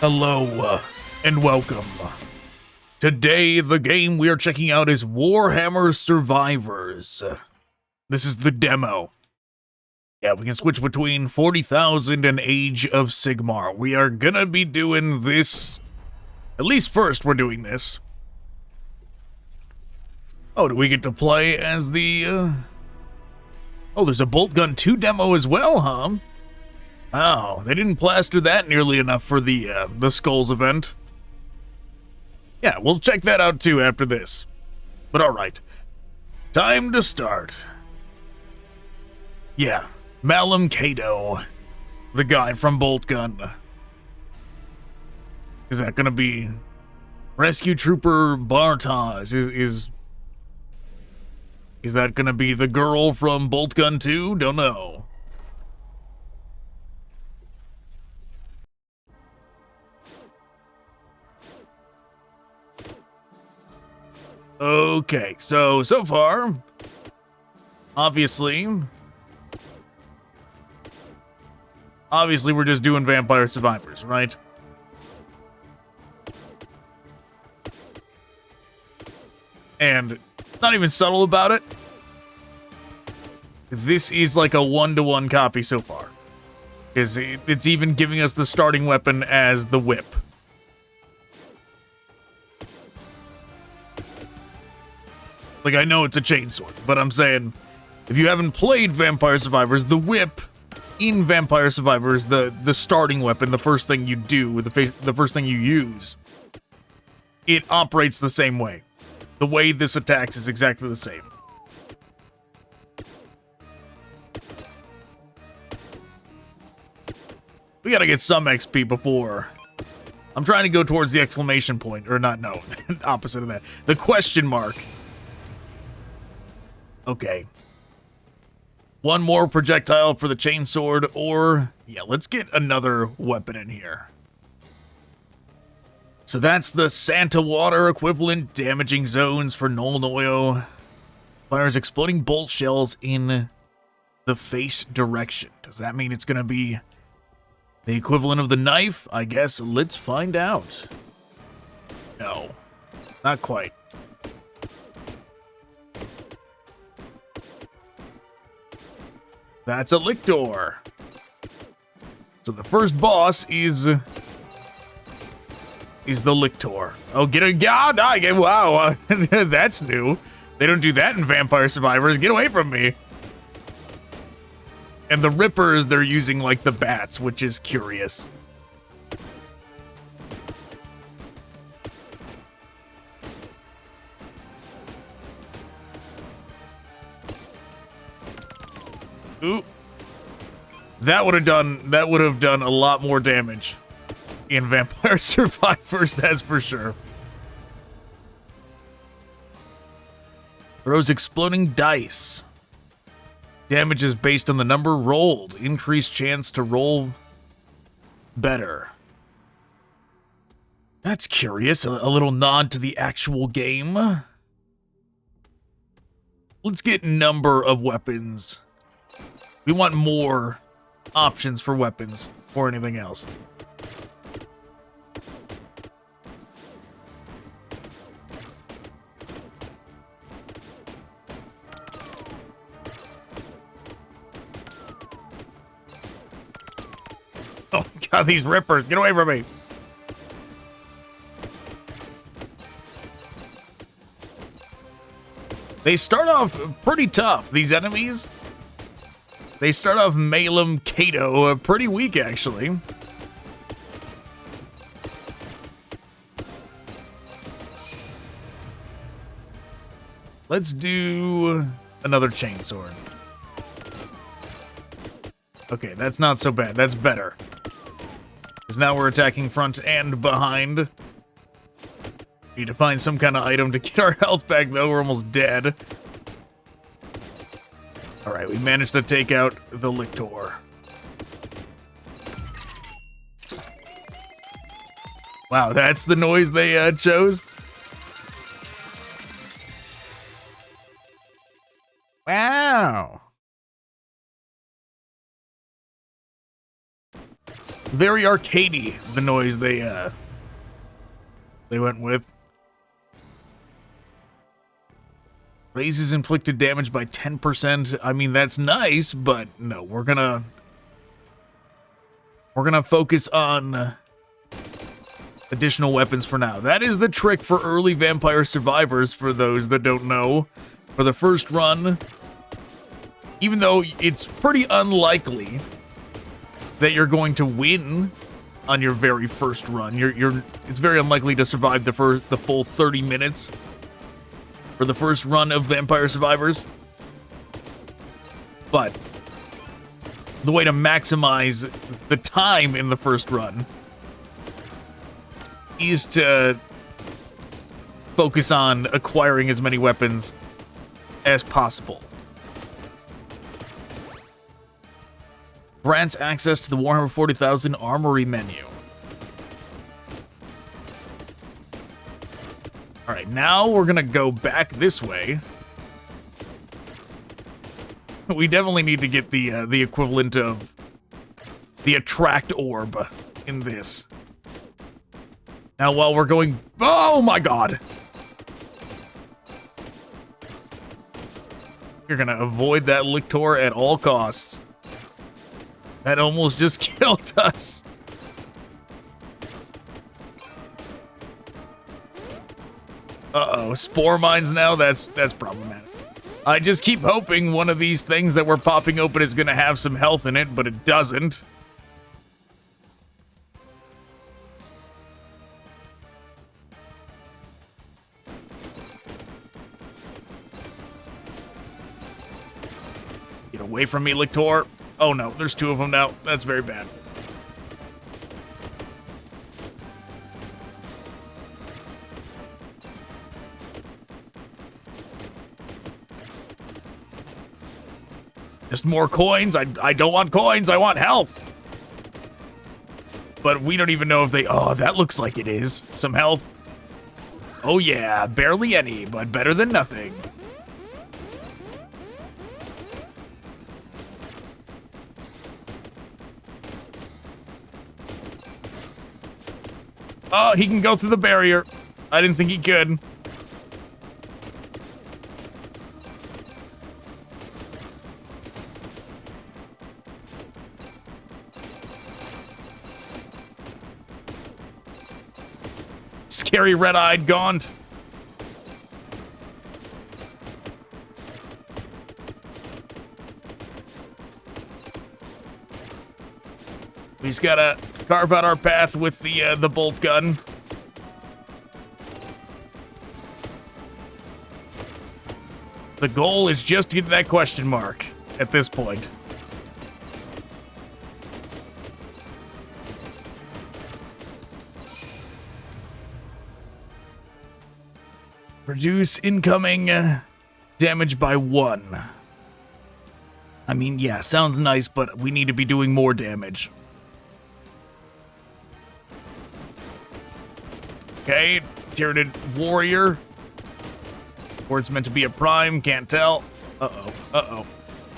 Hello, and welcome. Today, the game we are checking out is Warhammer Survivors. This is the demo. Yeah, we can switch between 40,000 and Age of Sigmar. We are gonna be doing this. At least first, we're doing this. Oh, do we get to play as the, Oh, there's a Boltgun 2 demo as well, huh? Oh, they didn't plaster that nearly enough for the Skulls event. Yeah, we'll check that out too after this. But alright, time to start. Yeah, Malum Caedo, the guy from Boltgun. Is that gonna be Rescue Trooper Bartas? Is that gonna be the girl from Boltgun 2? Don't know. Okay, so far, obviously we're just doing Vampire Survivors, right? And not even subtle about it. This is like a 1-to-1 copy so far. Because it's even giving us the starting weapon as the whip. Like, I know it's a chainsword, but I'm saying, if you haven't played Vampire Survivors, the whip in Vampire Survivors, the starting weapon, the first thing you do, the first thing you use, it operates the same way. The way this attacks is exactly the same. We gotta get some XP before. I'm trying to go towards the exclamation point, or not, no, opposite of that. The question mark. Okay. One more projectile for the chainsword, or... yeah, let's get another weapon in here. So that's the Santa Water equivalent, damaging zones for Null Noyo. Fires exploding bolt shells in the face direction. Does that mean it's gonna be the equivalent of the knife? I guess let's find out. No, not quite. That's a Lictor. So the first boss is the Lictor. Oh, get a god! Wow, that's new. They don't do that in Vampire Survivors. Get away from me. And the Rippers, they're using like the bats, which is curious. Ooh. That would have done a lot more damage in Vampire Survivors, that's for sure. Throws exploding dice. Damage is based on the number rolled. Increased chance to roll better. That's curious. A little nod to the actual game. Let's get number of weapons. We want more options for weapons or anything else. Oh god, these Rippers, get away from me. They start off pretty tough, these enemies. They start off Malum Caedo, pretty weak, actually. Let's do another chainsword. Okay, that's not so bad. That's better. Because now we're attacking front and behind. Need to find some kind of item to get our health back, though. We're almost dead. Alright, we managed to take out the Lictor. Wow, that's the noise they chose? Wow. Very arcadey, the noise they went with. Raises inflicted damage by 10%. I mean, that's nice, but no, we're gonna focus on additional weapons for now. That is the trick for early Vampire Survivors, for those that don't know. For the first run, even though it's pretty unlikely that you're going to win on your very first run, it's very unlikely to survive the full 30 minutes for the first run of Vampire Survivors. But the way to maximize the time in the first run is to focus on acquiring as many weapons as possible. Grants access to the Warhammer 40,000 Armory menu. Alright, now we're gonna go back this way. We definitely need to get the equivalent of the attract orb in this. Now while we're going... Oh my god! You're gonna avoid that lictor at all costs. That almost just killed us. Uh-oh, spore mines now? That's problematic. I just keep hoping one of these things that we're popping open is gonna have some health in it, but it doesn't. Get away from me, lictor. Oh no, there's two of them now. That's very bad. Just more coins? I don't want coins, I want health. But we don't even know if they... Oh, that looks like it is. Some health. Oh yeah, barely any, but better than nothing. Oh, he can go through the barrier. I didn't think he could. Scary red-eyed gaunt. We just gotta carve out our path with the bolt gun. The goal is just to get to that question mark at this point. Reduce incoming damage by 1. I mean, yeah, sounds nice, but we need to be doing more damage. Okay, Tyranid Warrior. Or it's meant to be a prime, can't tell. Uh-oh, uh-oh,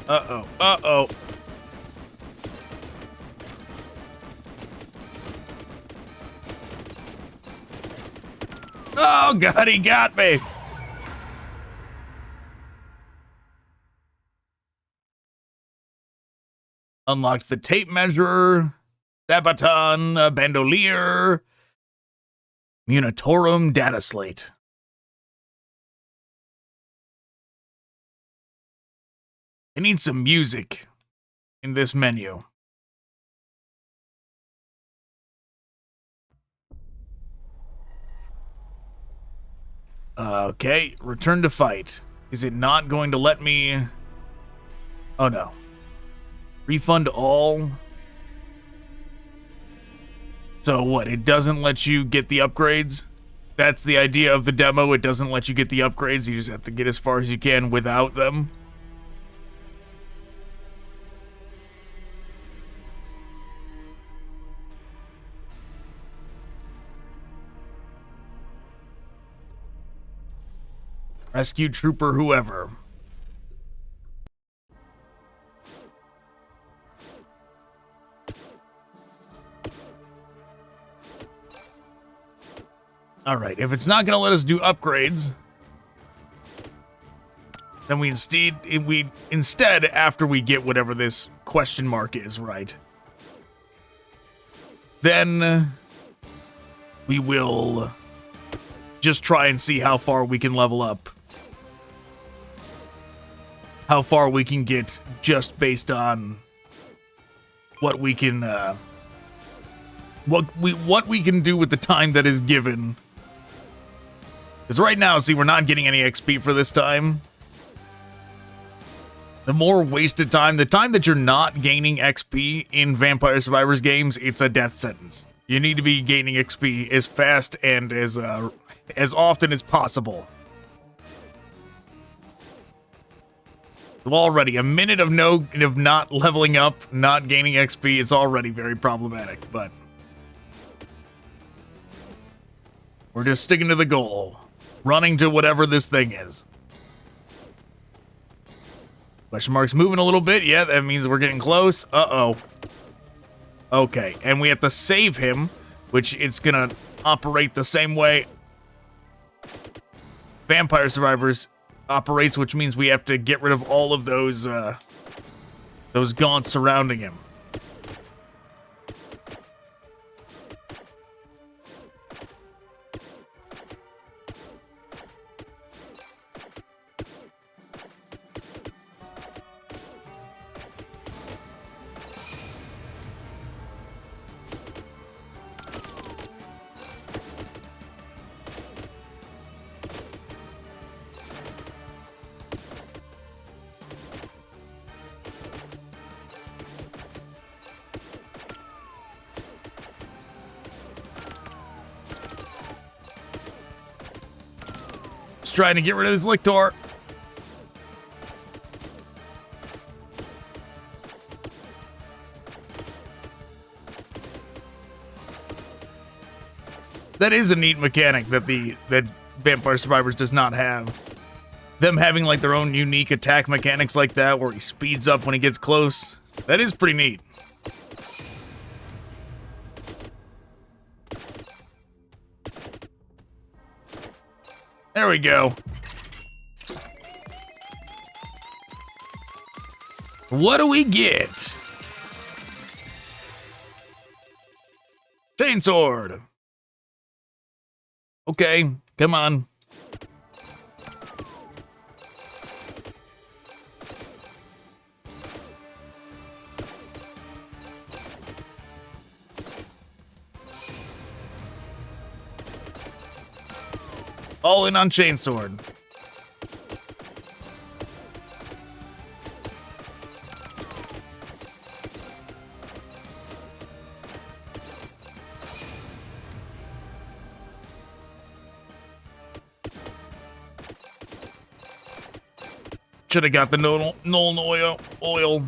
uh-oh, uh-oh. Oh god, he got me! Unlocked the tape measure, surviv-a-ton, bandolier, Munitorum data slate. I need some music in this menu. Okay, return to fight. Is it not going to let me... Oh no. Refund all. So what, it doesn't let you get the upgrades? That's the idea of the demo, it doesn't let you get the upgrades, you just have to get as far as you can without them. Rescue trooper whoever. All right, if it's not going to let us do upgrades, then we instead, after we get whatever this question mark is, right, then we will just try and see how far we can level up. How far we can get just based on what we can, what we can do with the time that is given. Because right now, see, we're not getting any XP for this time. The more wasted time, the time that you're not gaining XP in Vampire Survivors games, it's a death sentence. You need to be gaining XP as fast and as often as possible. Already, a minute of not leveling up, not gaining XP, it's already very problematic, but we're just sticking to the goal. Running to whatever this thing is. Question mark's moving a little bit. Yeah, that means we're getting close. Uh-oh. Okay, and we have to save him, which it's gonna operate the same way Vampire Survivors operates, which means we have to get rid of all of those gaunts surrounding him. Trying to get rid of this Lictor. That is a neat mechanic that that Vampire Survivors does not have. Them having like their own unique attack mechanics like that, where he speeds up when he gets close. That is pretty neat. There we go. What do we get? Chainsword. Okay, come on. All in on Chainsword. Should have got the Nolan oil.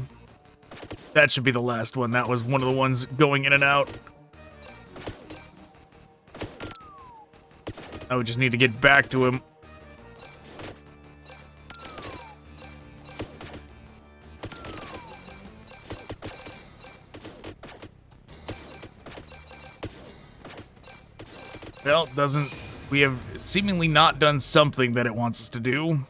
That should be the last one. That was one of the ones going in and out. I would just need to get back to him. Well, we have seemingly not done something that it wants us to do.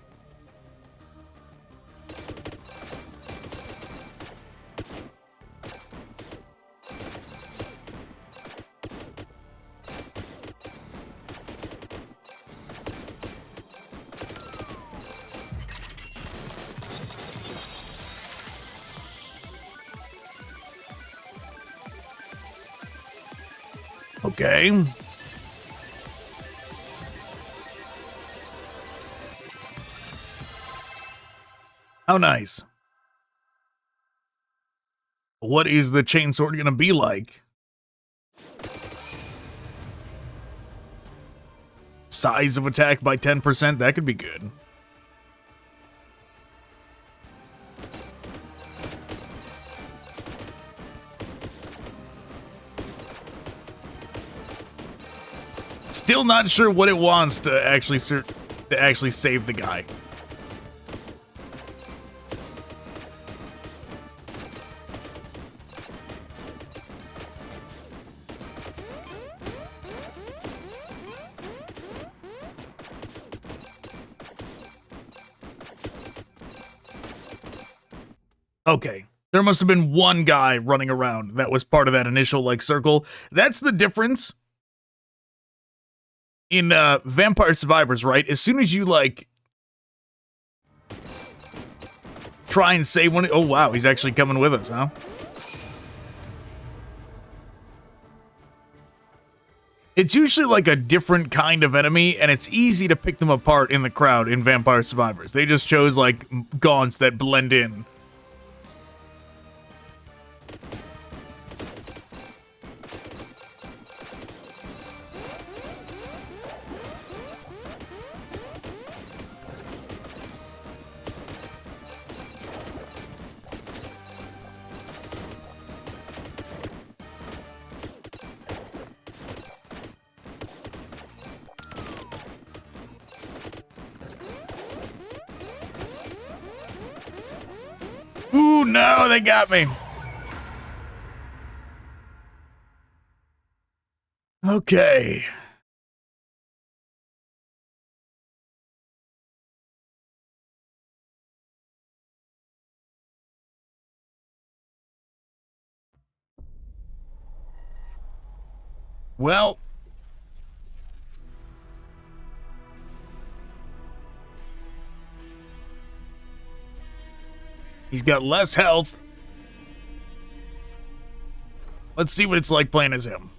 Okay. How nice. What is the chainsword gonna be like? Size of attack by 10%? That could be good. Still not sure what it wants to actually save the guy. Okay. There must have been one guy running around that was part of that initial, like, circle. That's the difference in Vampire Survivors, right? As soon as you, like, try and save one... Oh, wow, he's actually coming with us, huh? It's usually, like, a different kind of enemy, and it's easy to pick them apart in the crowd in Vampire Survivors. They just chose, like, gaunts that blend in. Ooh, no, they got me. Okay. Well... He's got less health. Let's see what it's like playing as him.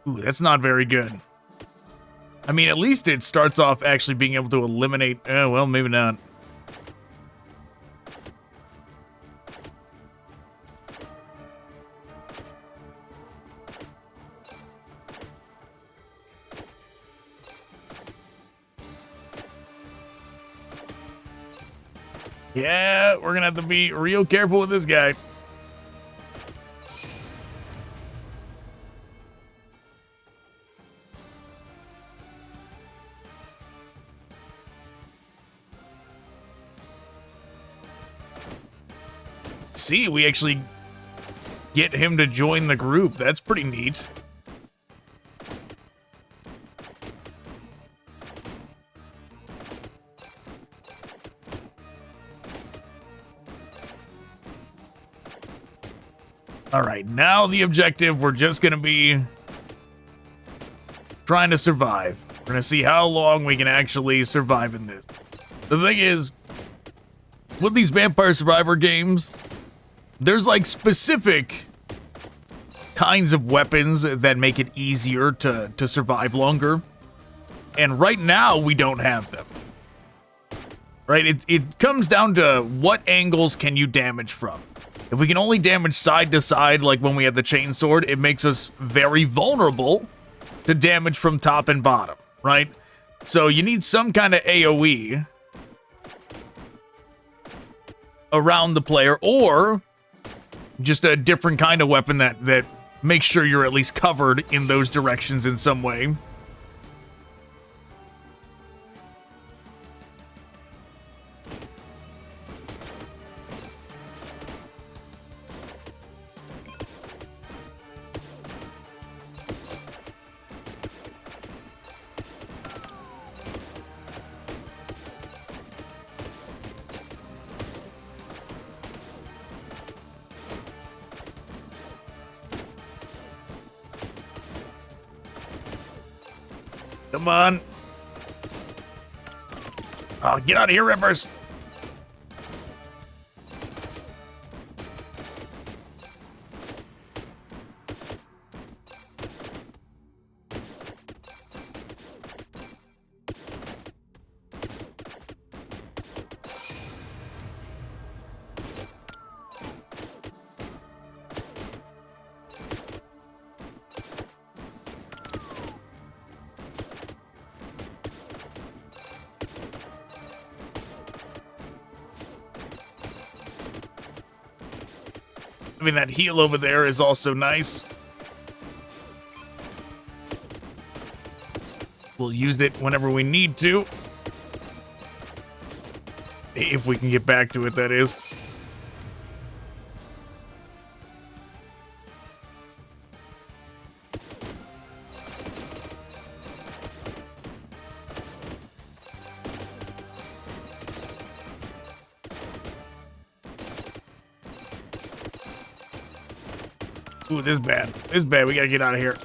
Ooh, that's not very good. I mean, at least it starts off actually being able to eliminate... well, maybe not. Yeah, we're gonna have to be real careful with this guy. See, we actually get him to join the group. That's pretty neat. All right, now the objective, we're just going to be trying to survive. We're going to see how long we can actually survive in this. The thing is, with these Vampire Survivor games, there's like specific kinds of weapons that make it easier to survive longer. And right now, we don't have them. Right? It comes down to what angles can you damage from. If we can only damage side to side, like when we had the chainsword, it makes us very vulnerable to damage from top and bottom, right? So you need some kind of AoE around the player, or just a different kind of weapon that makes sure you're at least covered in those directions in some way. Come on. Oh, get out of here, Rippers. I mean, that heal over there is also nice. We'll use it whenever we need to. If we can get back to it, that is. Ooh, this is bad. This is bad. We gotta get out of here.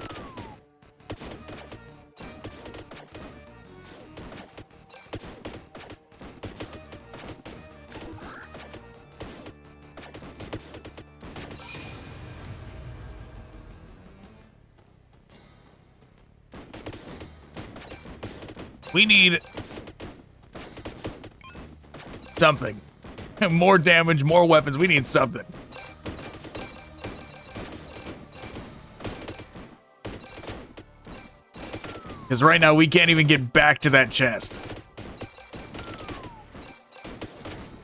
We need something. More damage, more weapons. We need something. Because right now we can't even get back to that chest.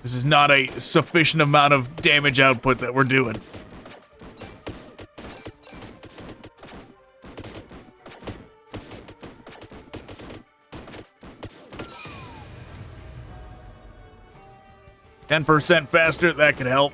This is not a sufficient amount of damage output that we're doing. %, faster, that could help.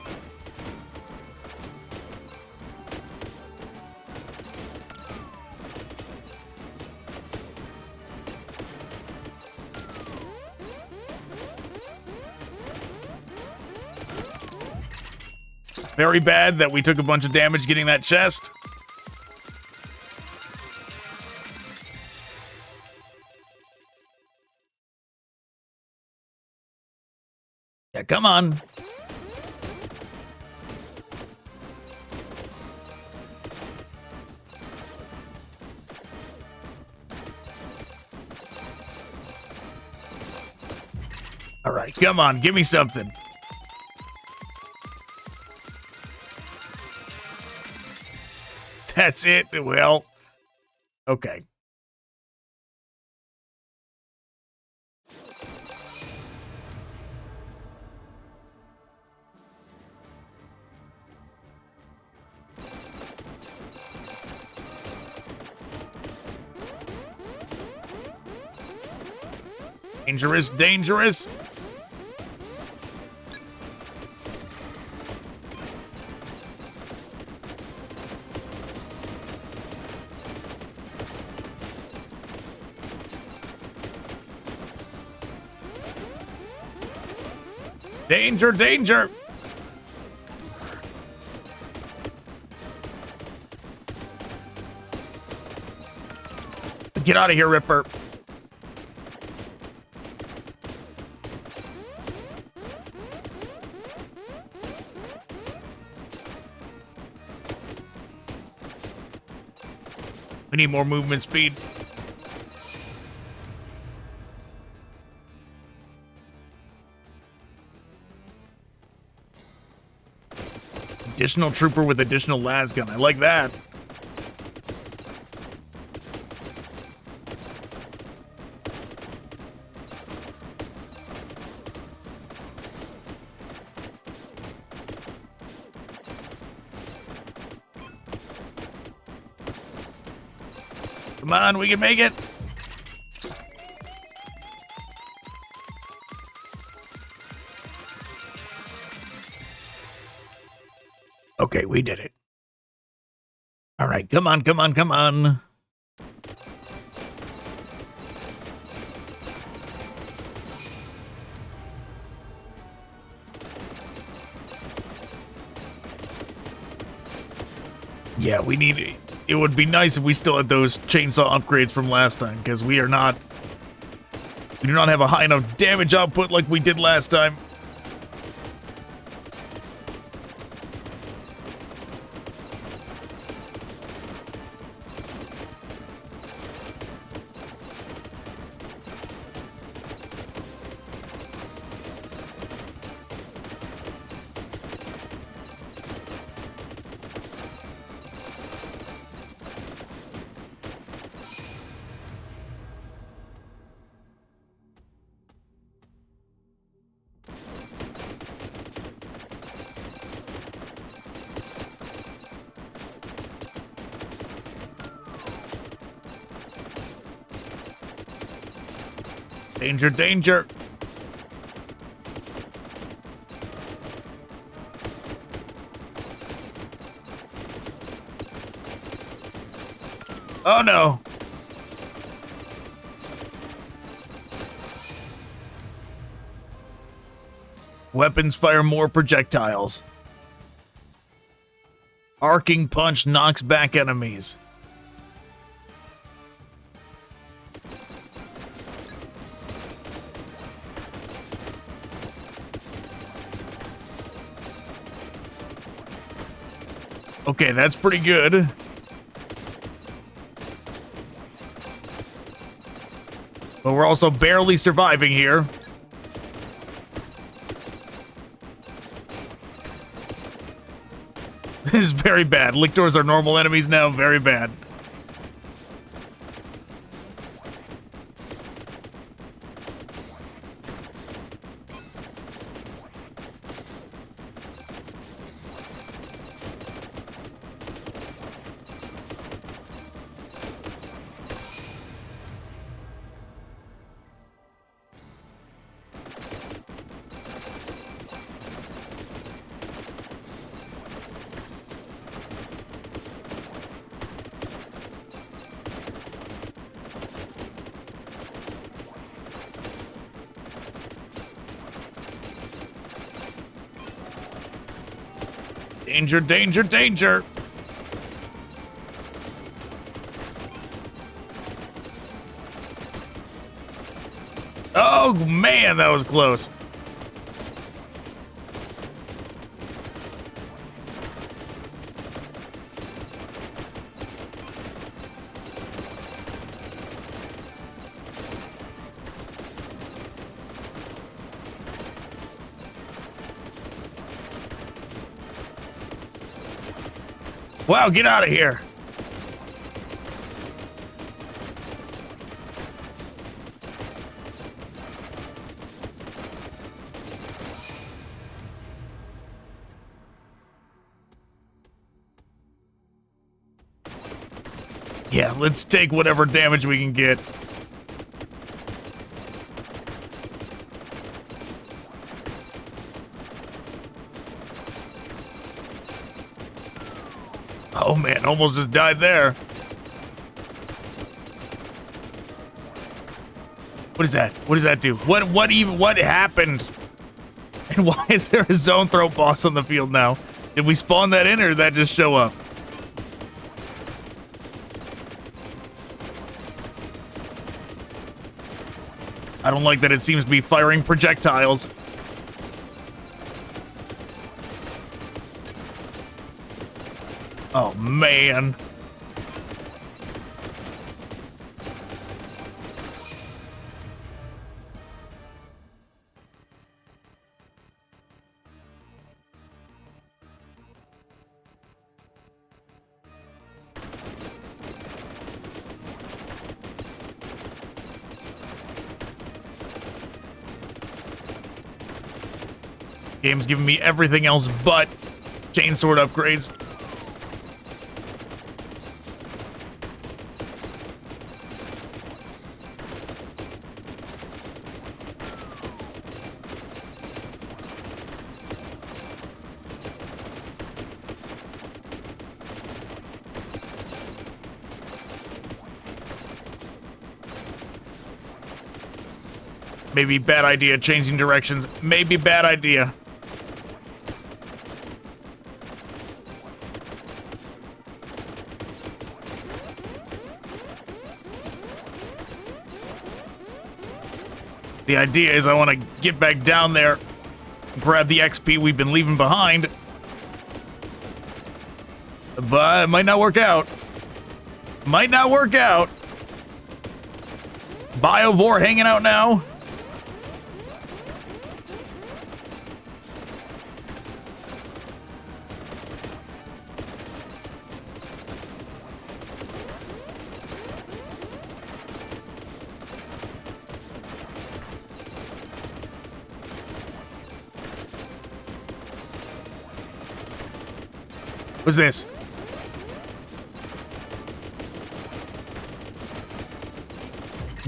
Very bad that we took a bunch of damage getting that chest. Yeah, come on. All right, come on, give me something. That's it. Well, okay. Dangerous, dangerous. Danger, danger. Get out of here, Ripper. We need more movement speed. Additional trooper with additional las gun. I like that. Come on, we can make it. Okay, we did it. All right, come on, come on, come on. Yeah, we need it. It would be nice if we still had those chainsaw upgrades from last time, because we do not have a high enough damage output like we did last time. Danger, danger. Oh no. Weapons fire more projectiles. Arcing punch knocks back enemies. Okay, that's pretty good. But we're also barely surviving here. This is very bad. Lictors are normal enemies now. Very bad. Danger, danger, danger! Oh, man, that was close. Wow, get out of here. Yeah, let's take whatever damage we can get. Oh man, almost just died there. What is that? What does that do? What happened? And why is there a zone throw boss on the field now? Did we spawn that in or did that just show up? I don't like that it seems to be firing projectiles. Oh, man. Game's giving me everything else but chainsword upgrades. Maybe bad idea changing directions. Maybe bad idea. The idea is I want to get back down there, grab the XP we've been leaving behind. But it might not work out. Might not work out. Biovore hanging out now. What's this?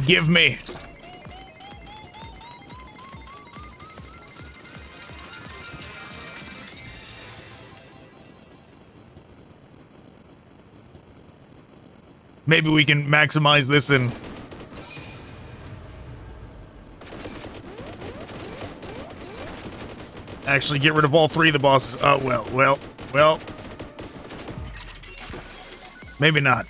Give me. Maybe we can maximize this and actually get rid of all three of the bosses. Oh, well. Maybe not.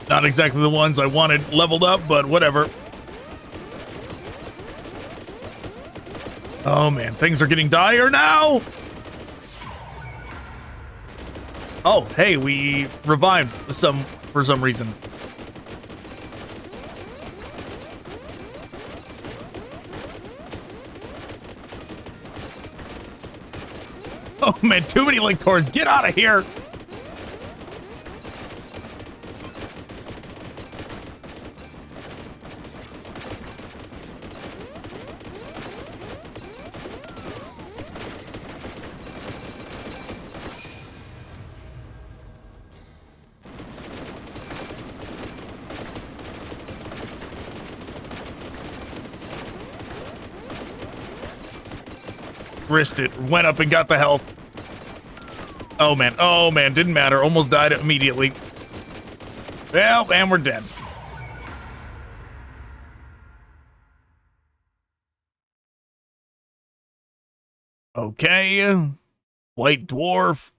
Not exactly the ones I wanted leveled up, but whatever. Oh man, things are getting dire now! Oh, hey, we revived for some reason. Oh man, too many link cords. Get out of here! Risked it. Went up and got the health. Oh man, didn't matter. Almost died immediately. Well, and we're dead. Okay. White dwarf.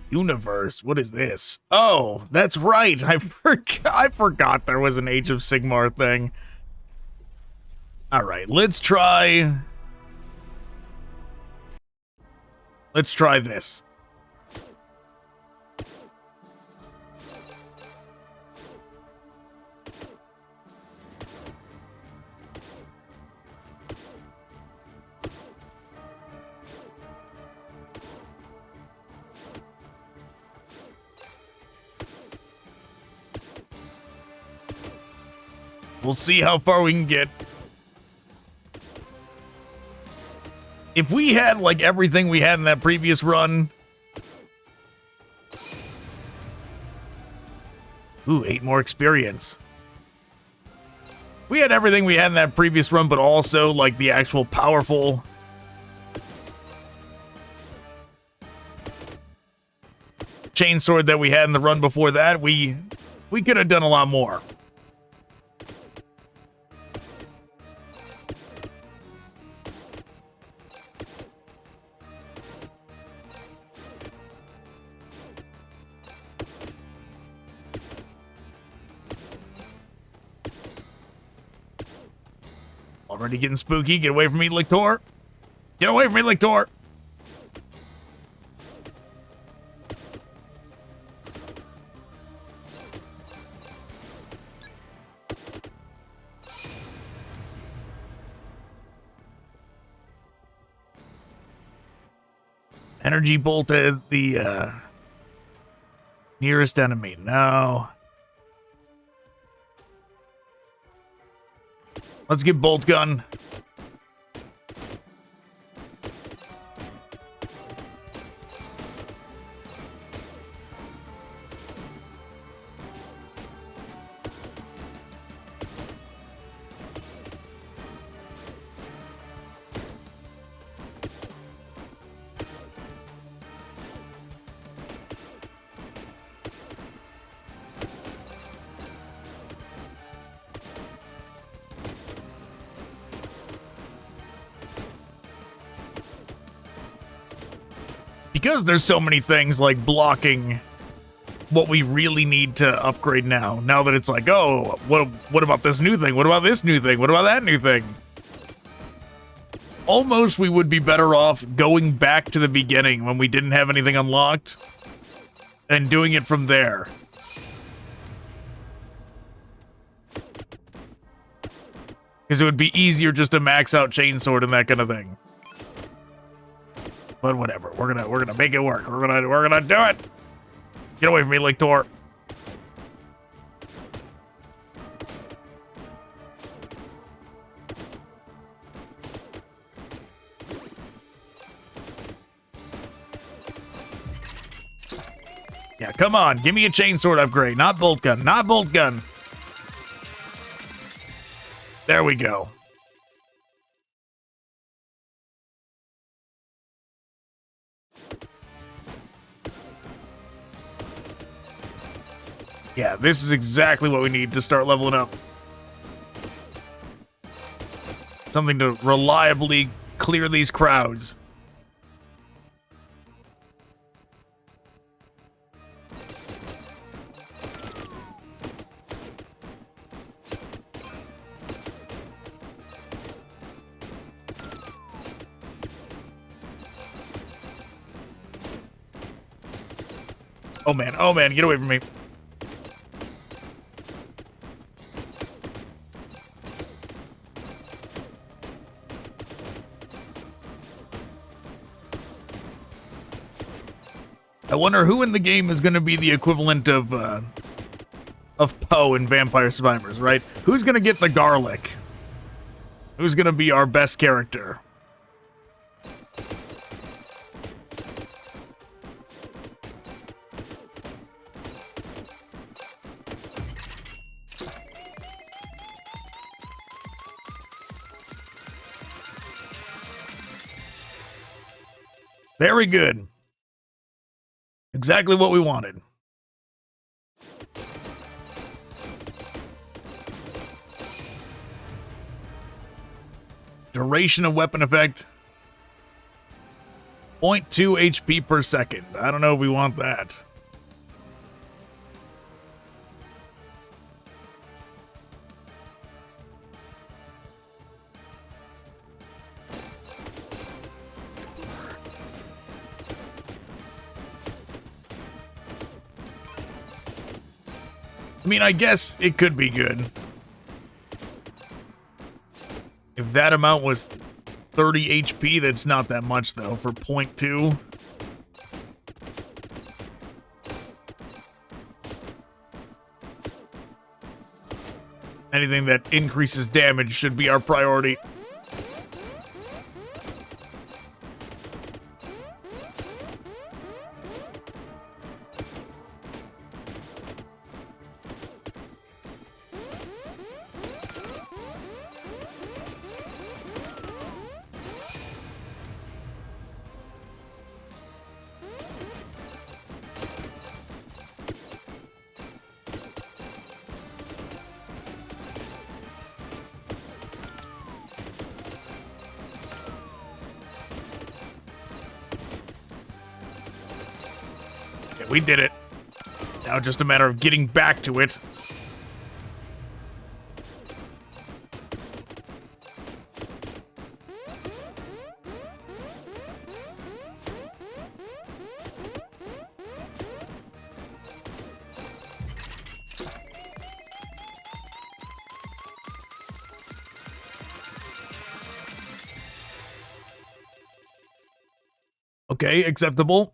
Universe, what is this? Oh, that's right. I forgot there was an Age of Sigmar thing. All right, let's try this. We'll see how far we can get. If we had, like, everything we had in that previous run... Ooh, 8 more experience. We had everything we had in that previous run, but also, like, the actual powerful... chainsword that we had in the run before that, we could have done a lot more. Already getting spooky. Get away from me, Lictor. Get away from me, Lictor. Energy bolted the nearest enemy. No. Let's get Boltgun. Because there's so many things like blocking what we really need to upgrade now. Now that it's like, oh, what about this new thing? What about this new thing? What about that new thing? Almost we would be better off going back to the beginning when we didn't have anything unlocked and doing it from there. Because it would be easier just to max out chainsword and that kind of thing. But whatever, we're gonna make it work. We're gonna do it. Get away from me, Lictor. Yeah, come on. Give me a chainsword upgrade. Not bolt gun. Not bolt gun. There we go. Yeah, this is exactly what we need to start leveling up. Something to reliably clear these crowds. Oh man, get away from me. I wonder who in the game is going to be the equivalent of Poe in Vampire Survivors, right? Who's going to get the garlic? Who's going to be our best character? Very good. Exactly what we wanted. Duration of weapon effect. 0.2 HP per second. I don't know if we want that. I mean, I guess it could be good. If that amount was 30 HP, that's not that much, though, for 0.2. Anything that increases damage should be our priority. We did it. Now just a matter of getting back to it. Okay, acceptable.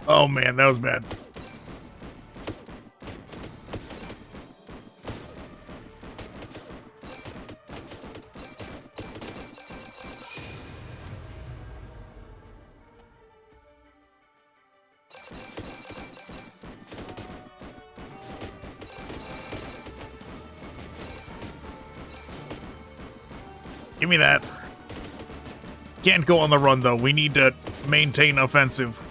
Oh man, that was bad. Give me that. Can't go on the run though. We need to maintain offensive.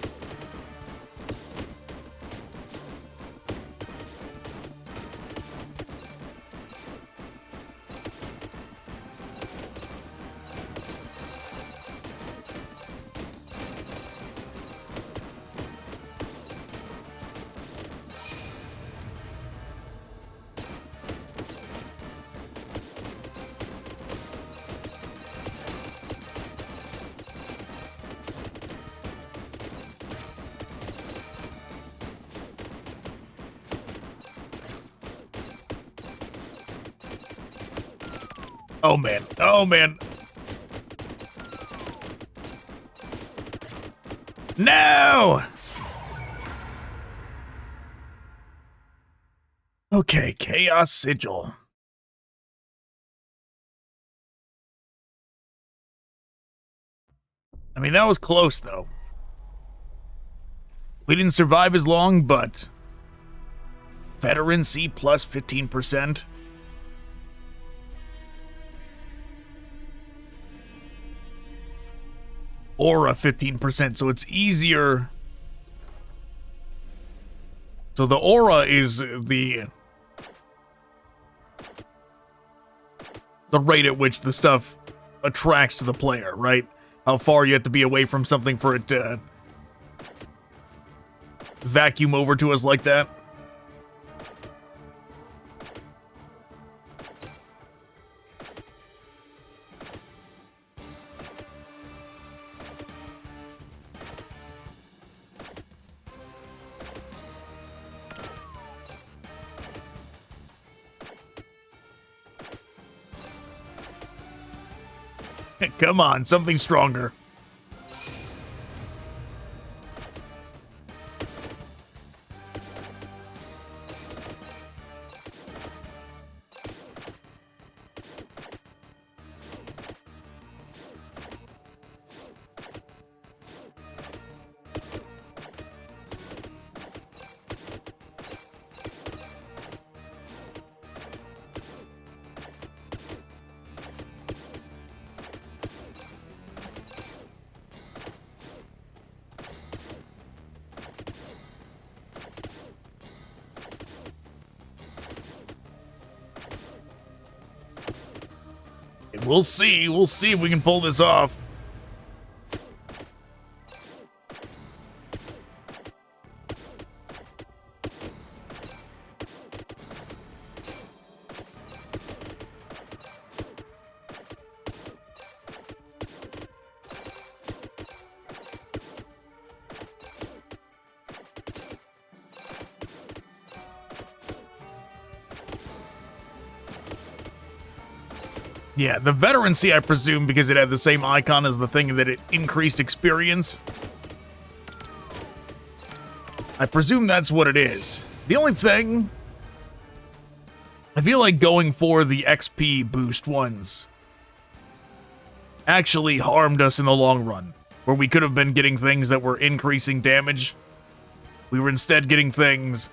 Oh man. Oh man. No! Okay, Chaos Sigil. I mean, that was close, though. We didn't survive as long, but... Veteran C plus 15%. Aura 15%, so it's easier. So the aura is the rate at which the stuff attracts to the player, right? How far you have to be away from something for it to vacuum over to us like that. Come on, something stronger. We'll see. We'll see if we can pull this off. Yeah, the veterancy, I presume, because it had the same icon as the thing that it increased experience. I presume that's what it is. The only thing... I feel like going for the XP boost ones actually harmed us in the long run, where we could have been getting things that were increasing damage. We were instead getting things...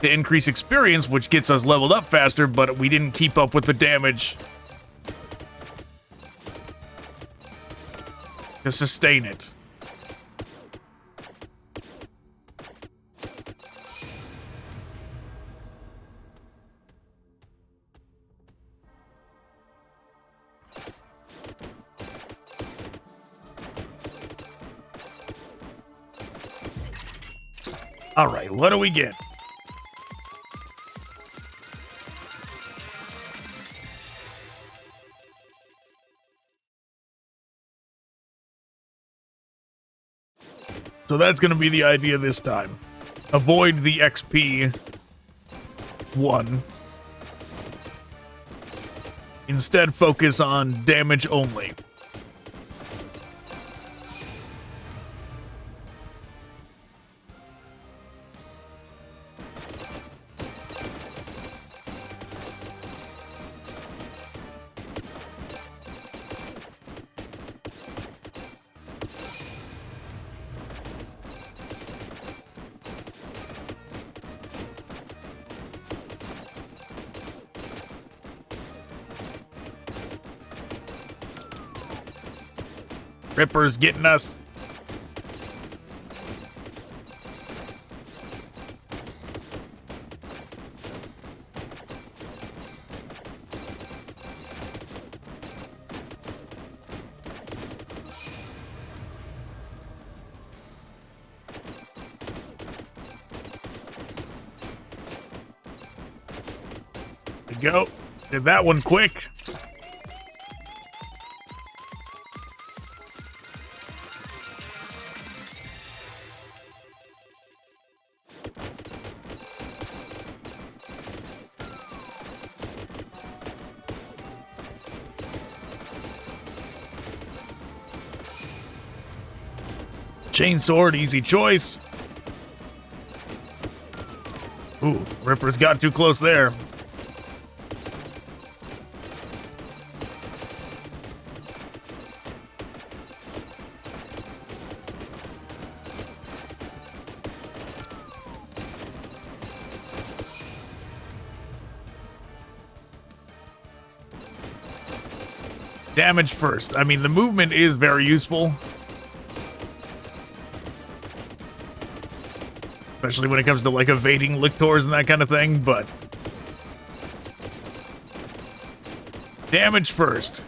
to increase experience, which gets us leveled up faster, but we didn't keep up with the damage to sustain it. All right, what do we get? So that's going to be the idea this time. Avoid the XP 1. Instead, focus on damage only. Ripper's getting us. There we go. Did that one quick. Chainsword, easy choice. Ooh, Ripper's got too close there. Damage first. I mean, the movement is very useful. Especially when it comes to, like, evading lictors and that kind of thing, but... damage first.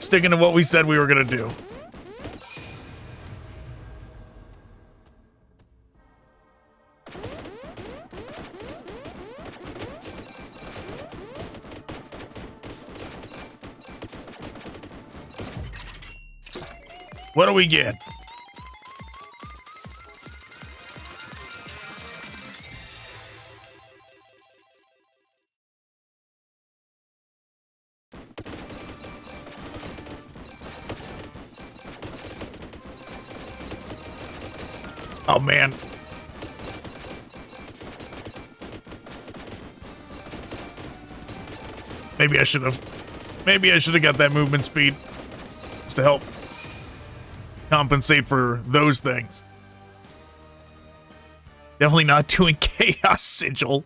Sticking to what we said we were gonna do. What do we get? Oh, man. Maybe I should have got that movement speed just to help compensate for those things. Definitely not doing Chaos Sigil.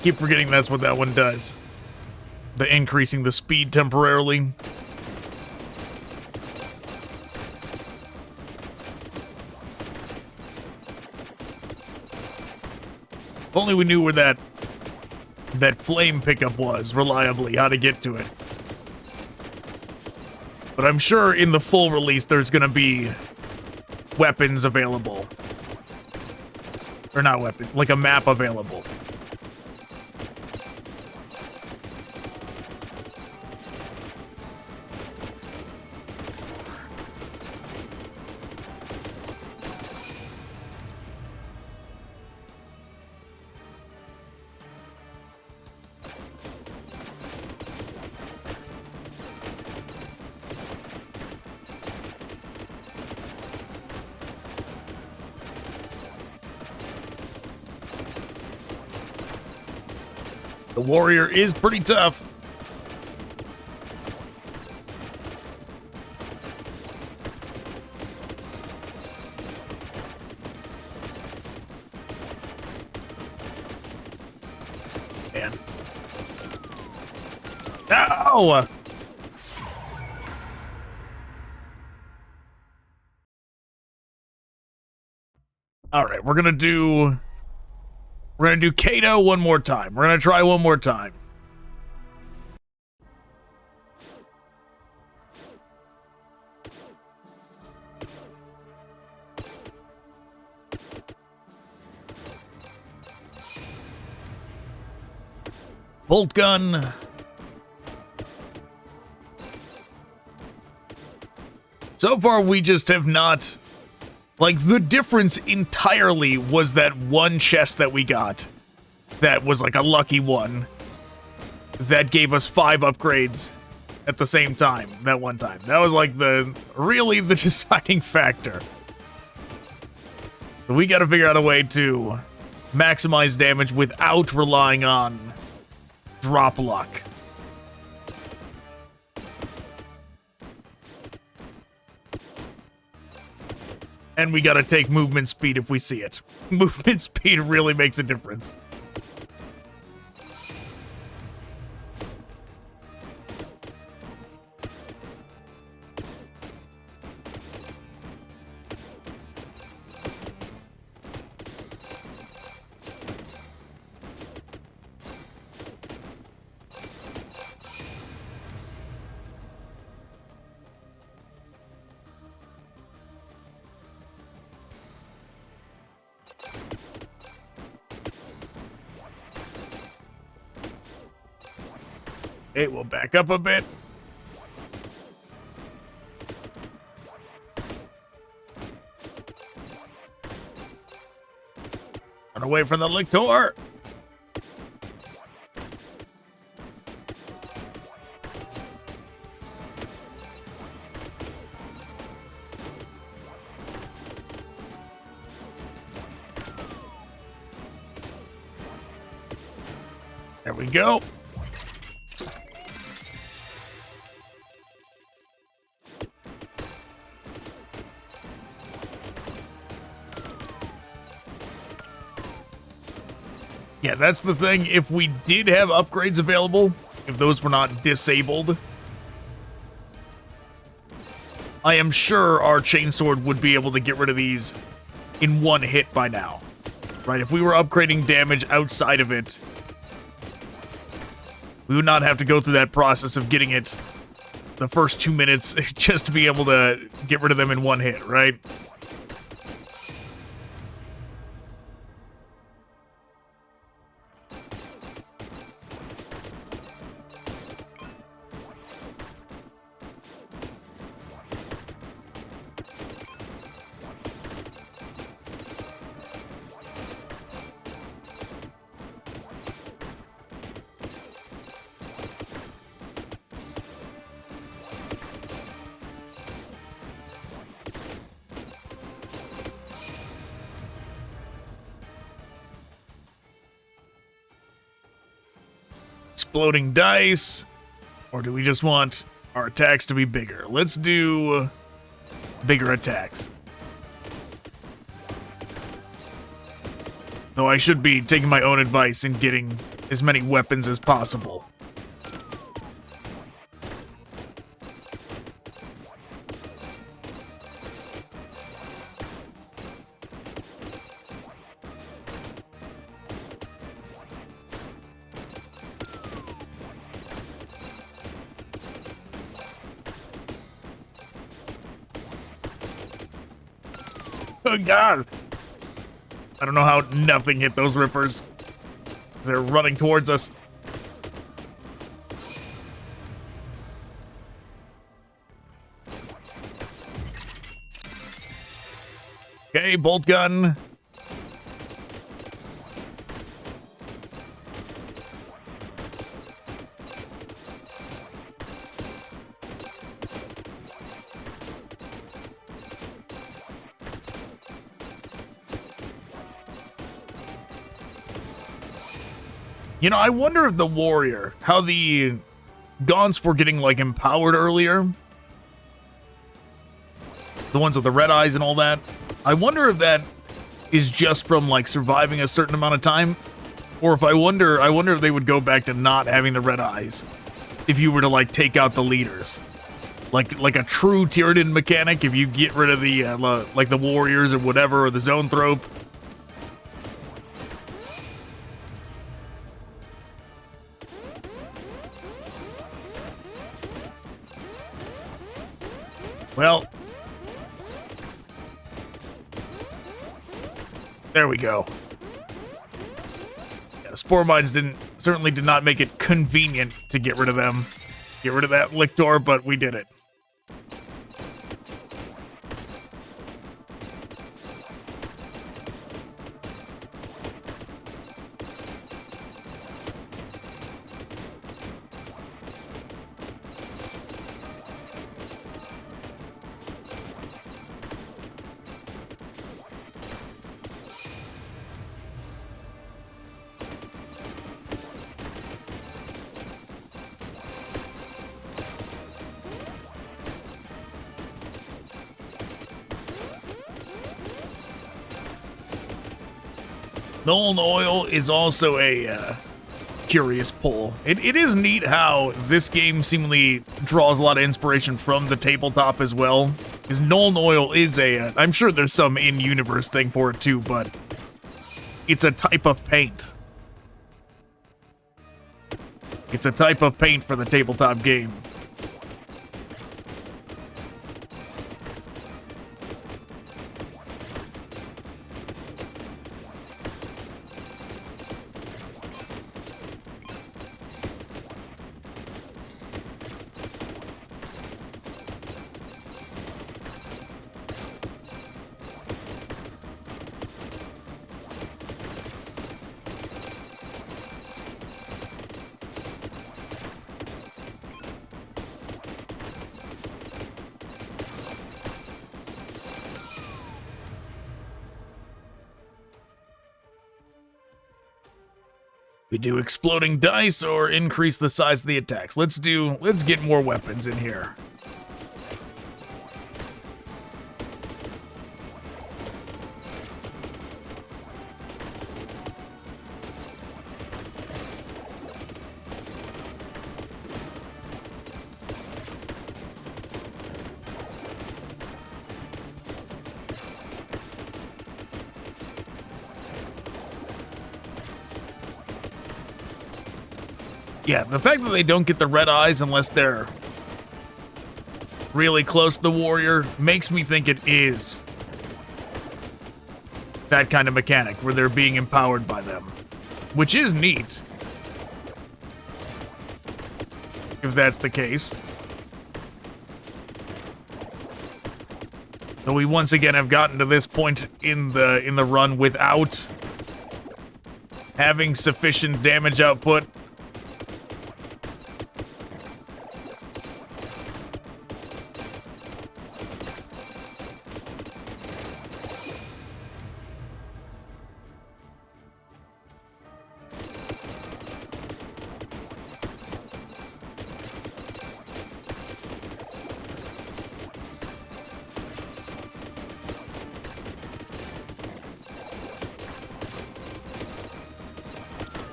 Keep forgetting that's what that one does. The increasing the speed temporarily. If only we knew where that flame pickup was reliably, how to get to it. But I'm sure in the full release there's gonna be weapons available. Or not weapon, like a map available. The warrior is pretty tough. Man. Ow! All right, we're gonna do Caedo one more time. We're gonna try one more time. Boltgun. So far, we just have not... like, the difference entirely was that one chest that we got. That was like a lucky one. That gave us 5 upgrades at the same time, that one time. That was like really the deciding factor. So we gotta figure out a way to maximize damage without relying on drop luck. And we gotta take movement speed if we see it. Movement speed really makes a difference. Okay, we'll back up a bit. Run away from the lictor. There we go. Yeah, that's the thing. If we did have upgrades available, if those were not disabled, I am sure our chainsword would be able to get rid of these in one hit by now. Right? If we were upgrading damage outside of it, we would not have to go through that process of getting it the first 2 minutes just to be able to get rid of them in one hit, right? Exploding dice, or do we just want our attacks to be bigger? Let's do bigger attacks. Though I should be taking my own advice and getting as many weapons as possible. Oh god! I don't know how nothing hit those rippers. They're running towards us. Okay, Boltgun. You know, I wonder if the warrior, how the Gaunts were getting, like, empowered earlier. The ones with the red eyes and all that. I wonder if that is just from, like, surviving a certain amount of time. Or if I wonder if they would go back to not having the red eyes. If you were to, like, take out the leaders. Like a true Tyranid mechanic, if you get rid of the, like, the warriors or whatever, or the Zoanthrope. Well, there we go. Yeah, the Spore Mines certainly did not make it convenient to get rid of them. Get rid of that lictor, but we did it. Nuln Oil is also a curious pull. It is neat how this game seemingly draws a lot of inspiration from the tabletop as well. Because Nuln Oil is I'm sure there's some in-universe thing for it too, but it's a type of paint. It's a type of paint for the tabletop game. We do exploding dice or increase the size of the attacks. Let's get more weapons in here. Yeah, the fact that they don't get the red eyes unless they're really close to the warrior makes me think it is that kind of mechanic where they're being empowered by them, which is neat if that's the case. So we once again have gotten to this point in the run without having sufficient damage output.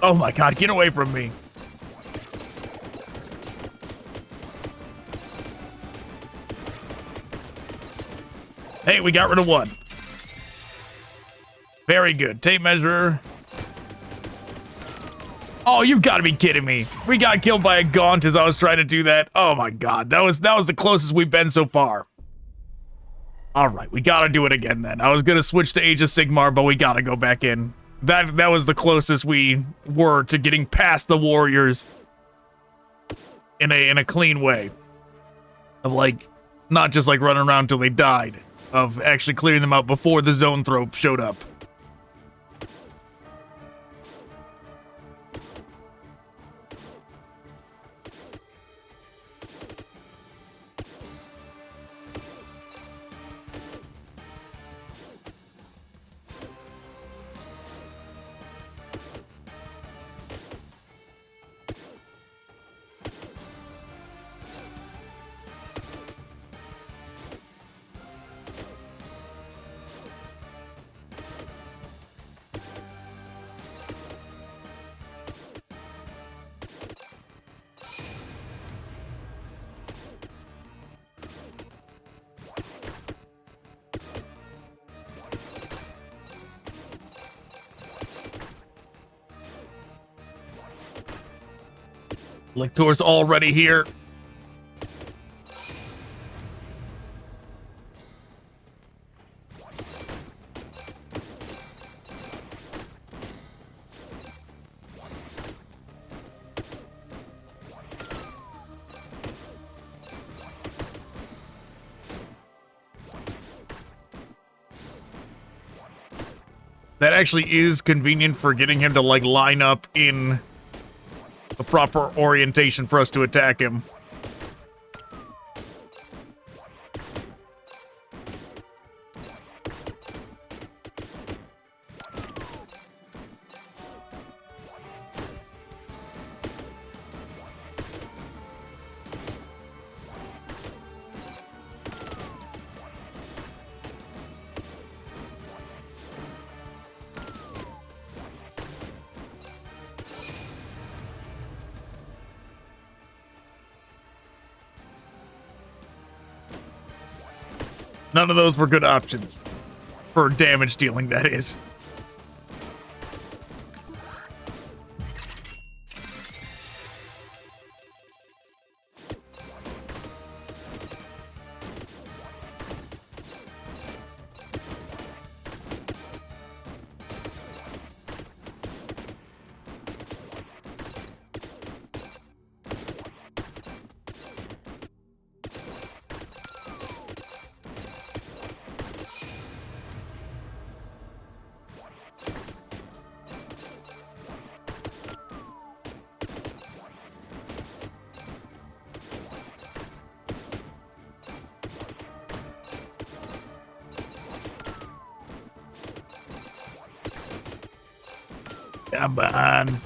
Oh my god, get away from me. Hey, we got rid of one. Very good. Tape measure. Oh, you've got to be kidding me. We got killed by a gaunt as I was trying to do that. Oh my god, that was the closest we've been so far. All right, we got to do it again then. I was going to switch to Age of Sigmar, but we got to go back in. That was the closest we were to getting past the warriors in a clean way. Of like, not just like running around until they died. Of actually clearing them out before the zone throw showed up. Lictor's already here. That actually is convenient for getting him to like line up in the proper orientation for us to attack him. None of those were good options. For damage dealing, that is. Come on.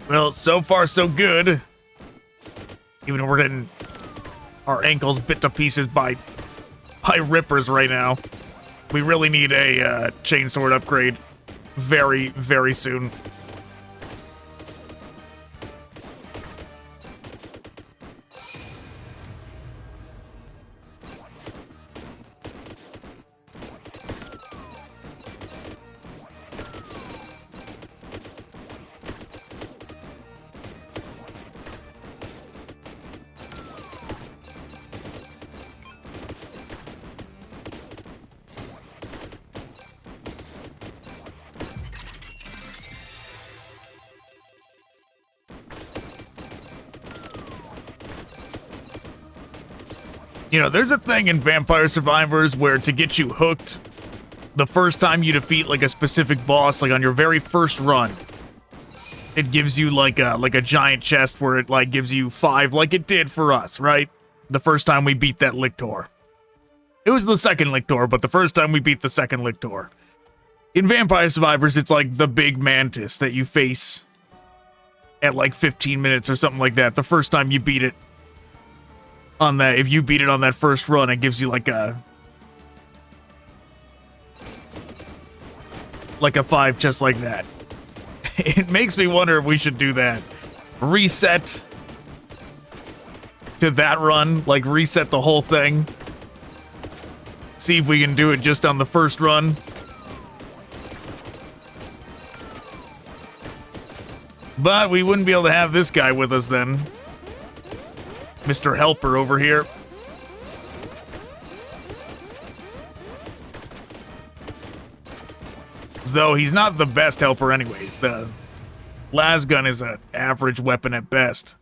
Well, so far so good. Even though we're getting our ankles bit to pieces by rippers right now. We really need a chainsword upgrade very, very soon. You know, there's a thing in Vampire Survivors where to get you hooked, the first time you defeat like a specific boss, like on your very first run, it gives you like a giant chest where it like gives you 5, like it did for us, right? The first time we beat that Lictor. It was the second Lictor, but the first time we beat the second Lictor. In Vampire Survivors, it's like the big mantis that you face at like 15 minutes or something like that. The first time you beat it. On that, if you beat it on that first run, it gives you like a 5 just like that. It makes me wonder if we should do that. Reset to that run, like reset the whole thing. See if we can do it just on the first run. But we wouldn't be able to have this guy with us then. Mr. Helper over here. Though he's not the best helper anyways. The lasgun is an average weapon at best.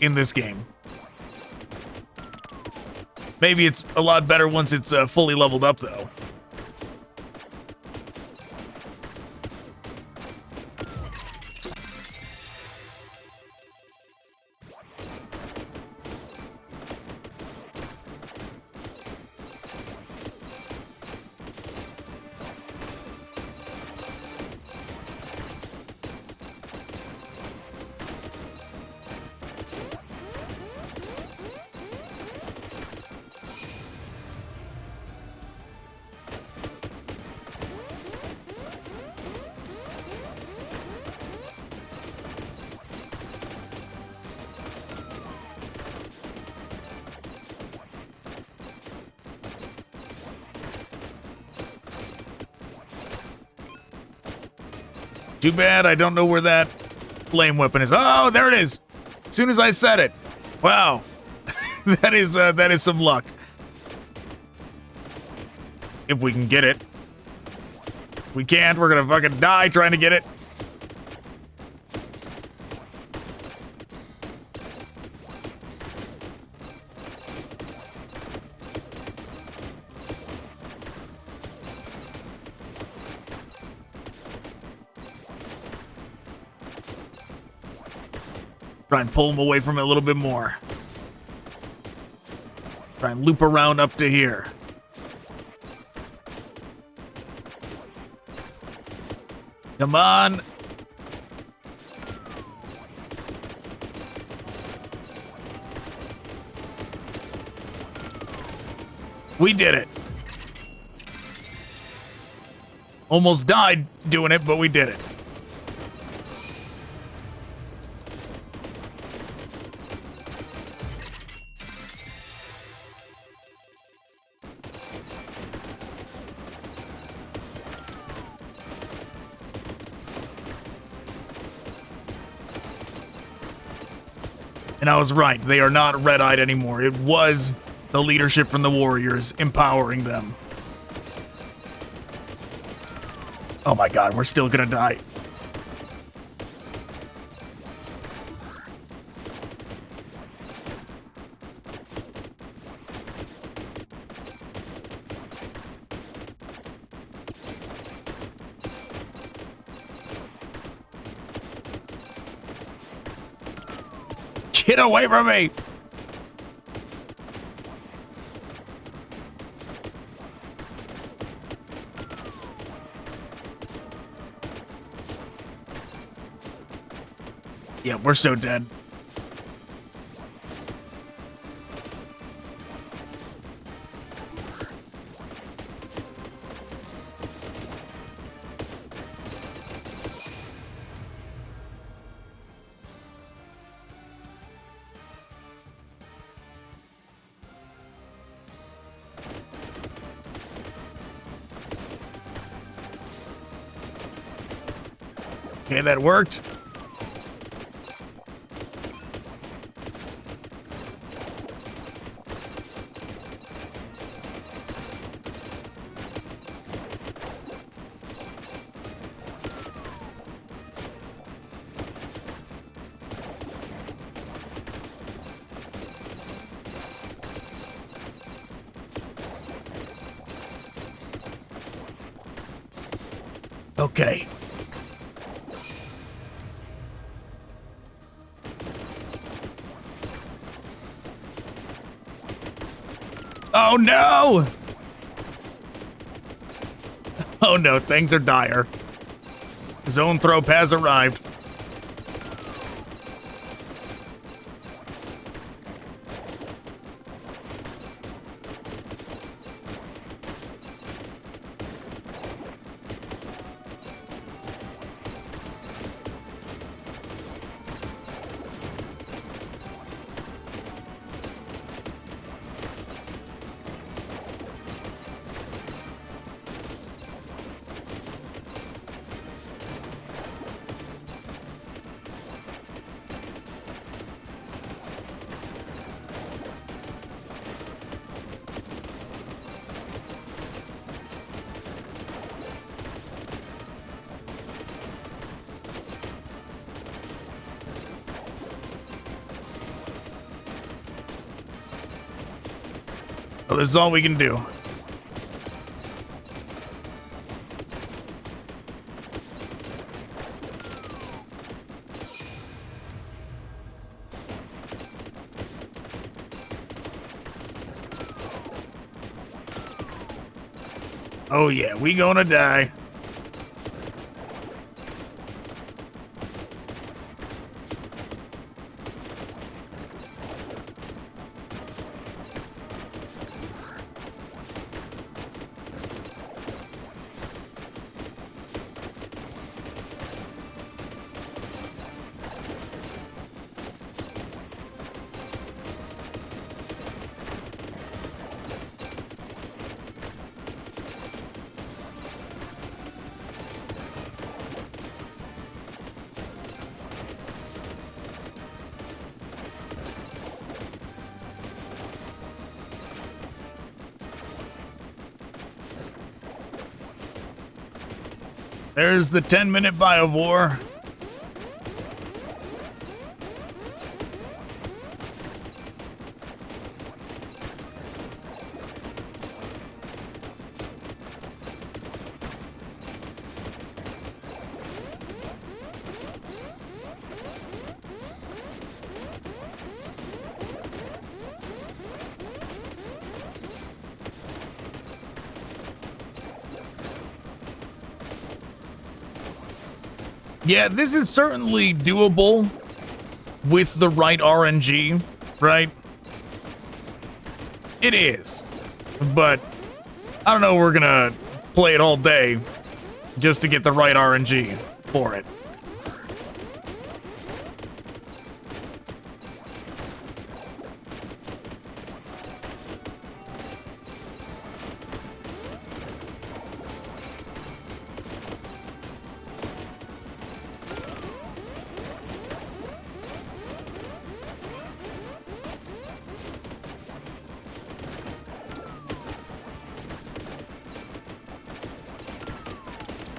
In this game. Maybe it's a lot better once it's fully leveled up though. Too bad I don't know where that flame weapon is. Oh, there it is. As soon as I said it. Wow. that is some luck. If we can get it. If we can't, we're gonna fucking die trying to get it. Try and pull him away from it a little bit more. Try and loop around up to here. Come on. We did it. Almost died doing it, but we did it. And I was right, they are not red-eyed anymore. It was the leadership from the warriors empowering them. Oh my god, we're still gonna die. Get away from me! Yeah, we're so dead. Okay, that worked. Okay. Oh no! Oh no, things are dire. Zone thrope has arrived. Well, this is all we can do. Oh yeah, we gonna die. There's the 10-minute biovore. Yeah, this is certainly doable with the right RNG, right? It is. But I don't know, we're gonna play it all day just to get the right RNG for it.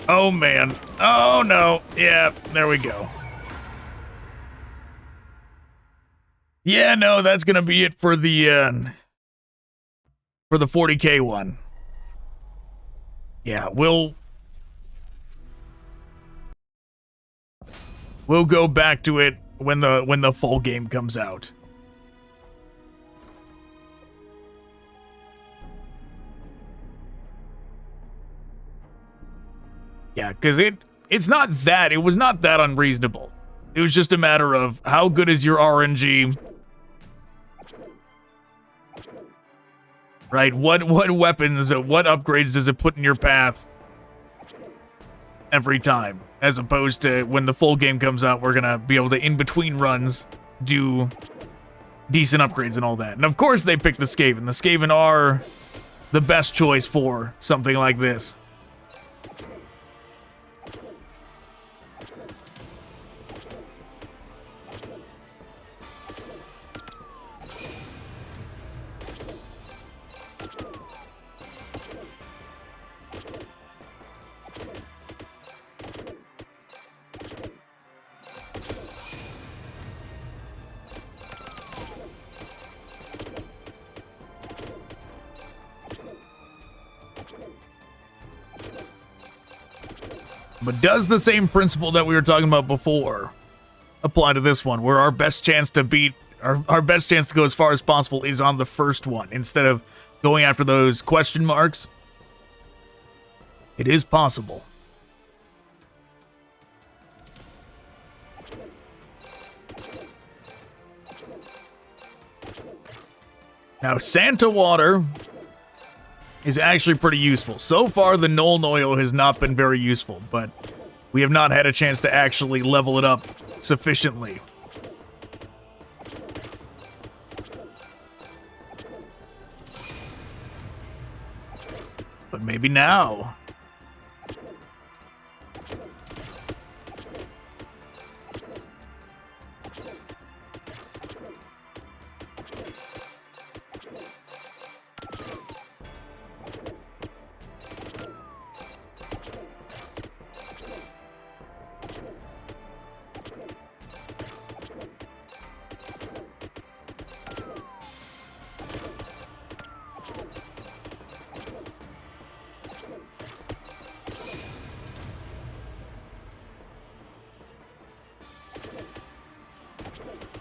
Oh man. Oh no. Yeah, there we go. Yeah, no, that's gonna be it for the 40K one. Yeah, we'll go back to it when the full game comes out. Yeah, because it was not that unreasonable. It was just a matter of how good is your RNG, right? What weapons, what upgrades does it put in your path every time? As opposed to when the full game comes out, we're gonna be able to, in between runs, do decent upgrades and all that. And of course they picked the Skaven. The Skaven are the best choice for something like this. But does the same principle that we were talking about before apply to this one, where our best chance to beat, our best chance to go as far as possible is on the first one, instead of going after those question marks? It is possible. Now, Santa Water is actually pretty useful. So far, the Nuln Oil has not been very useful, but we have not had a chance to actually level it up sufficiently. But maybe now.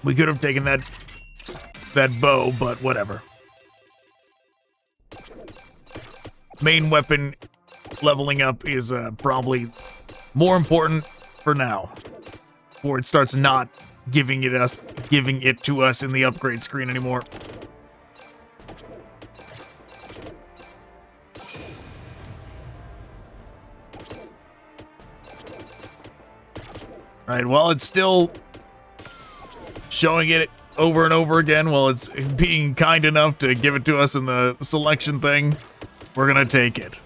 We could have taken that bow, but whatever. Main weapon leveling up is probably more important for now, before it starts not giving it to us in the upgrade screen anymore. All right, well, it's still showing it over and over again while it's being kind enough to give it to us in the selection thing. We're gonna take it.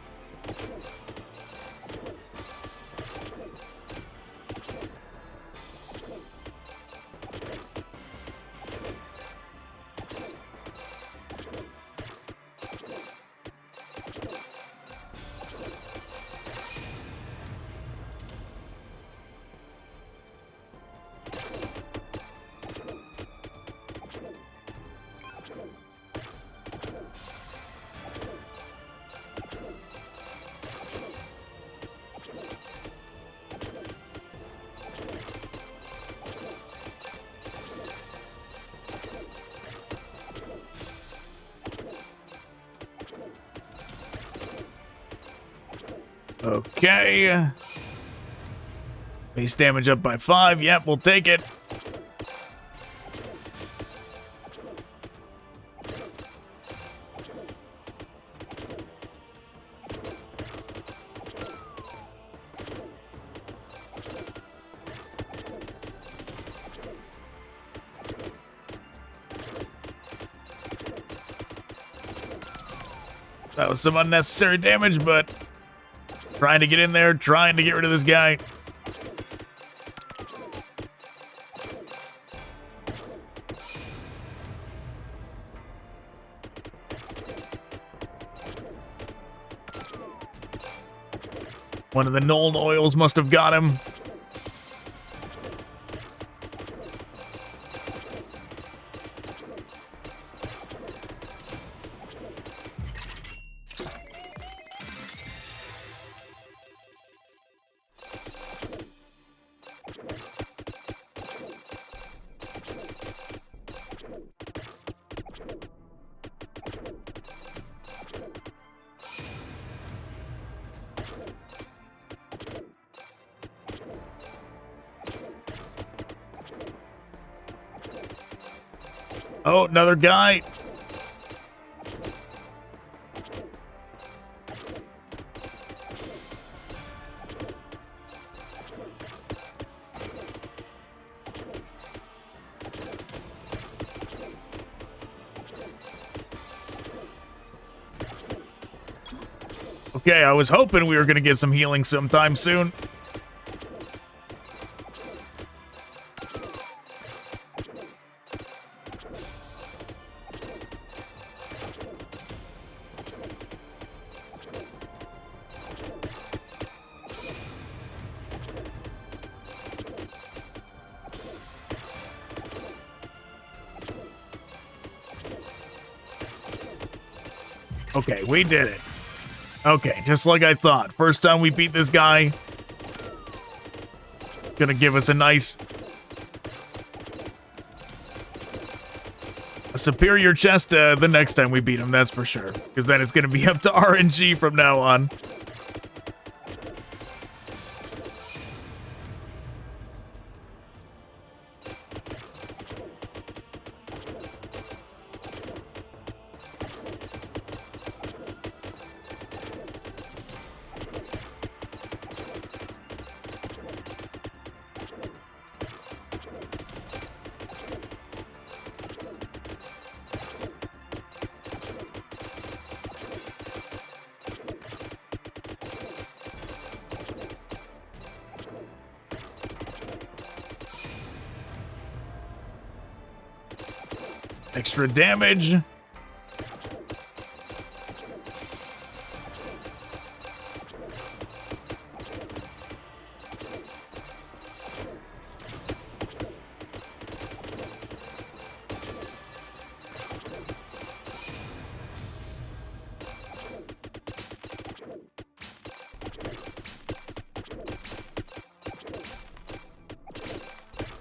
Okay. Base damage up by 5. Yep, we'll take it. That was some unnecessary damage, but trying to get in there, trying to get rid of this guy. One of the Nuln Oils must have got him. Oh, another guy. Okay, I was hoping we were going to get some healing sometime soon. Okay, we did it. Okay, just like I thought. First time we beat this guy. Gonna give us a superior chest the next time we beat him, that's for sure. Because then it's gonna be up to RNG from now on. Extra damage.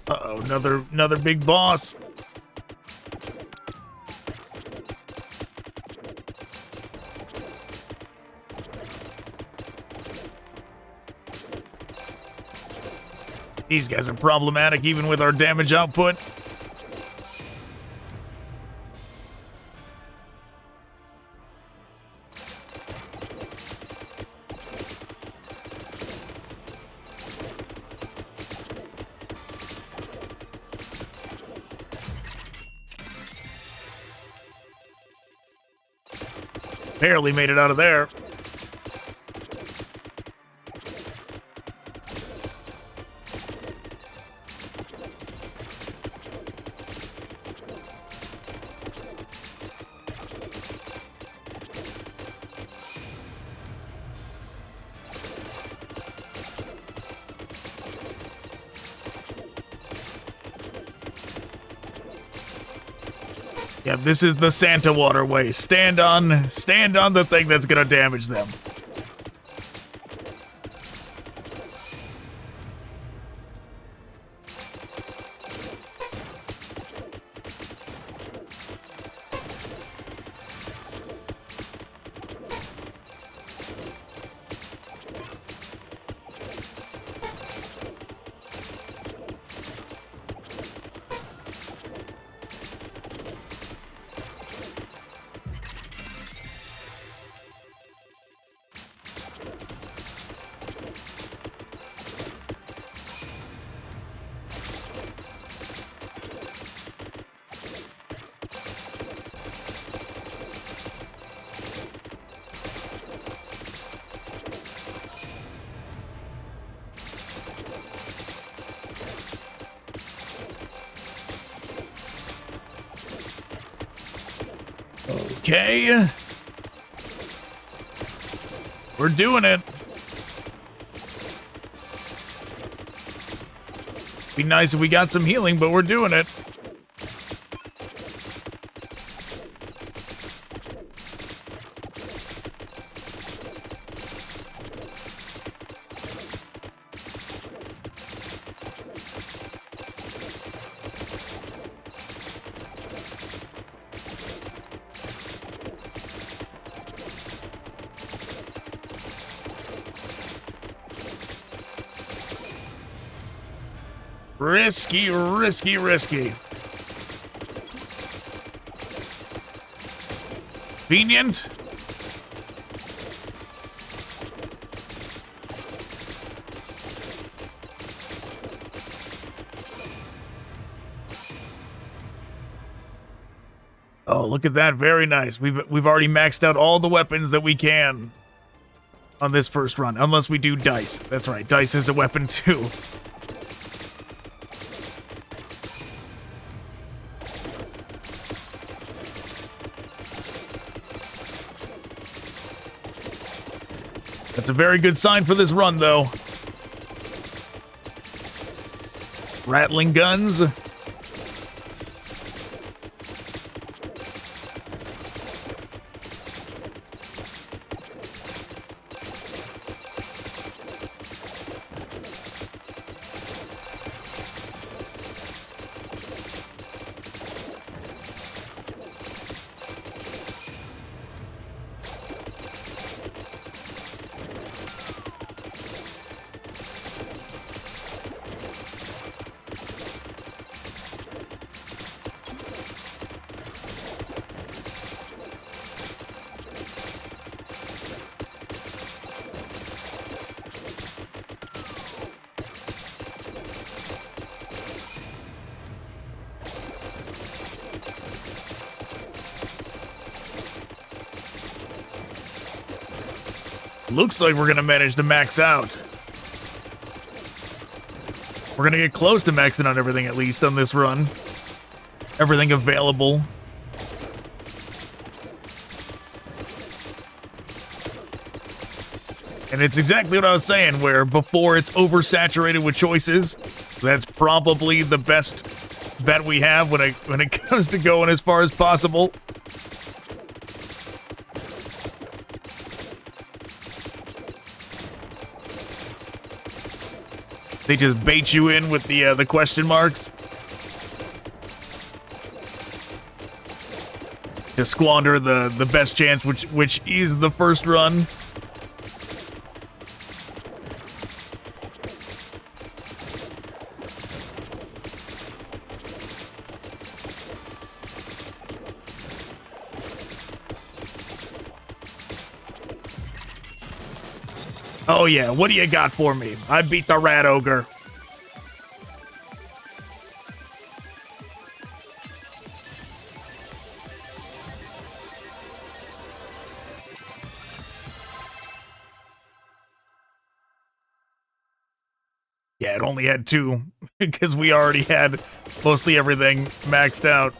Uh-oh, another big boss. These guys are problematic even with our damage output. Barely made it out of there. Yeah, this is the Santa waterway. Stand on the thing that's gonna damage them. Okay. We're doing it. Be nice if we got some healing, but we're doing it. Risky, risky, risky. convenient. Oh, look at that. Very nice. We've already maxed out all the weapons that we can on this first run, unless we do dice. That's right. Dice is a weapon too. That's a very good sign for this run, though. Rattling guns. Looks like we're gonna manage to max out. We're gonna get close to maxing out everything, at least, on this run. Everything available. And it's exactly what I was saying, where before it's oversaturated with choices, that's probably the best bet we have when it comes to going as far as possible. They just bait you in with the question marks to squander the best chance, which is the first run. Oh yeah, what do you got for me? I beat the rat ogre. Yeah, it only had 2 because we already had mostly everything maxed out.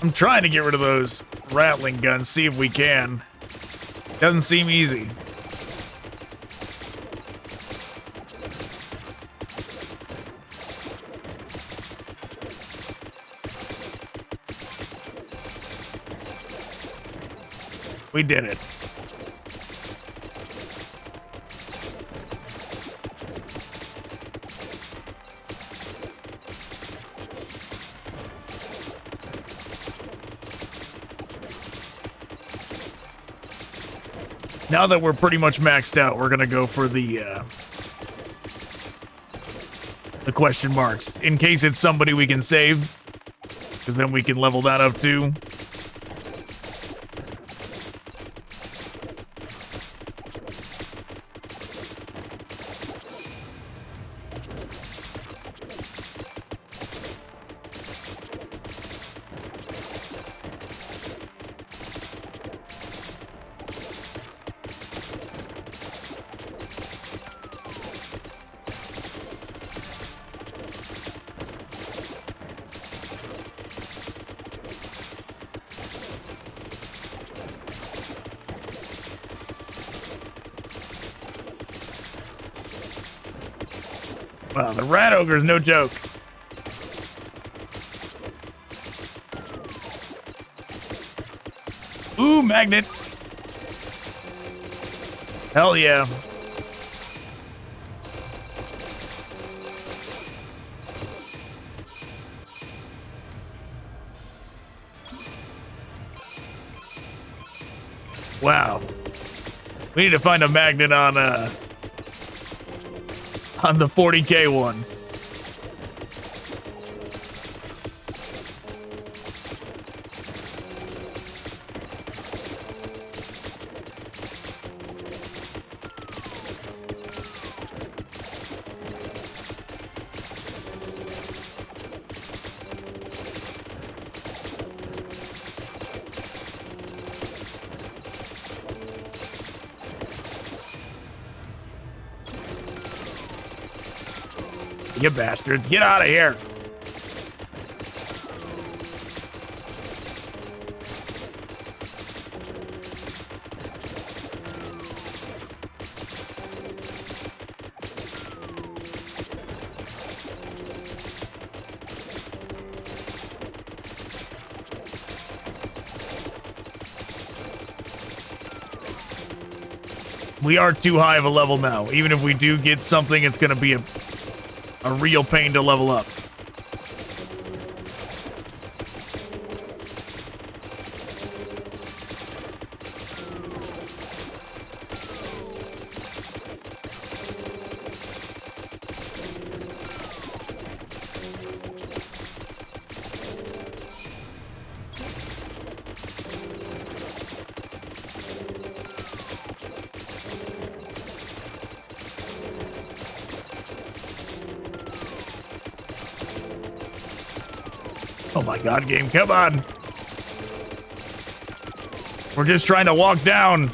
I'm trying to get rid of those rattling guns, see if we can. Doesn't seem easy. We did it. Now that we're pretty much maxed out, we're gonna go for the question marks, in case it's somebody we can save, because then we can level that up too. Wow, the rat ogre is no joke. Ooh, magnet. Hell yeah. Wow. We need to find a magnet on the 40K one. You bastards, get out of here. We are too high of a level now. Even if we do get something, it's going to be a real pain to level up. Oh my god, game, come on. We're just trying to walk down.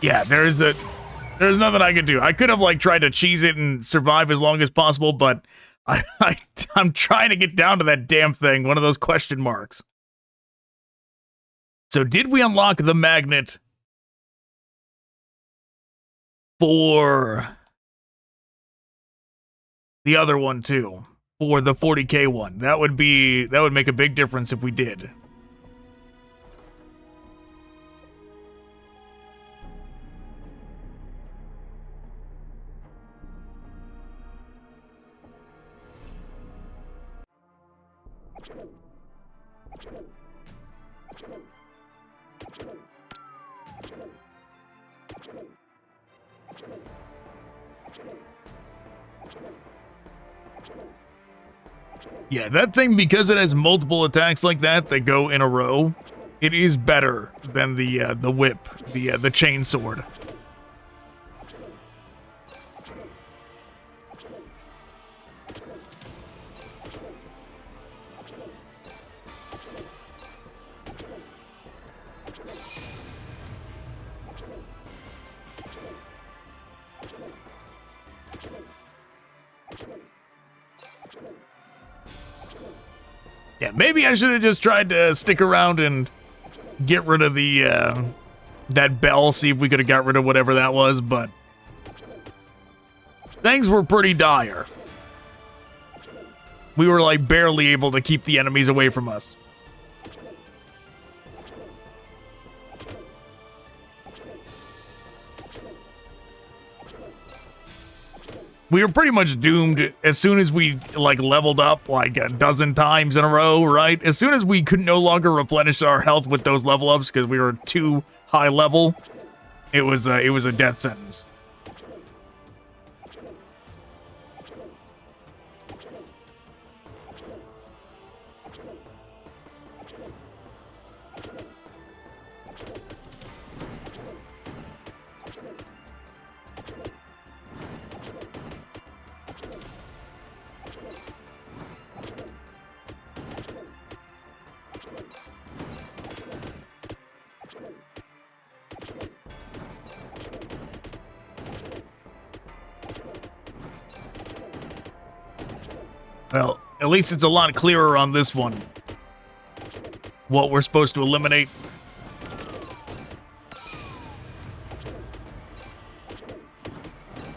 Yeah, there's nothing I could do. I could have like tried to cheese it and survive as long as possible, but I'm trying to get down to that damn thing, one of those question marks. So did we unlock the magnet for the other one too? For the 40K one? That would make a big difference if we did. Yeah, that thing, because it has multiple attacks like that that go in a row, it is better than the whip, the chain sword. Yeah, maybe I should have just tried to stick around and get rid of the, that bell, see if we could have got rid of whatever that was, but things were pretty dire. We were, like, barely able to keep the enemies away from us. We were pretty much doomed as soon as we, like, leveled up, like, a dozen times in a row, right? As soon as we could no longer replenish our health with those level ups because we were too high level, it was a death sentence. Well, at least it's a lot clearer on this one what we're supposed to eliminate.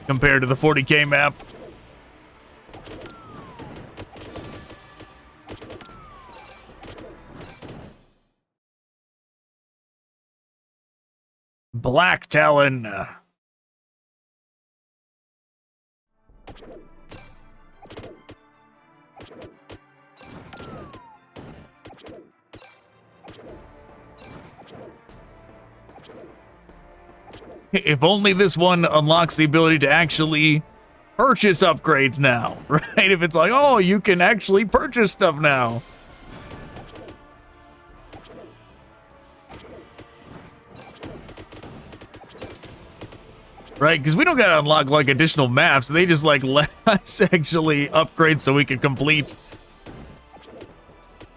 compared to the 40k map. Blacktalon. If only this one unlocks the ability to actually purchase upgrades now, right? If it's like, oh, you can actually purchase stuff now. Right, because we don't gotta unlock, like, additional maps. They just, like, let us actually upgrade so we can complete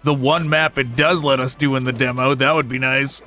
the one map it does let us do in the demo. That would be nice.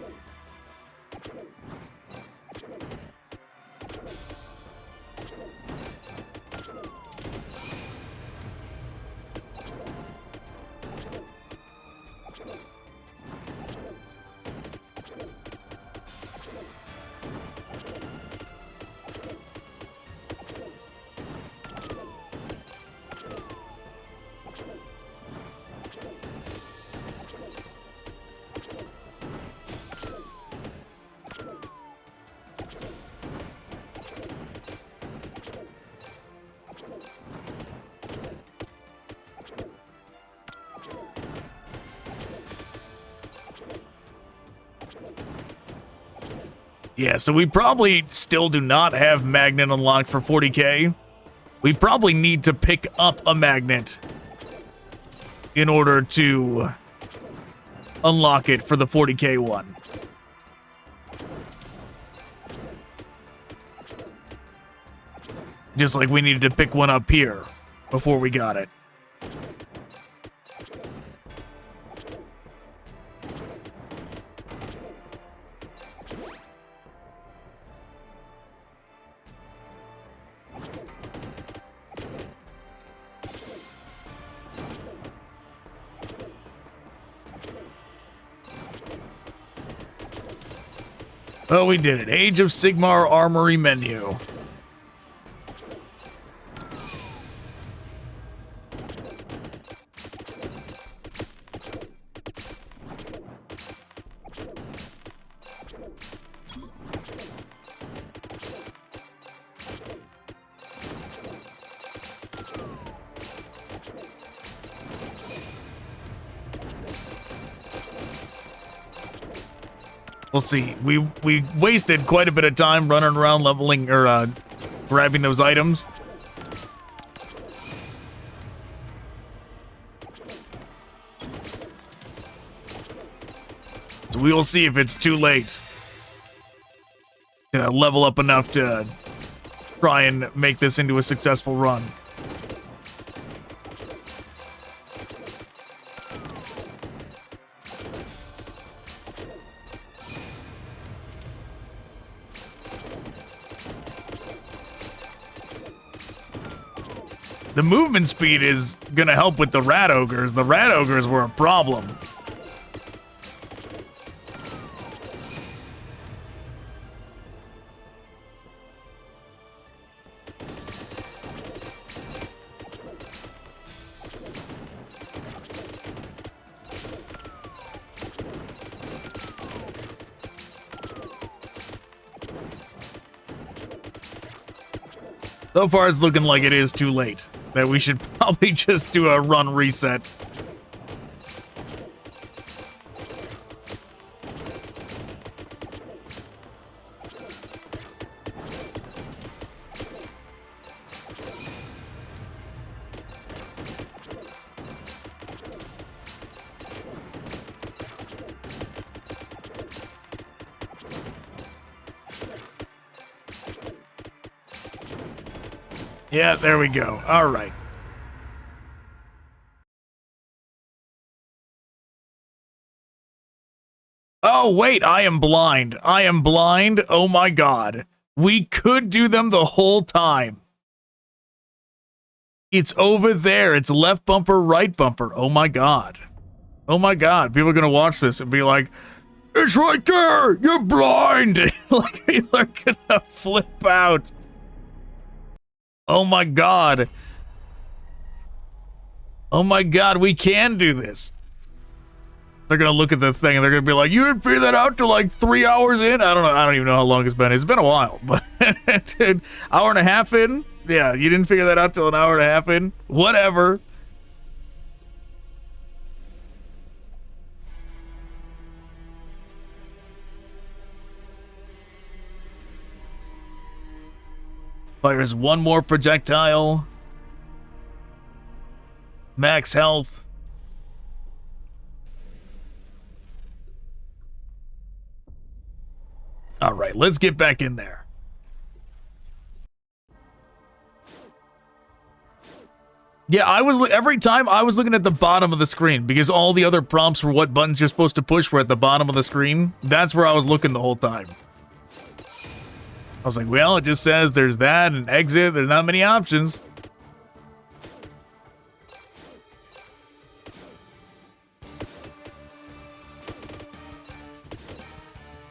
Yeah, so we probably still do not have magnet unlocked for 40k. We probably need to pick up a magnet in order to unlock it for the 40k one. Just like we needed to pick one up here before we got it. Oh, we did it. Age of Sigmar Armory menu. We'll see. We wasted quite a bit of time running around leveling or grabbing those items. So we will see if it's too late to level up enough to try and make this into a successful run. The movement speed is gonna help with the rat ogres. The rat ogres were a problem. So far, it's looking like it is too late. That we should probably just do a run reset. Yeah, there we go. All right. Oh, wait, I am blind. I am blind. Oh my god. We could do them the whole time. It's over there. It's left bumper, right bumper. Oh my god. Oh my god. People are going to watch this and be like, it's right there. You're blind. Like, people are going to flip out. Oh my god. Oh my god, we can do this. They're gonna look at the thing and they're gonna be like, you didn't figure that out till like 3 hours in? I don't know. I don't even know how long it's been. It's been a while, but dude, hour and a half in? Yeah, you didn't figure that out till an hour and a half in? Whatever. Fires one more projectile. Max health. All right, let's get back in there. Yeah, every time I was looking at the bottom of the screen because all the other prompts for what buttons you're supposed to push were at the bottom of the screen. That's where I was looking the whole time. I was like, well, it just says there's that and exit. There's not many options.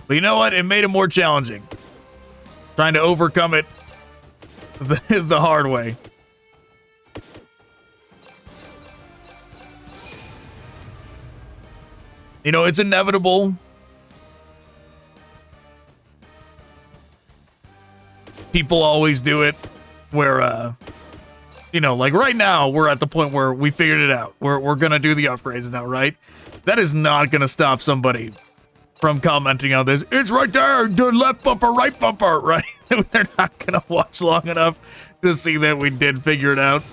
But you know what? It made it more challenging. Trying to overcome it the hard way. You know, it's inevitable. People always do it where, you know, like right now, we're at the point where we figured it out. We're going to do the upgrades now, right? That is not going to stop somebody from commenting on this. It's right there, the left bumper, right bumper, right? They're not going to watch long enough to see that we did figure it out.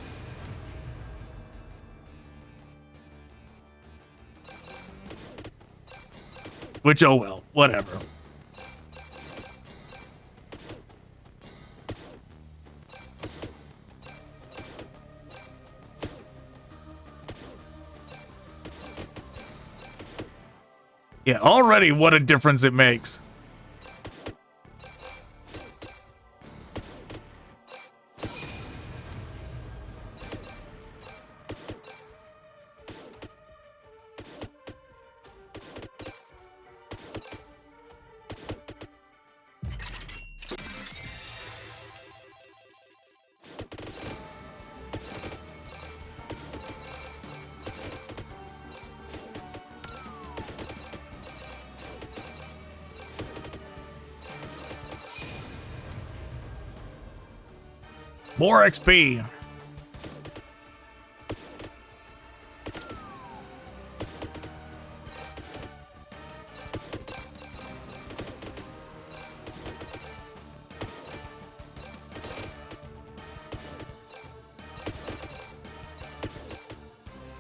Which, oh well, whatever. Yeah, already what a difference it makes. More XP.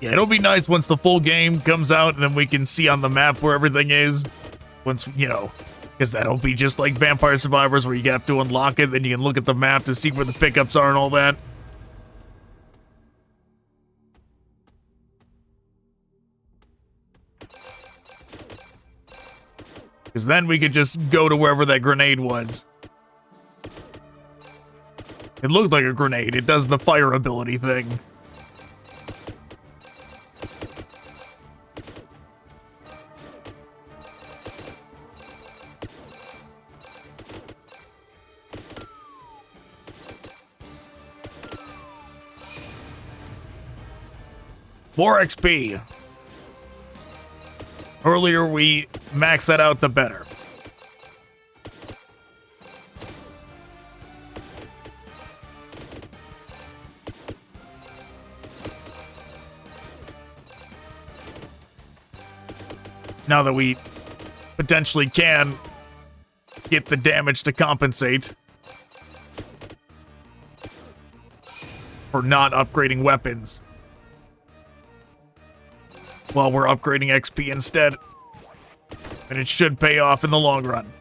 Yeah, it'll be nice once the full game comes out and then we can see on the map where everything is. Once, you know, because that'll be just like Vampire Survivors where you have to unlock it, then you can look at the map to see where the pickups are and all that. Because then we could just go to wherever that grenade was. It looked like a grenade. It does the fire ability thing. More XP. Earlier we maxed that out, the better. Now that we potentially can get the damage to compensate for not upgrading weapons while we're upgrading XP instead. And it should pay off in the long run.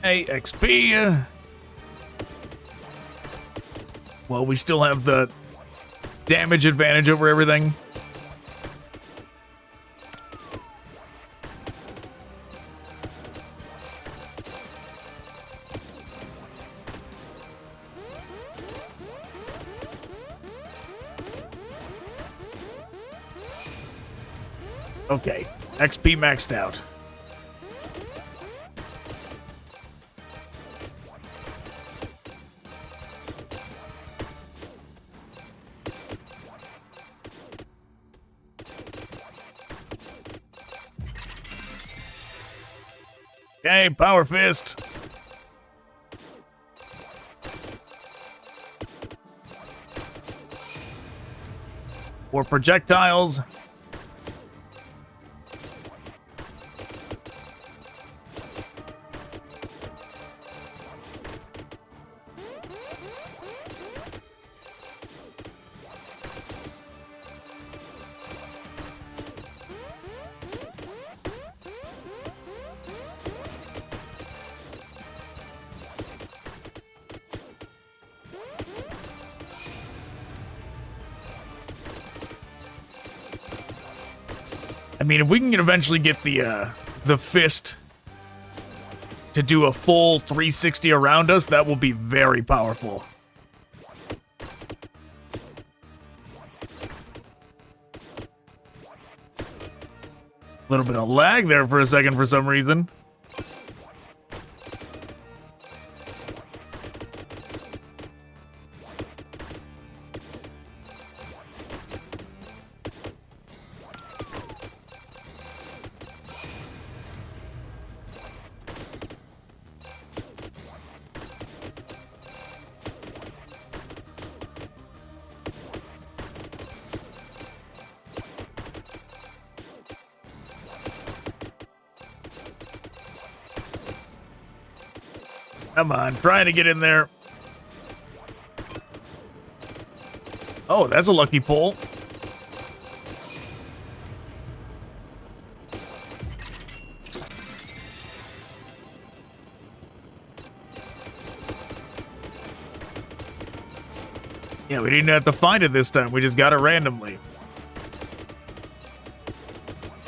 Hey, XP. Well, we still have the damage advantage over everything. Okay, XP maxed out. Okay, power fist. More projectiles. I mean, if we can eventually get the fist to do a full 360 around us, that will be very powerful. A little bit of lag there for a second for some reason. Come on, trying to get in there. Oh, that's a lucky pull. Yeah, we didn't have to find it this time. We just got it randomly.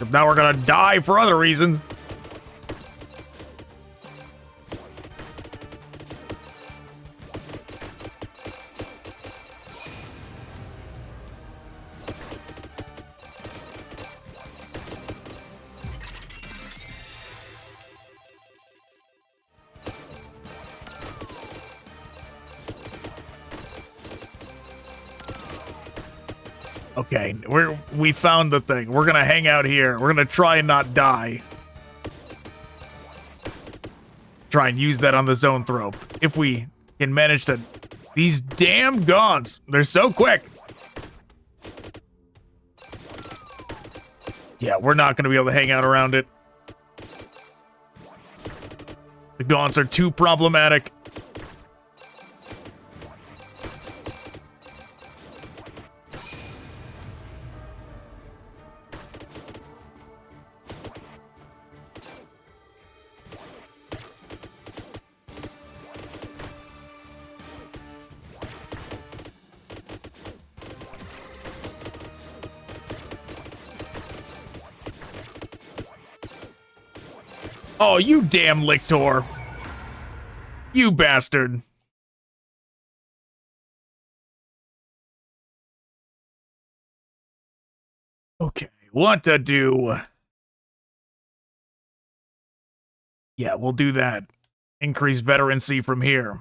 If now we're gonna die for other reasons. Okay, we found the thing. We're gonna hang out here. We're gonna try and not die. Try and use that on the zone throw. If we can manage to... These damn gaunts, they're so quick. Yeah, we're not gonna be able to hang out around it. The gaunts are too problematic. Oh, you damn lictor. You bastard. Okay, what to do? Yeah, we'll do that. Increase veterancy from here.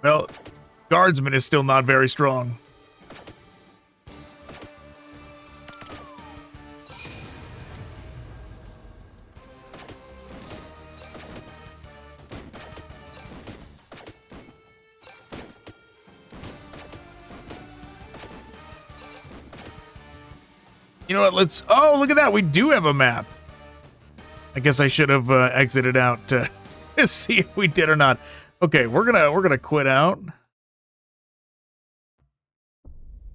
Well, Guardsman is still not very strong. You know what? Let's. Oh, look at that. We do have a map. I guess I should have exited out to see if we did or not. Okay, we're gonna quit out.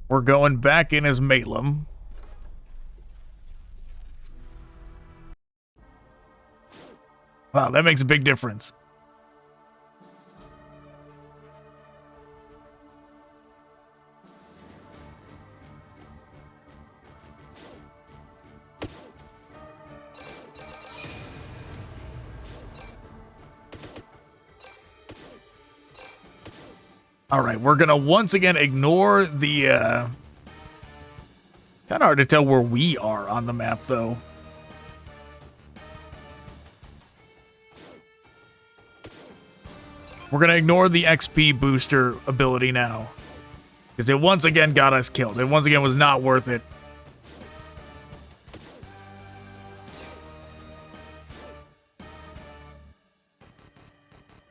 We're going back in as Malum. Wow, that makes a big difference. All right, we're gonna once again ignore the kind of hard to tell where we are on the map though. We're gonna ignore the XP booster ability now, because it once again got us killed. It once again was not worth it.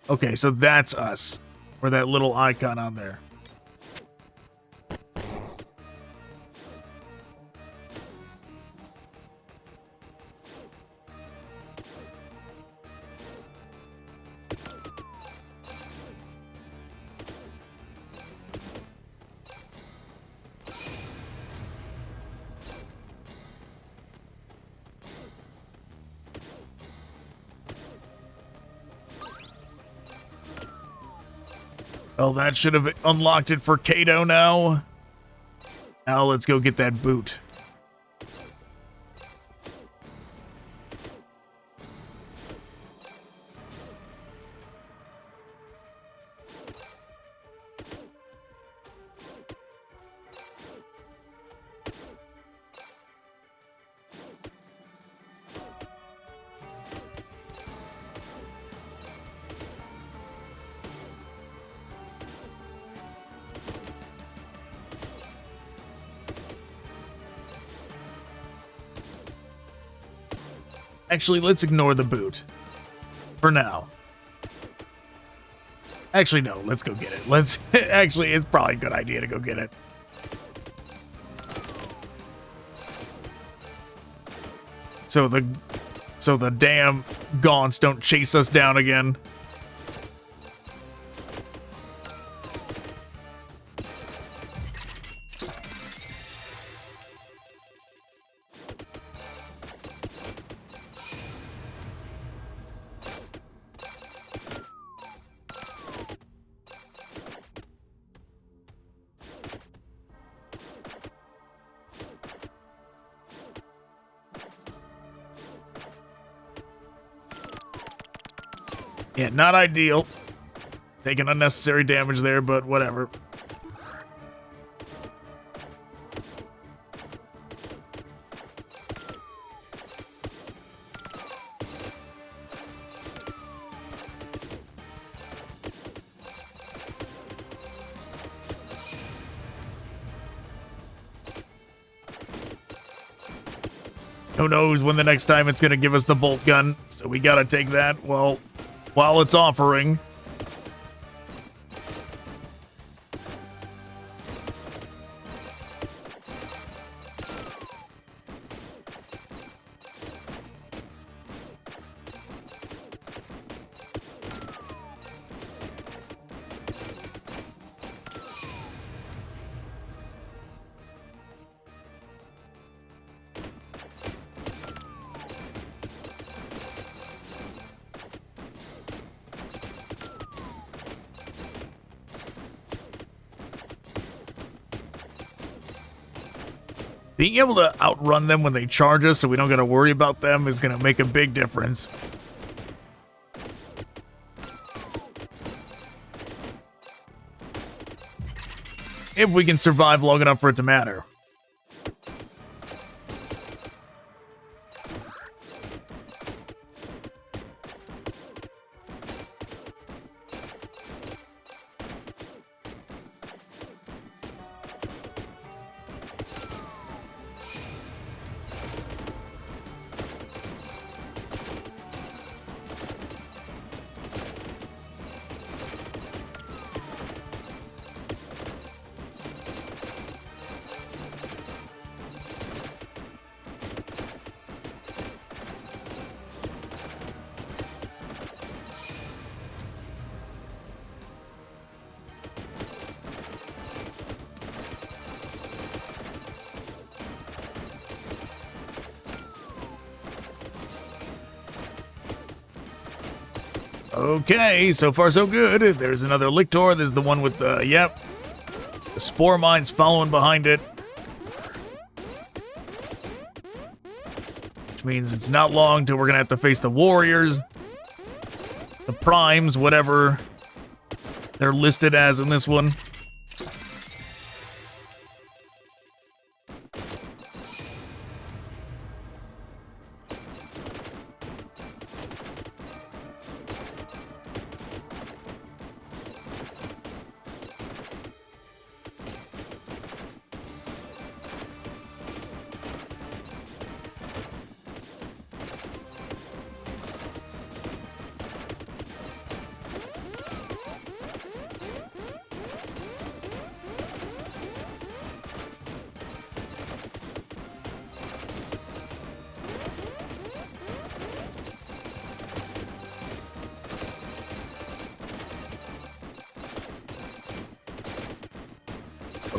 Okay, so that's us. Or that little icon on there. Oh, that should have unlocked it for Caedo now. Now let's go get that boot. Actually, let's ignore the boot. For now. Actually, no, let's go get it. Let's... Actually, it's probably a good idea to go get it. So the damn gaunts don't chase us down again. Yeah, not ideal. Taking unnecessary damage there, but whatever. Who knows when the next time it's going to give us the Boltgun, so we got to take that while it's offering. Being able to outrun them when they charge us so we don't got to worry about them is going to make a big difference. If we can survive long enough for it to matter. Okay, so far so good. There's another Lictor. There's the one with the, yep. The Spore Mine's following behind it. Which means it's not long till we're gonna have to face the Warriors. The Primes, whatever they're listed as in this one.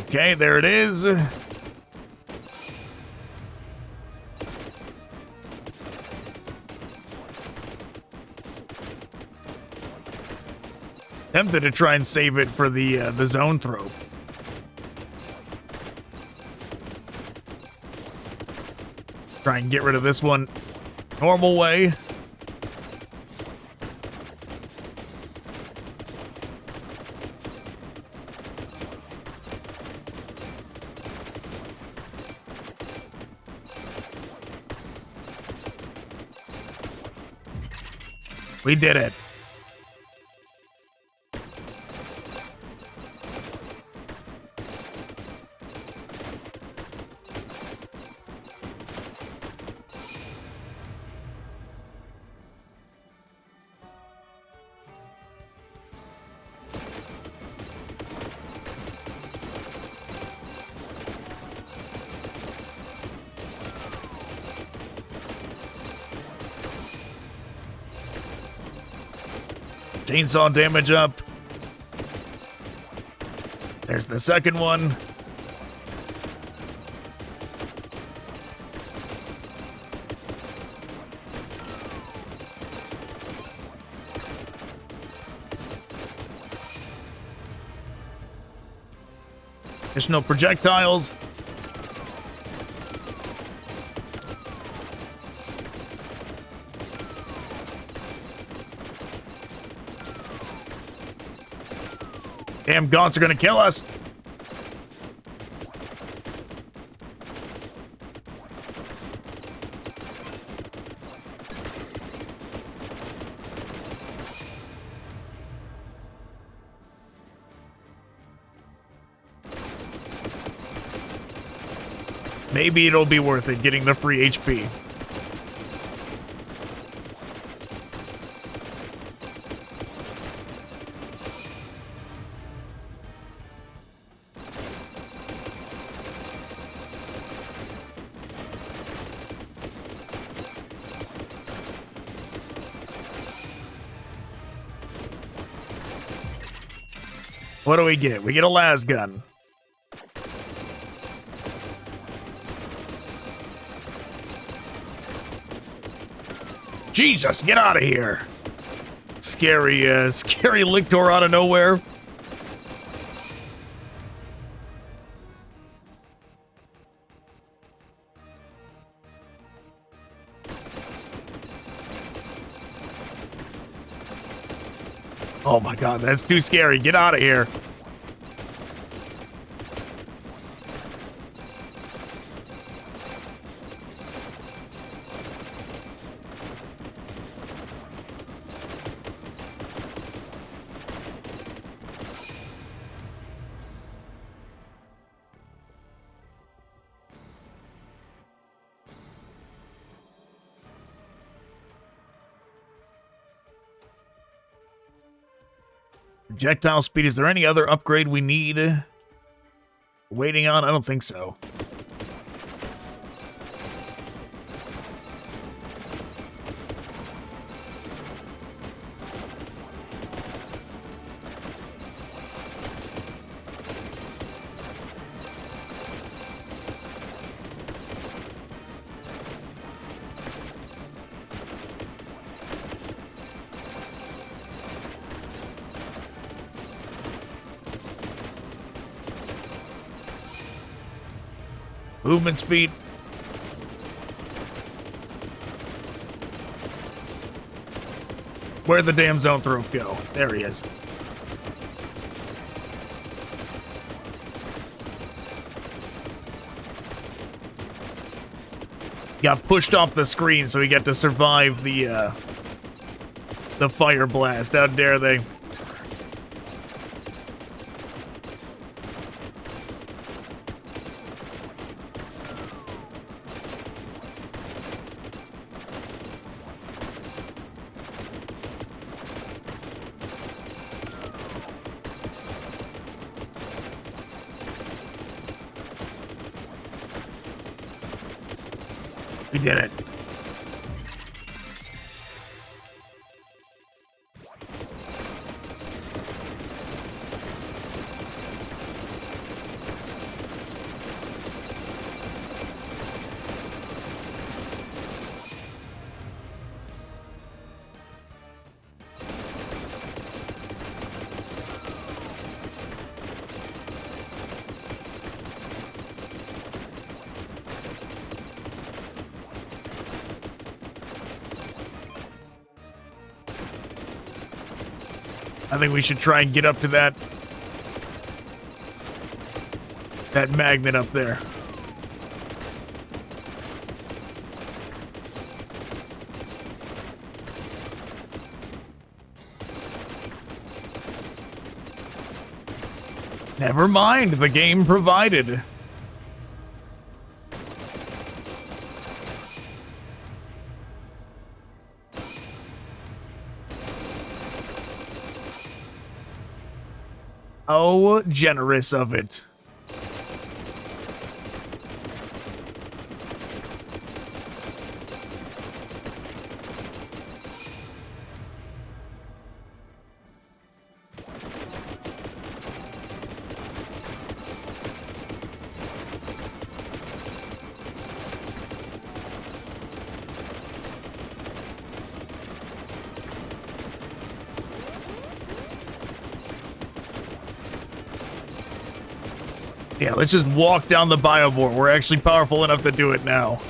Okay, there it is. Tempted to try and save it for the zone throw. Try and get rid of this one normal way. We did it. Chainsaw damage up. There's the second one. Additional projectiles. Damn gaunts are gonna kill us. Maybe it'll be worth it getting the free HP. What do we get? We get a las gun. Jesus, get out of here. Scary, scary Lictor out of nowhere. Oh my god, that's too scary. Get out of here. Projectile speed. Is there any other upgrade we need? Waiting on? I don't think so. Movement speed. Where'd the damn zone throw go? There he is. Got pushed off the screen so he got to survive the fire blast. How dare they? We did it. I think we should try and get up to that magnet up there. Never mind, the game provided. Oh, generous of it. Yeah, let's just walk down the biobore. We're actually powerful enough to do it now.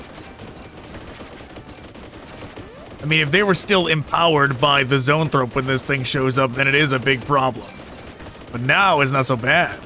I mean, if they were still empowered by the Zoanthrope when this thing shows up, then it is a big problem. But now it's not so bad.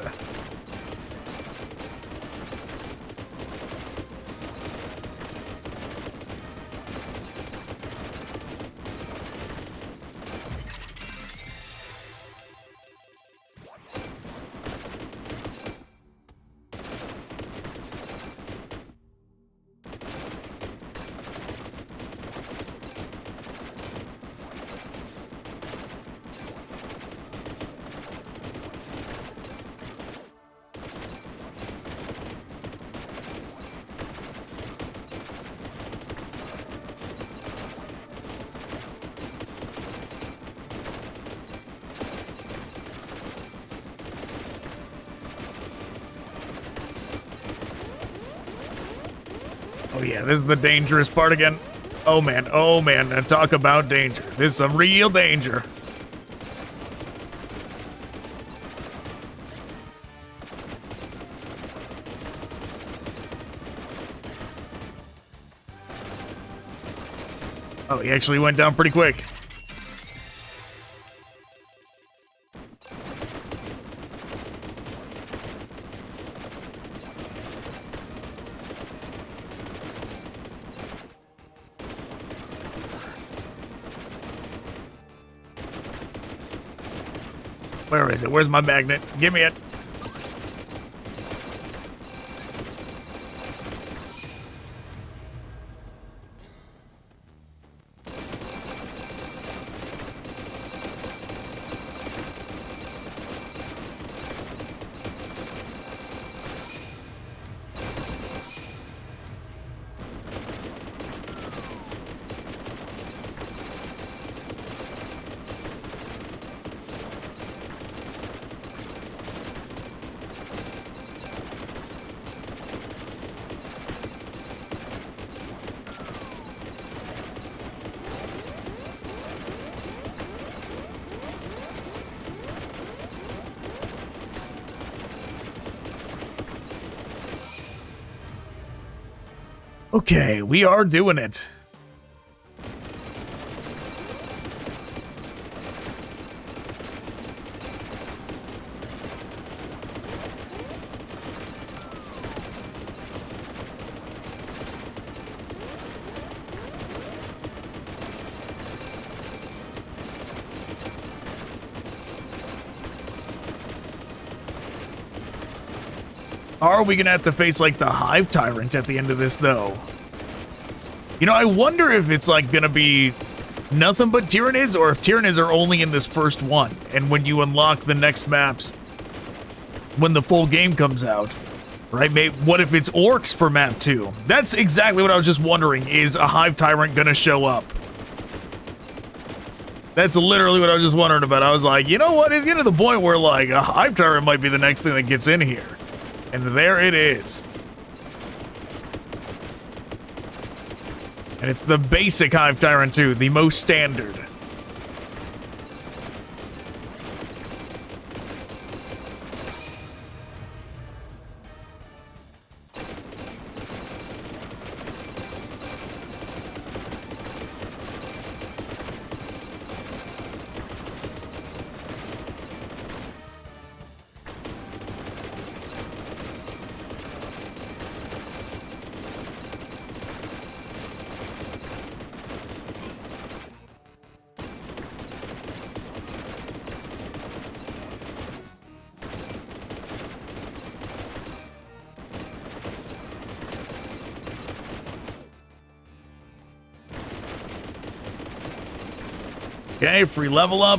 Oh yeah, this is the dangerous part again. Oh man, now talk about danger. This is some real danger. Oh, he actually went down pretty quick. Where is it? Where's my magnet? Give me it. Okay, we are doing it. Are we gonna have to face, like, the Hive Tyrant at the end of this, though? You know, I wonder if it's, like, gonna be nothing but Tyranids, or if Tyranids are only in this first one, and when you unlock the next maps, when the full game comes out, right? Maybe, what if it's Orcs for map 2? That's exactly what I was just wondering. Is a Hive Tyrant gonna show up? That's literally what I was just wondering about. I was like, you know what? It's getting to the point where, like, a Hive Tyrant might be the next thing that gets in here. And there it is. And it's the basic Hive Tyrant too, the most standard. Okay, free level up.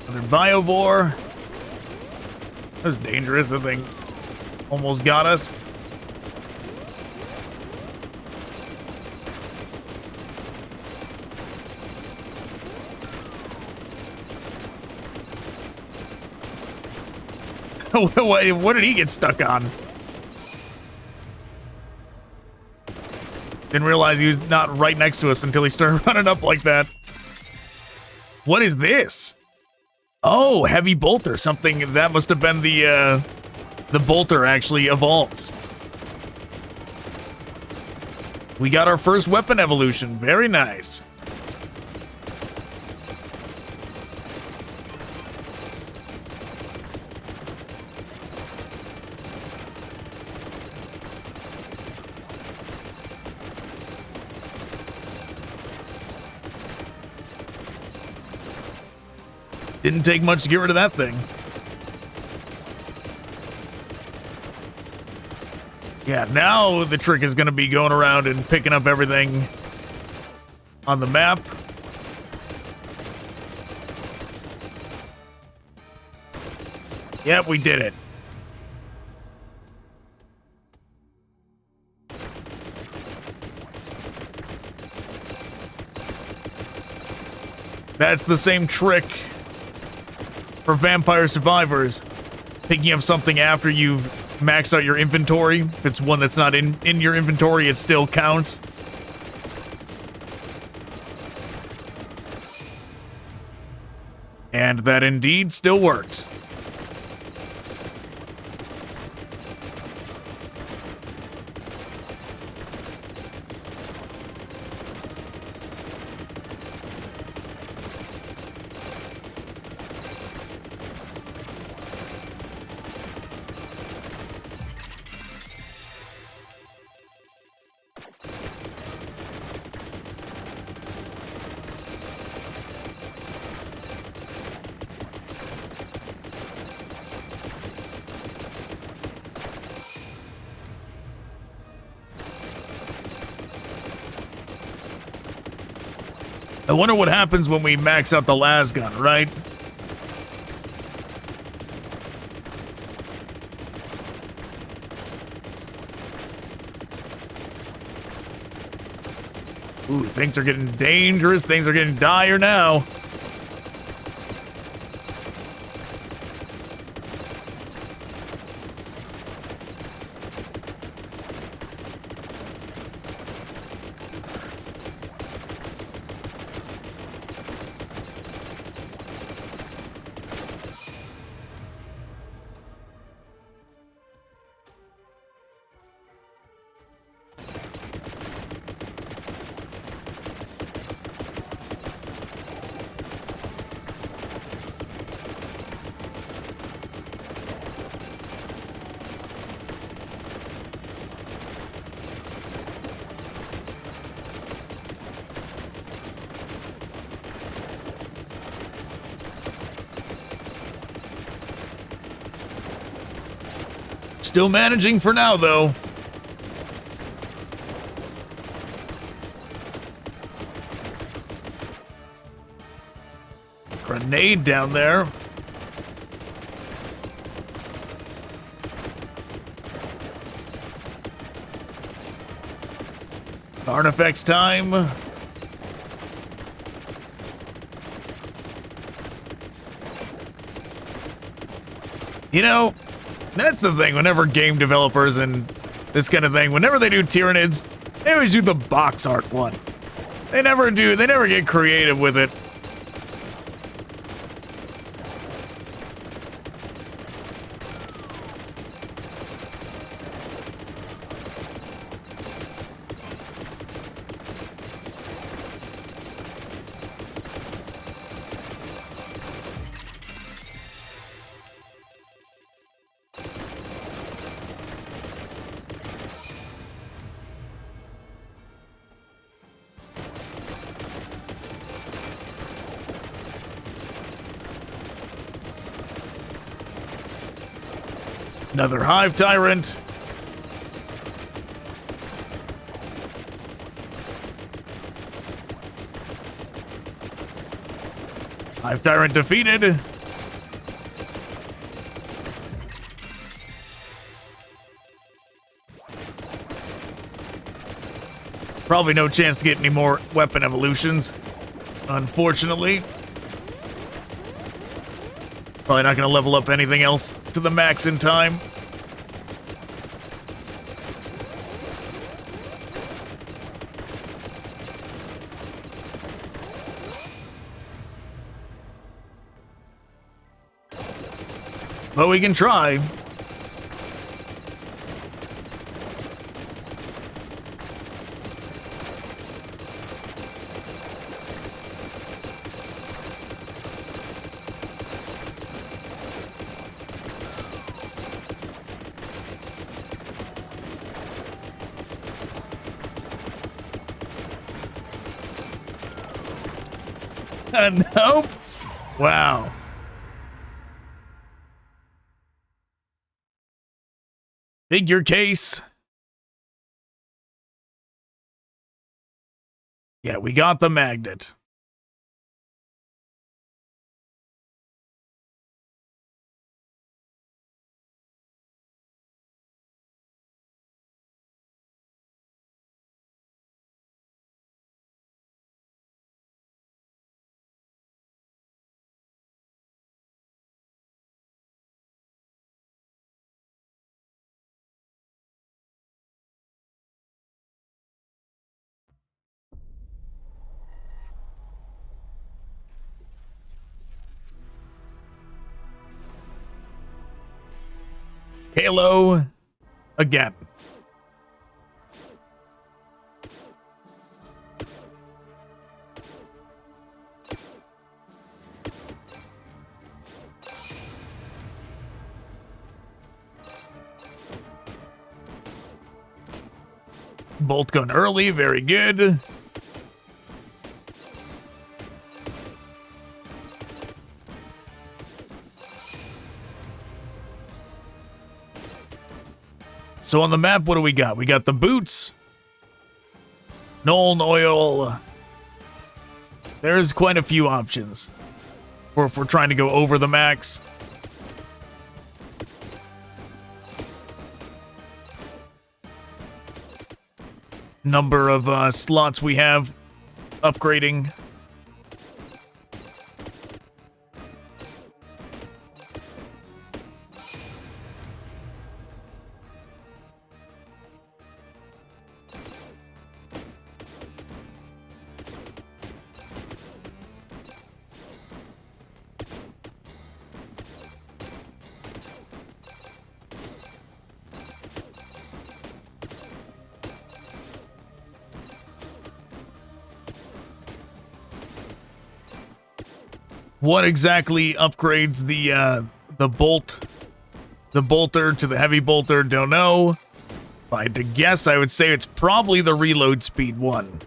Another Biobore. That was dangerous. The thing almost got us. What did he get stuck on? Didn't realize he was not right next to us until he started running up like that. What is this? Oh, heavy bolter. Something that must have been the bolter actually evolved. We got our first weapon evolution. Very nice. Didn't take much to get rid of that thing. Yeah, now the trick is going to be going around and picking up everything on the map. Yep, we did it. That's the same trick for Vampire Survivors. Picking up something after you've maxed out your inventory. If it's one that's not in your inventory, it still counts. And that indeed still worked. I wonder what happens when we max out the las gun, right? Ooh, things are getting dangerous. Things are getting dire now. Still managing for now, though. Grenade down there. Artifacts time. You know, that's the thing. Whenever game developers and this kind of thing, whenever they do Tyranids, they always do the box art one. They never get creative with it. Another Hive Tyrant. Hive Tyrant defeated. Probably no chance to get any more weapon evolutions, unfortunately. Probably not going to level up anything else to the max in time. But we can try. Nope. Wow. Figure case. Yeah, we got the magnet. Halo again. Boltgun early, very good. So on the map, what do we got? We got the boots. Null oil. There's quite a few options. Or if we're trying to go over the max. Number of slots we have upgrading. What exactly upgrades the bolter to the heavy bolter? Don't know. If I had to guess, I would say it's probably the reload speed one.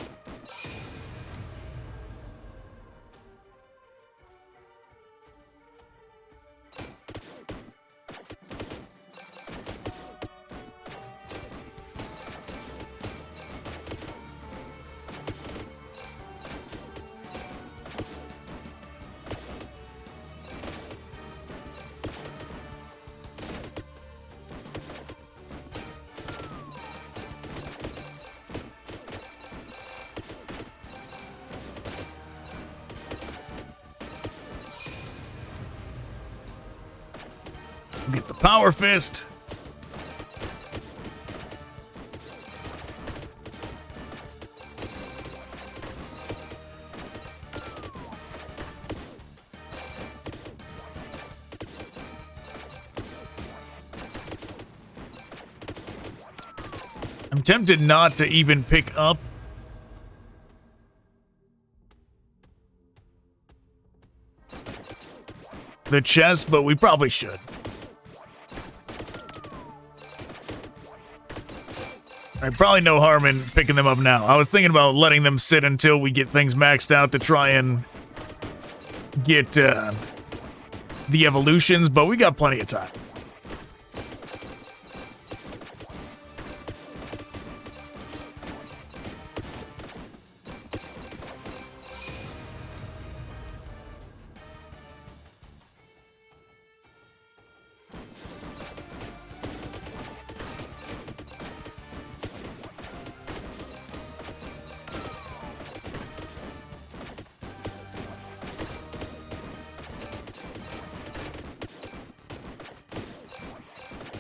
Get the power fist. I'm tempted not to even pick up the chest, but we probably should. Probably no harm in picking them up now. I was thinking about letting them sit until we get things maxed out to try and get the evolutions, but we got plenty of time.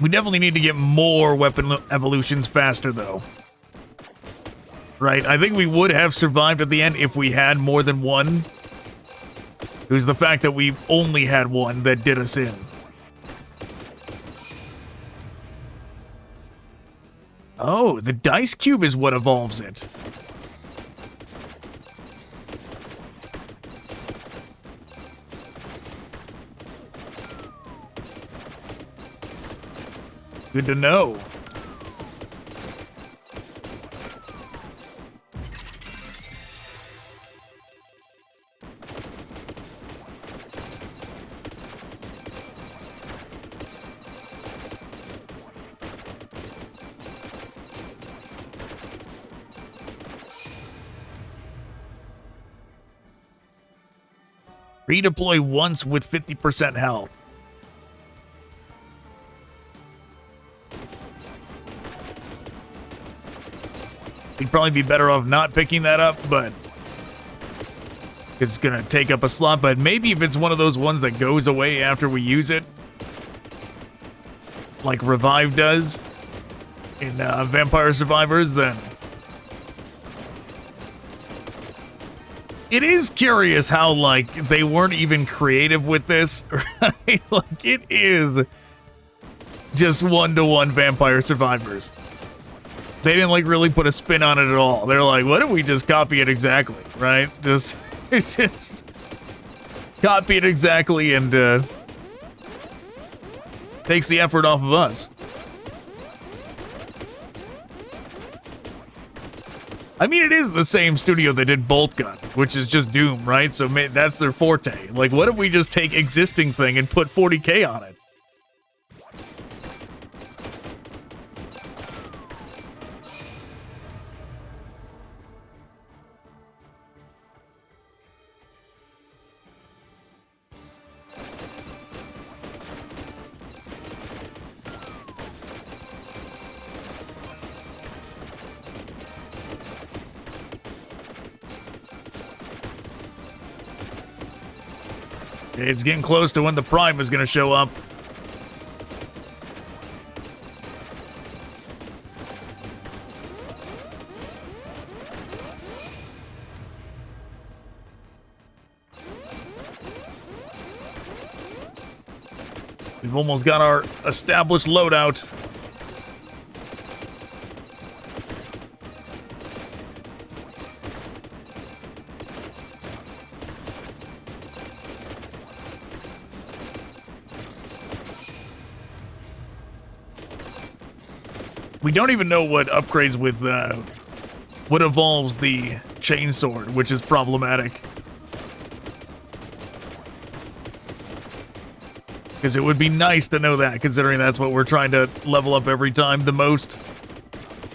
We definitely need to get more weapon evolutions faster, though. Right? I think we would have survived at the end if we had more than one. It was the fact that we only had one that did us in. Oh, the dice cube is what evolves it. Good to know. Redeploy once with 50% health. We'd probably be better off not picking that up, but it's gonna take up a slot. But maybe if it's one of those ones that goes away after we use it, like Revive does in Vampire Survivors, then it is curious how, like, they weren't even creative with this, right? Like, it is just one-to-one Vampire Survivors. They didn't, like, really put a spin on it at all. They're like, why don't we just copy it exactly, right? Just copy it exactly and takes the effort off of us. I mean, it is the same studio that did Boltgun, which is just Doom, right? So that's their forte. Like, what if we just take existing thing and put 40K on it? It's getting close to when the Prime is going to show up. We've almost got our established loadout. We don't even know what upgrades with, what evolves the chainsword, which is problematic. Because it would be nice to know that, considering that's what we're trying to level up every time the most.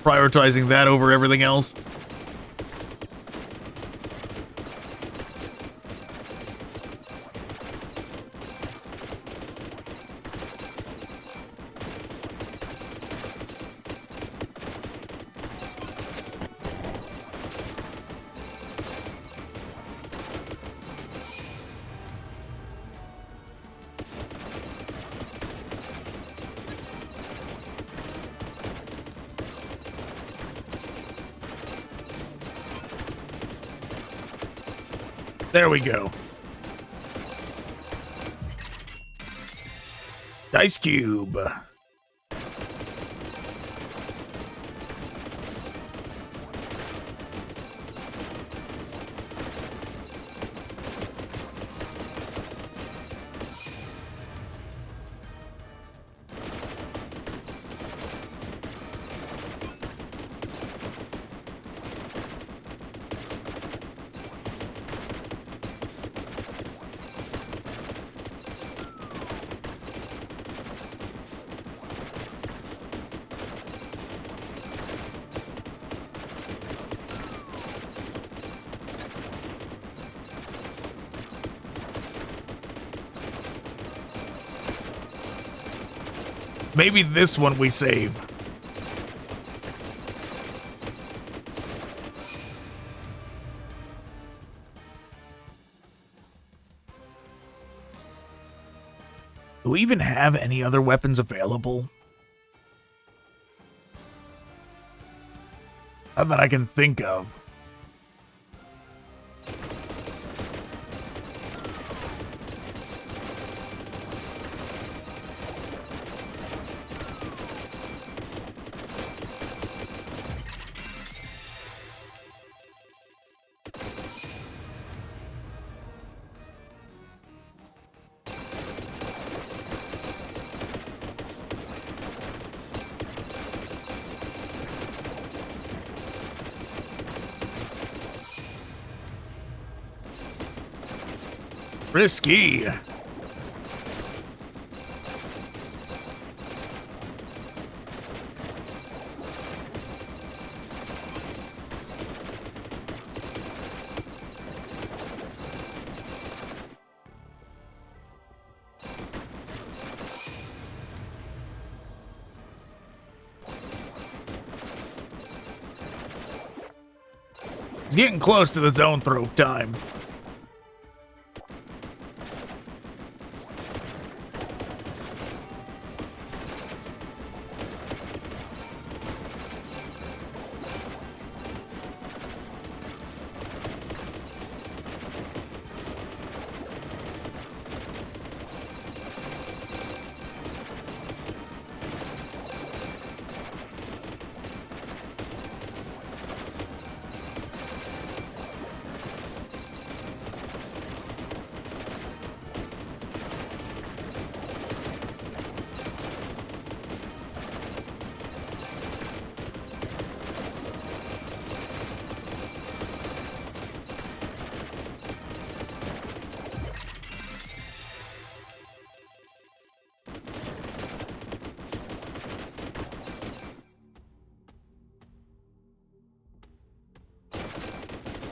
Prioritizing that over everything else. There we go. Dice cube. Maybe this one we save. Do we even have any other weapons available? Not that I can think of. Risky. It's getting close to the zone throw time.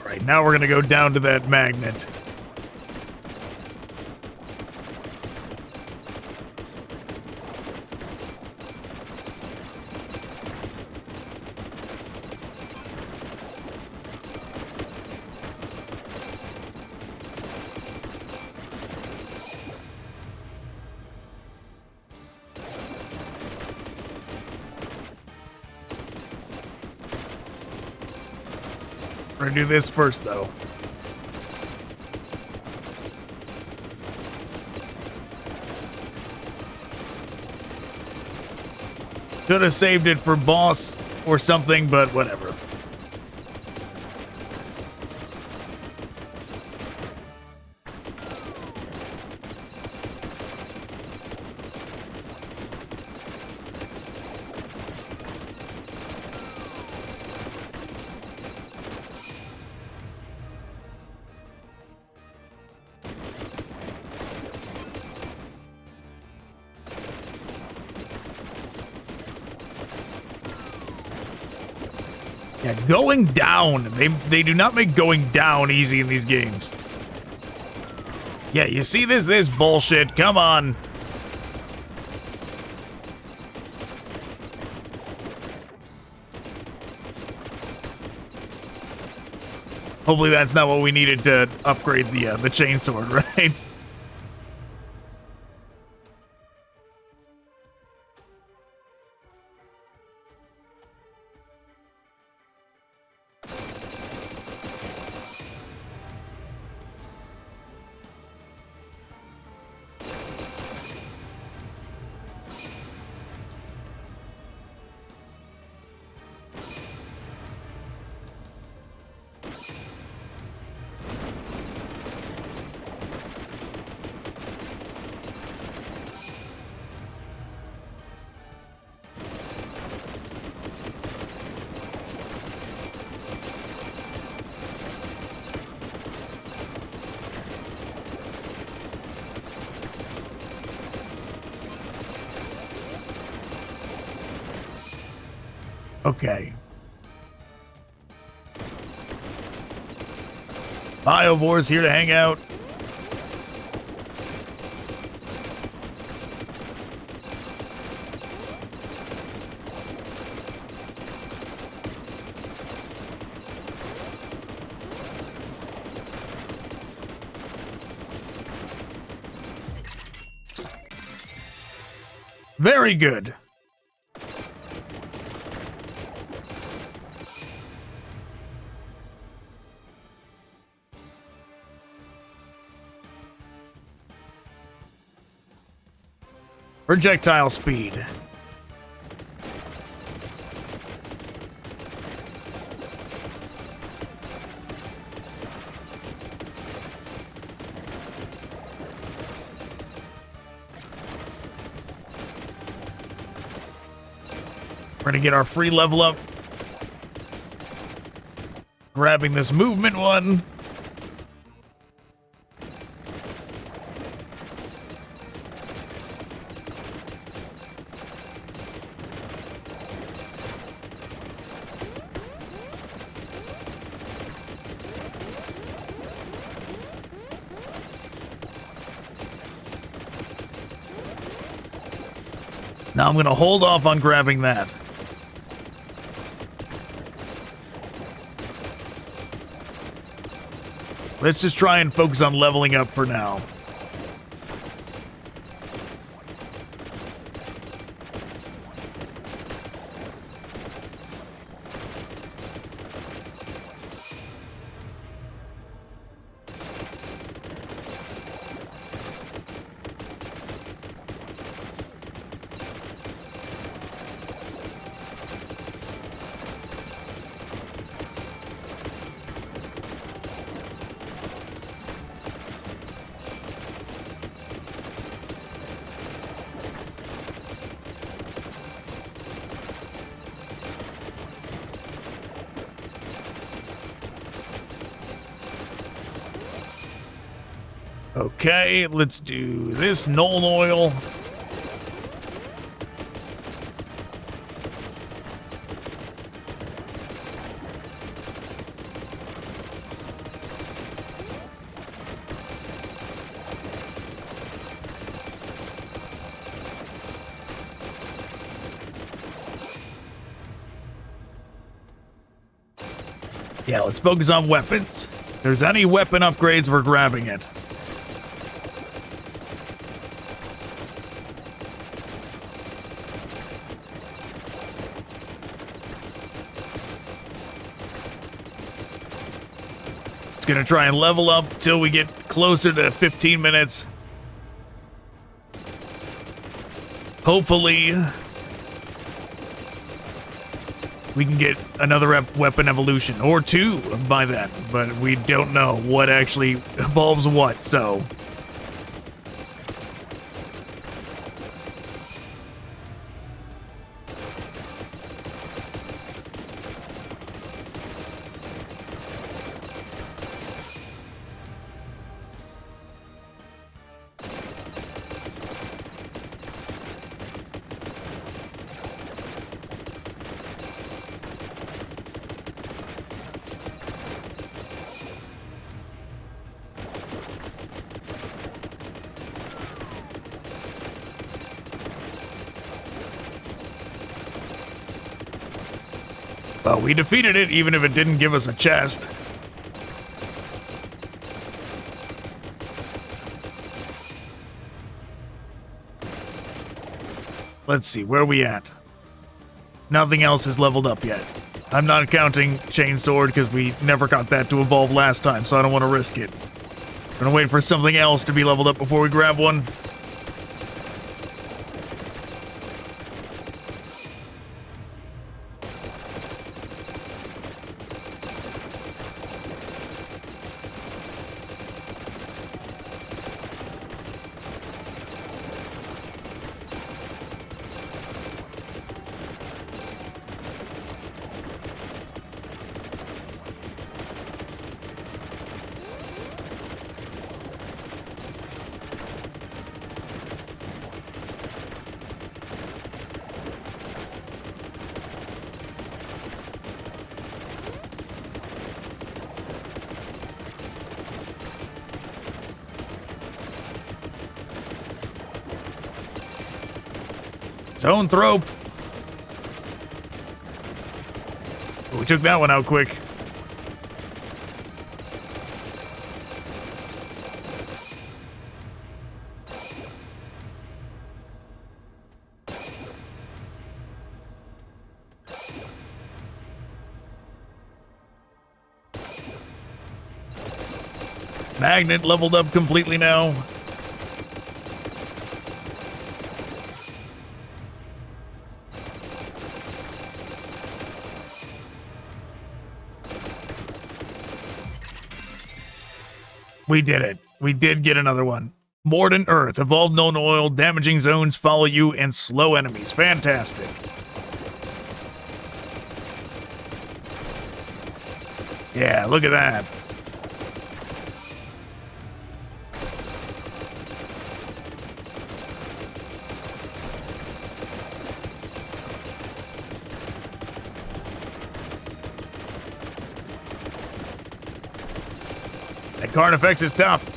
Alright, now we're gonna go down to that magnet. We're gonna do this first, though. Should have saved it for boss or something, but whatever. Yeah, going down. They do not make going down easy in these games. Yeah, you see this bullshit. Come on. Hopefully that's not what we needed to upgrade the chainsword, right? Okay. Biovore's here to hang out. Very good. Projectile speed. We're gonna get our free level up. Grabbing this movement one. Now I'm gonna hold off on grabbing that. Let's just try and focus on leveling up for now. Okay, let's do this Null Oil. Yeah, let's focus on weapons. If there's any weapon upgrades, we're grabbing it. Gonna try and level up till we get closer to 15 minutes. Hopefully, we can get another weapon evolution or two by then, but we don't know what actually evolves what, so. Well, we defeated it, even if it didn't give us a chest. Let's see, where are we at? Nothing else is leveled up yet. I'm not counting Chainsword because we never got that to evolve last time, so I don't want to risk it. I'm gonna wait for something else to be leveled up before we grab one. Zoanthrope. We took that one out quick. Magnet leveled up completely now. We did it. We did get another one. Morden Earth. Evolved known oil. Damaging zones follow you and slow enemies. Fantastic. Yeah, look at that. That Carnifex is tough.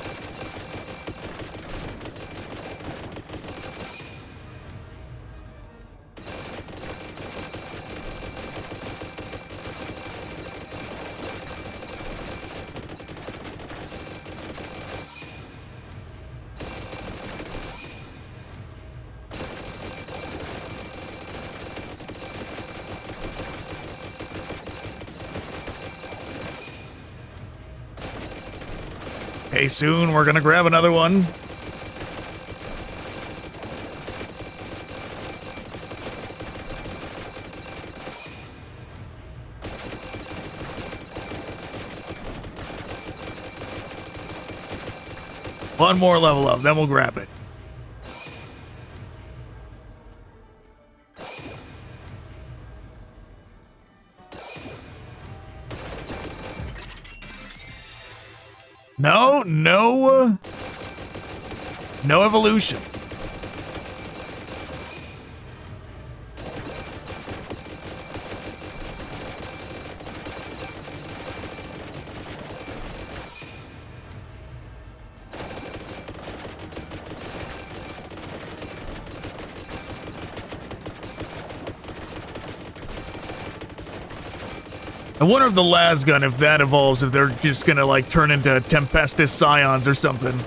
Okay, soon we're gonna grab another one. One more level up, then we'll grab it. No evolution. I wonder if the lasgun, if that evolves, if they're just gonna like turn into Tempestus Scions or something.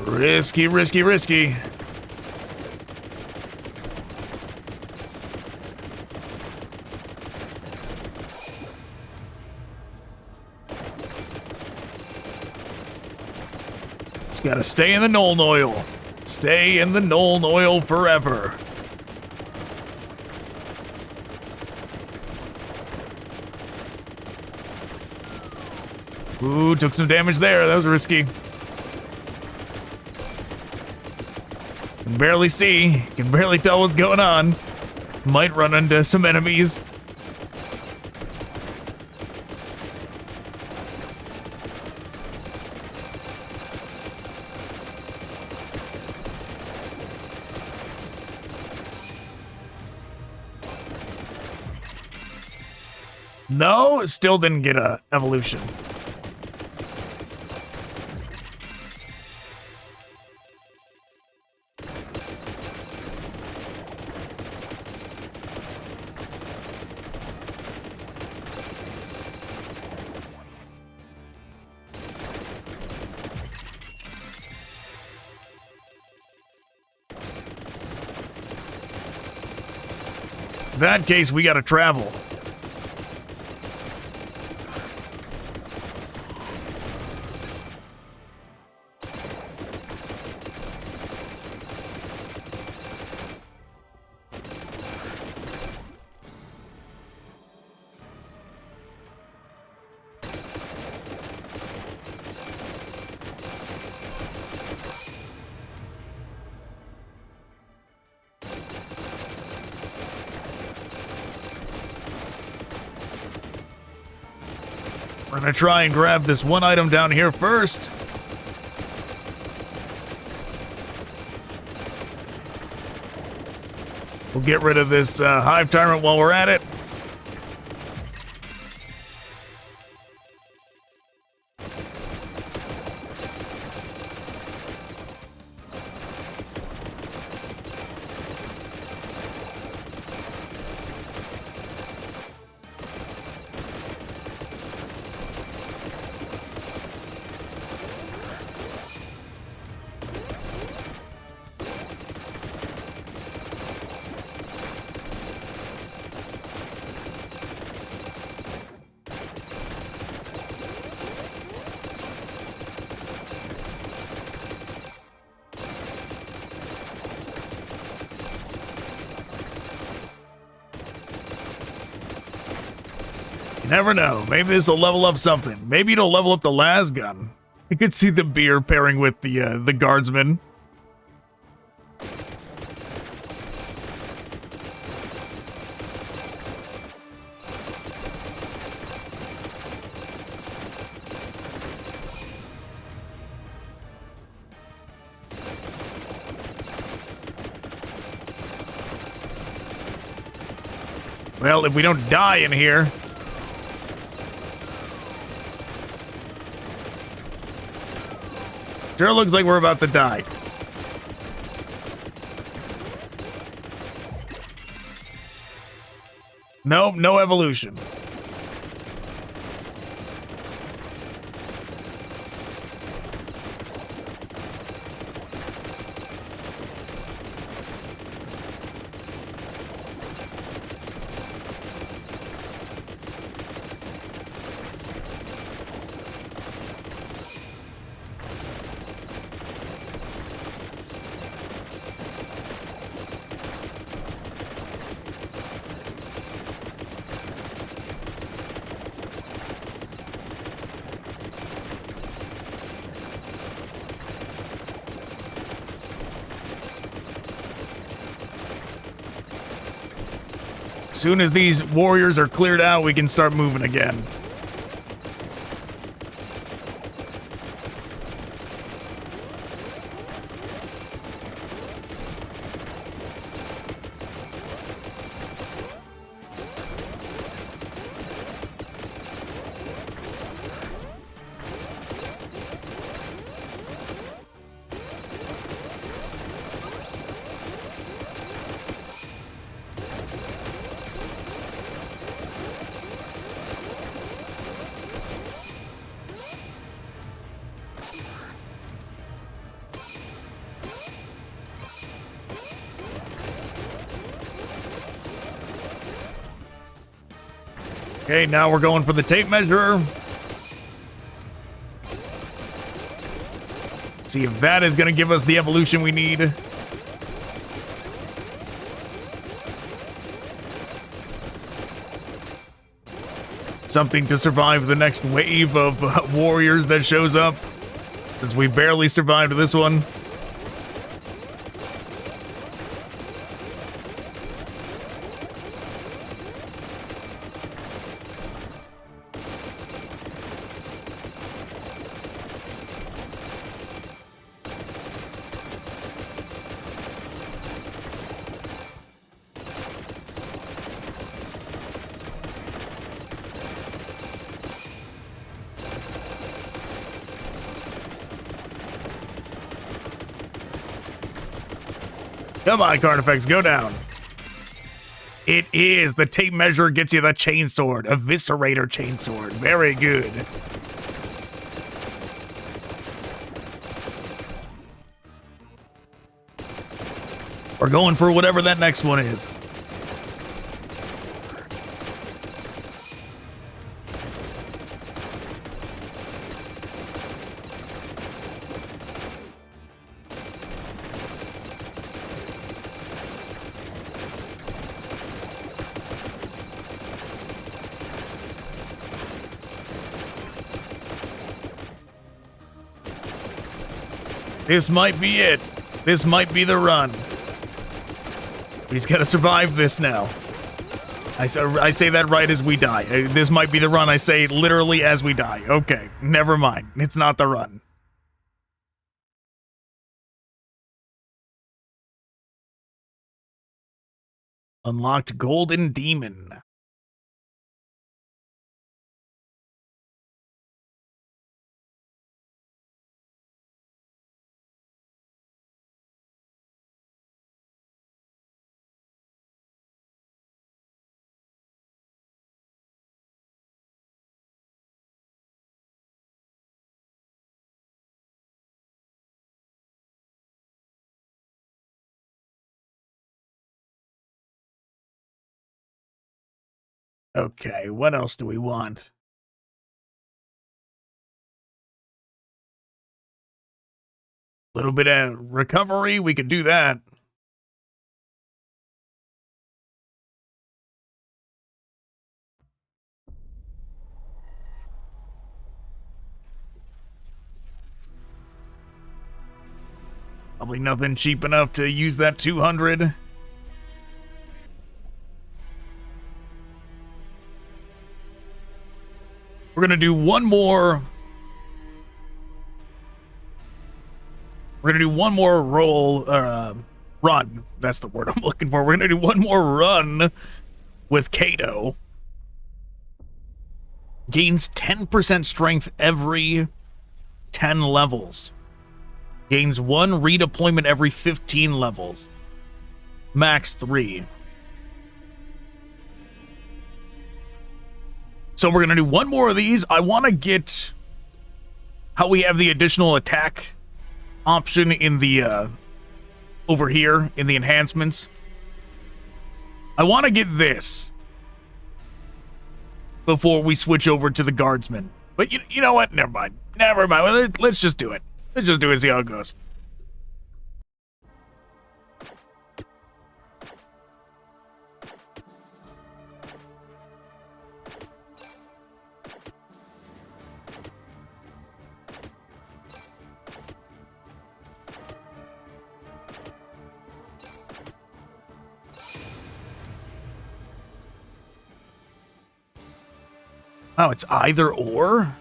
Risky, risky, risky. Just gotta stay in the Nuln Oil. Stay in the Nuln Oil forever. Ooh, took some damage there. That was risky. Can barely see. Can barely tell what's going on. Might run into some enemies. No, still didn't get a evolution. In that case, we gotta travel. We're gonna try and grab this one item down here first. We'll get rid of this Hive Tyrant while we're at it. Never know. Maybe this will level up something. Maybe it'll level up the las gun. You could see the beer pairing with the guardsman. Well, if we don't die in here. Sure looks like we're about to die. Nope, no evolution. As soon as these warriors are cleared out, we can start moving again. Okay, now we're going for the tape measure. See if that is going to give us the evolution we need. Something to survive the next wave of warriors that shows up, since we barely survived this one. Come on, Carnifex, go down. It is. The tape measure gets you the chainsword. Eviscerator chainsword. Very good. We're going for whatever that next one is. This might be it. This might be the run. He's got to survive this now. I say that right as we die. This might be the run. I say literally as we die. Okay, never mind. It's not the run. Unlocked Golden Demon. Okay, what else do we want? A little bit of recovery, we could do that. Probably nothing cheap enough to use that 200. We're gonna do one more. We're gonna do one more run. That's the word I'm looking for. We're gonna do one more run with Caedo. Gains 10% strength every 10 levels. Gains 1 redeployment every 15 levels. Max 3. So we're going to do one more of these. I want to get how we have the additional attack option in the, over here in the enhancements. I want to get this before we switch over to the guardsmen. But you know what? Never mind. Never mind. Let's just do it. Let's just do it, see how it goes. Oh, it's either or?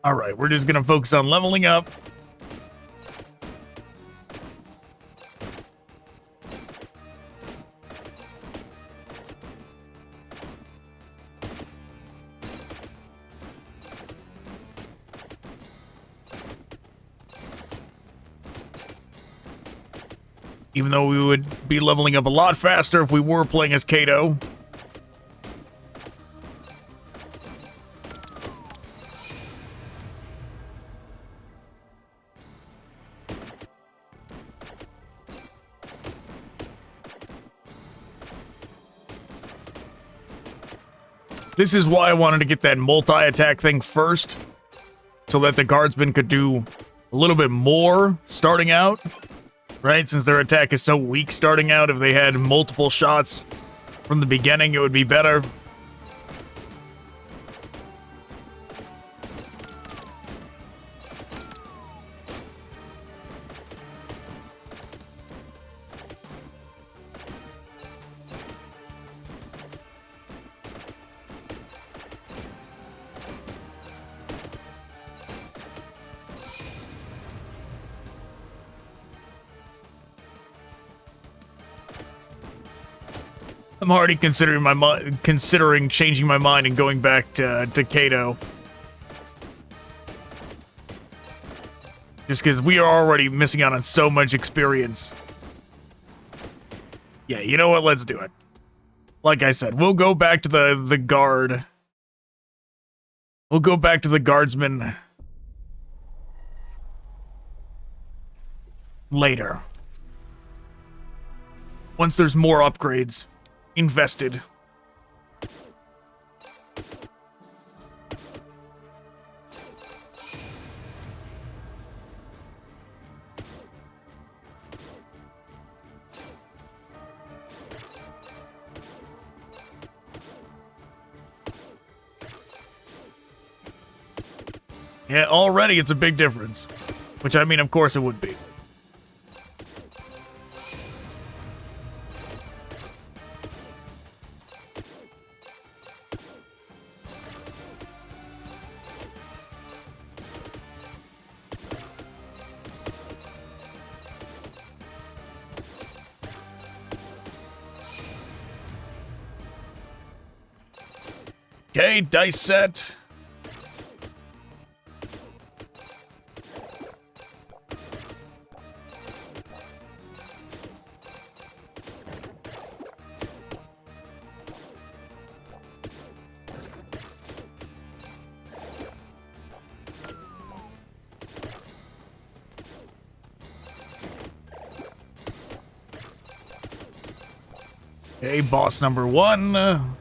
All right, we're just going to focus on leveling up. Even though we would be leveling up a lot faster if we were playing as Caedo. This is why I wanted to get that multi-attack thing first, so that the guardsmen could do a little bit more starting out, right? Since their attack is so weak starting out, if they had multiple shots from the beginning, it would be better. I'm already considering changing my mind and going back to Caedo. Just because we are already missing out on so much experience. Yeah, you know what? Let's do it. Like I said, we'll go back to the guard. We'll go back to the guardsmen later. Once there's more upgrades invested. Yeah, already it's a big difference. Which, I mean, of course it would be. Okay, dice set. Okay, boss number 1.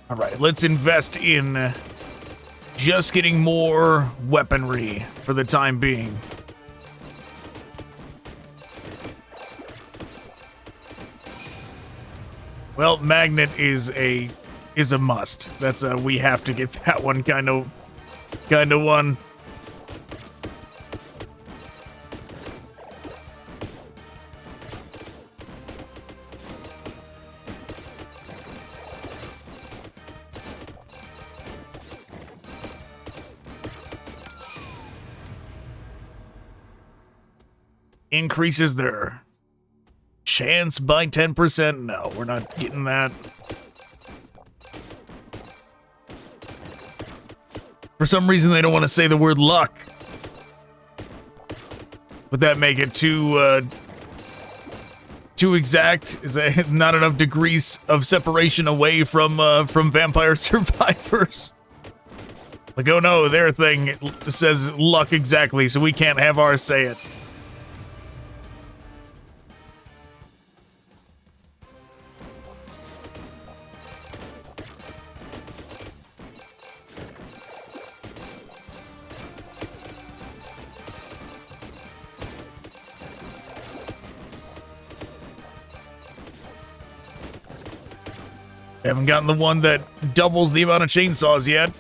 All right, let's invest in just getting more weaponry for the time being. Well, magnet is a must. That's a we have to get that one kind of one. Increases their chance by 10%. No, we're not getting that. For some reason, they don't want to say the word luck. Would that make it too exact? Is that not enough degrees of separation away from Vampire Survivors? Like, oh no, their thing says luck exactly, so we can't have ours say it. Haven't gotten the one that doubles the amount of chainsaws yet.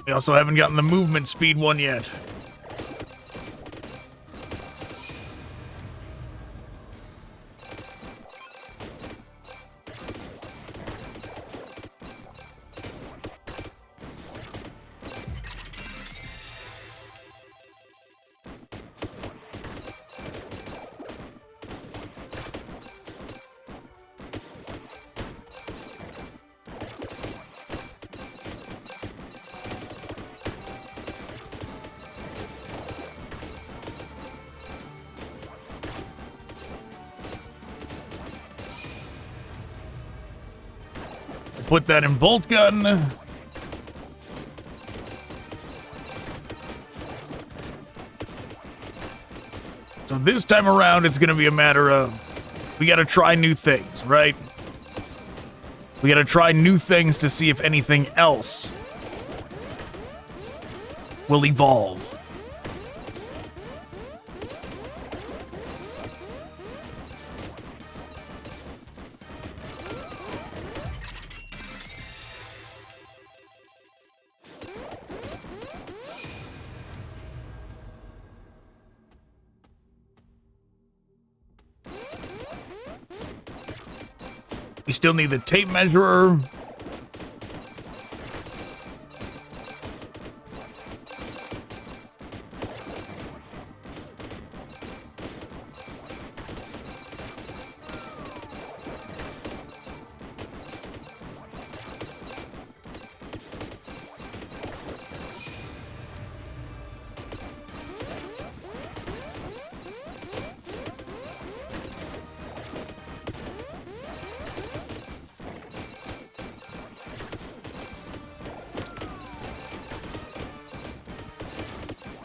We also haven't gotten the movement speed one yet. Put that in Boltgun. So this time around, it's going to be a matter of we got to try new things, right? We got to try new things to see if anything else will evolve. We still need the tape measurer.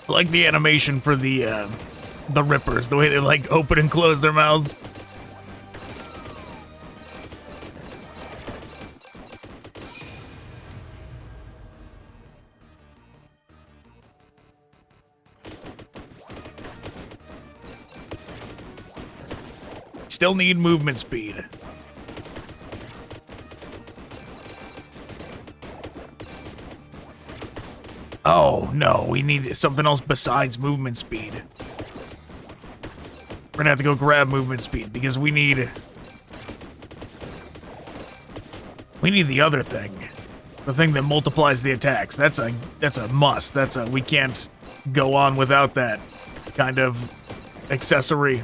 I like the animation for the rippers, the way they like open and close their mouths. still need movement speed. Oh, no, we need something else besides movement speed. We're gonna have to go grab movement speed because we need the other thing. The thing that multiplies the attacks. That's a must. We can't go on without that kind of accessory.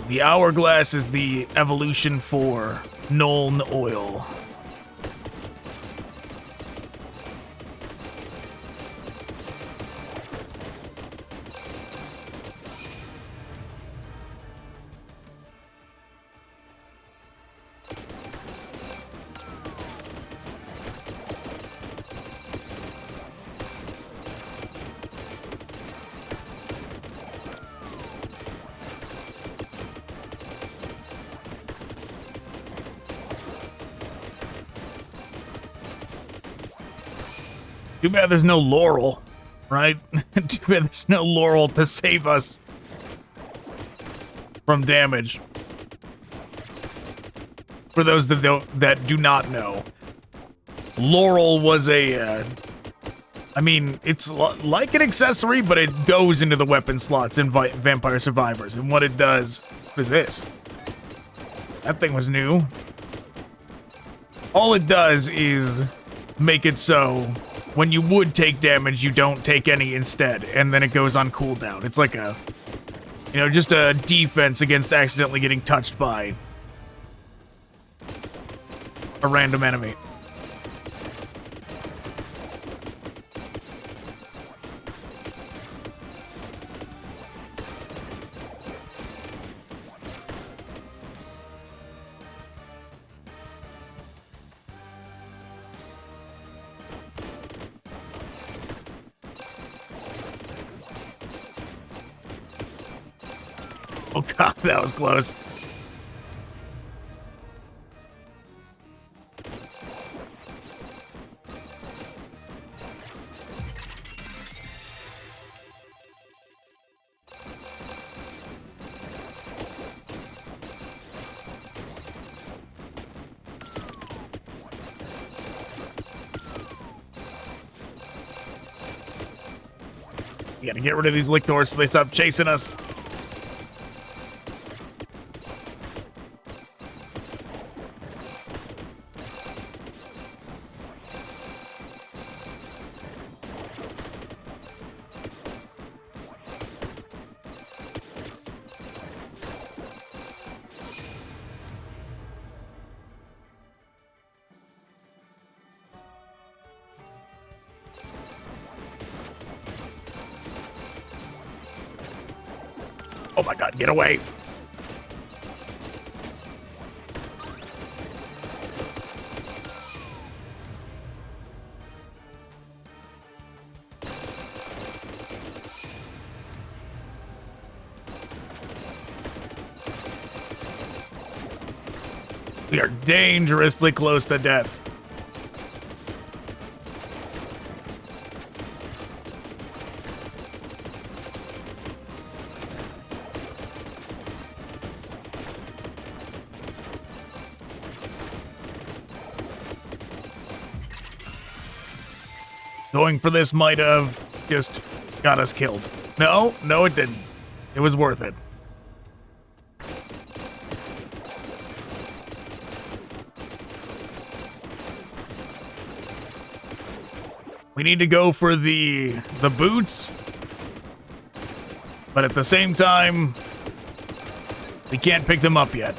The hourglass is the evolution for Nuln oil. Too bad there's no Laurel, right? Too bad there's no Laurel to save us from damage. For those that do not know, Laurel was a, I mean, it's like an accessory, but it goes into the weapon slots in Vampire Survivors. And what it does, what is this? That thing was new. All it does is make it so when you would take damage, you don't take any instead, and then it goes on cooldown. It's like a, you know, just a defense against accidentally getting touched by a random enemy. Oh god, that was close. We gotta get rid of these lictors so they stop chasing us. Oh my god, get away. We are dangerously close to death. Going for this might have just got us killed. No, it didn't. It was worth it. We need to go for the boots, but at the same time, we can't pick them up yet.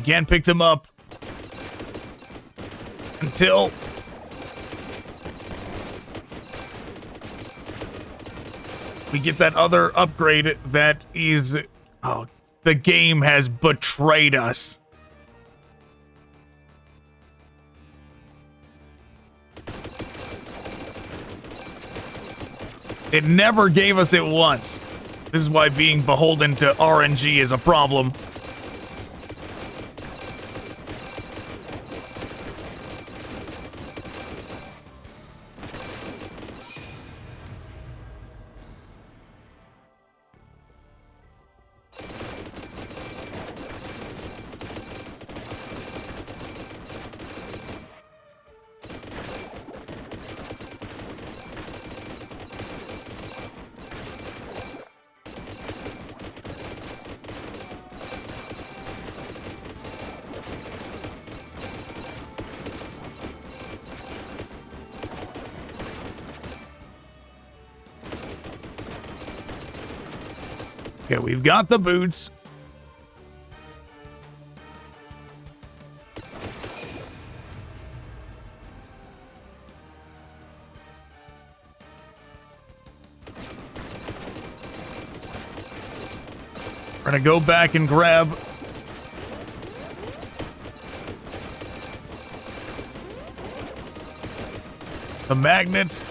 can't pick them up until we get that other upgrade that is... Oh, the game has betrayed us. It never gave us it once. This is why being beholden to RNG is a problem. Okay, we've got the boots. We're gonna go back and grab the magnet.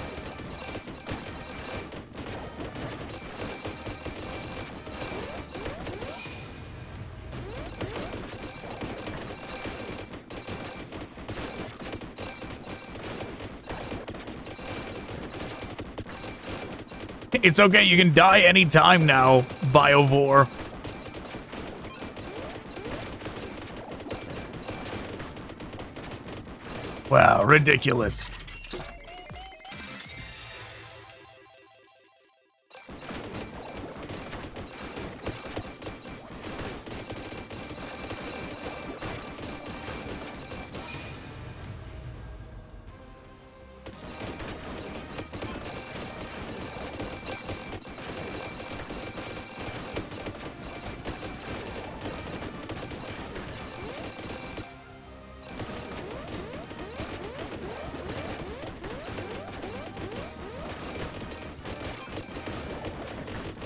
It's okay, you can die anytime now, Biovore. Wow, ridiculous.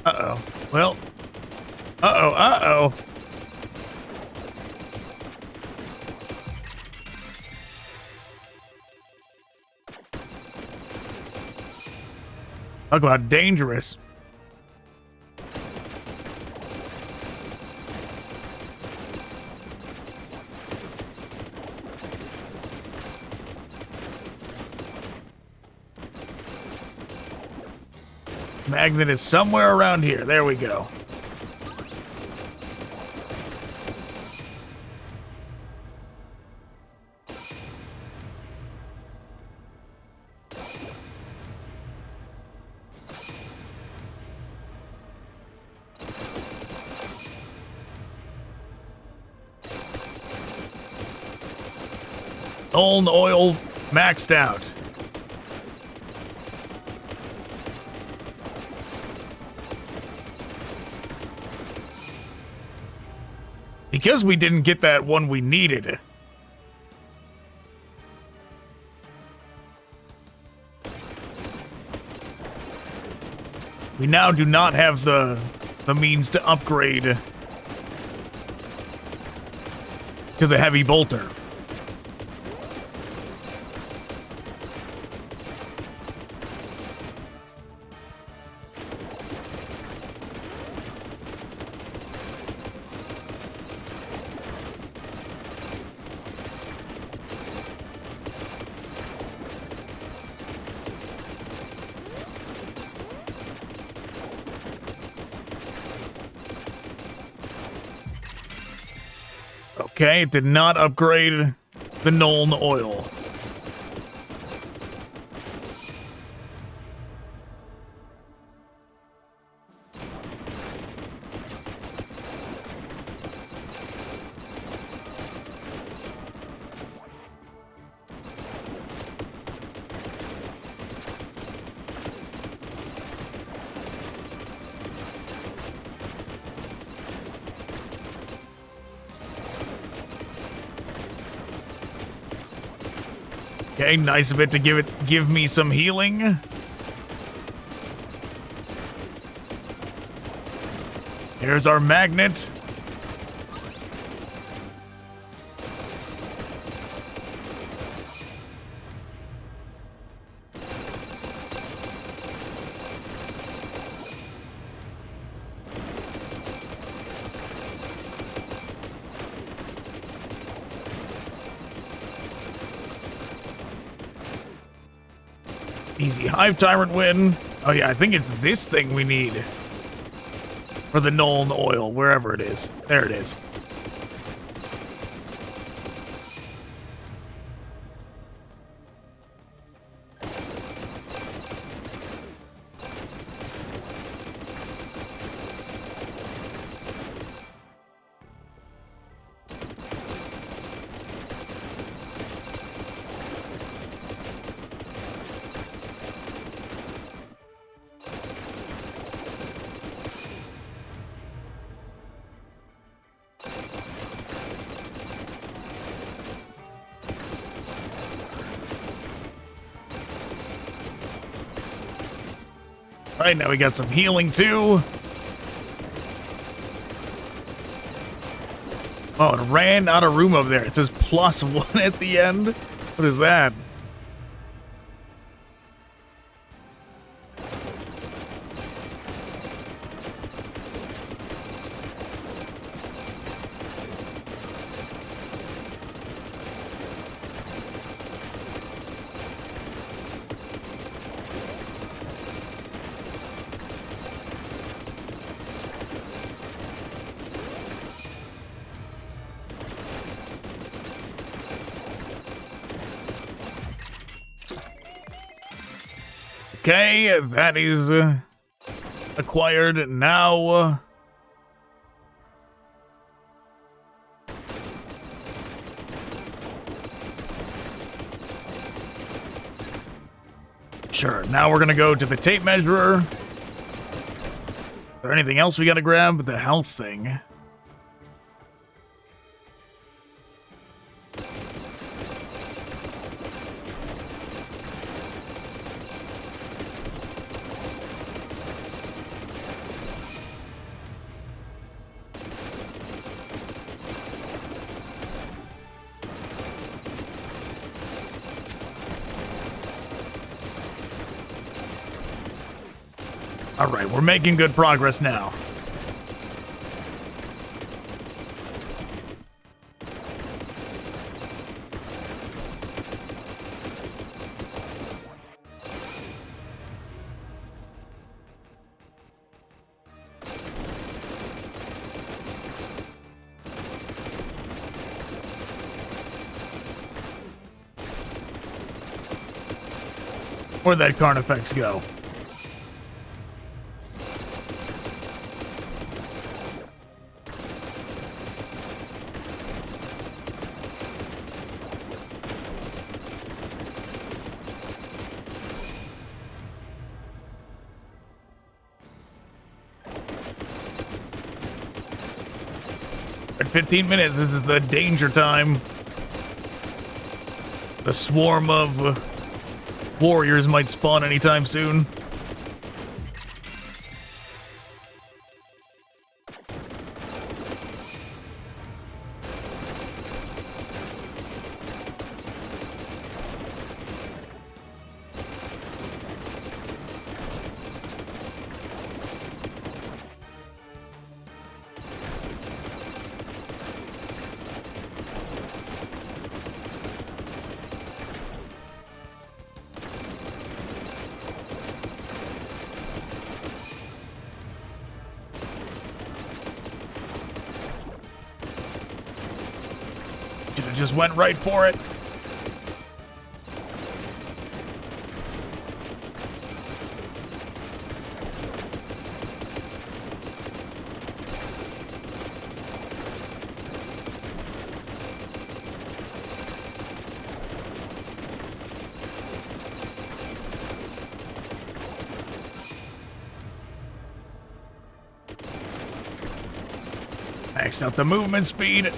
Uh-oh. Well. Uh-oh, uh-oh. Talk about dangerous. Magnet is somewhere around here. There we go. Uln oil maxed out. Because we didn't get that one we needed. We now do not have the means to upgrade to the heavy bolter. Okay, it did not upgrade the Nuln oil. Okay, nice of it to give me some healing. Here's our magnet. Easy Hive Tyrant win. Oh yeah, I think it's this thing we need. For the Nuln oil, wherever it is. There it is. Alright, now we got some healing too. Oh, it ran out of room over there. It says +1 at the end. What is that? Okay, that is acquired. Now, sure, now we're gonna go to the tape measurer. Is there anything else we gotta grab? The health thing. All right, we're making good progress now. Where'd that Carnifex go? At 15 minutes, this is the danger time. The swarm of warriors might spawn anytime soon. Just went right for it. Maxed out the movement speed.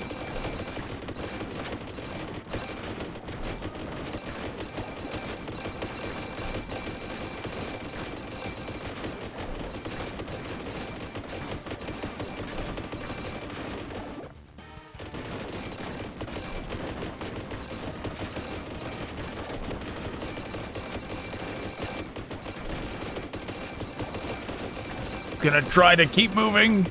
Gonna try to keep moving.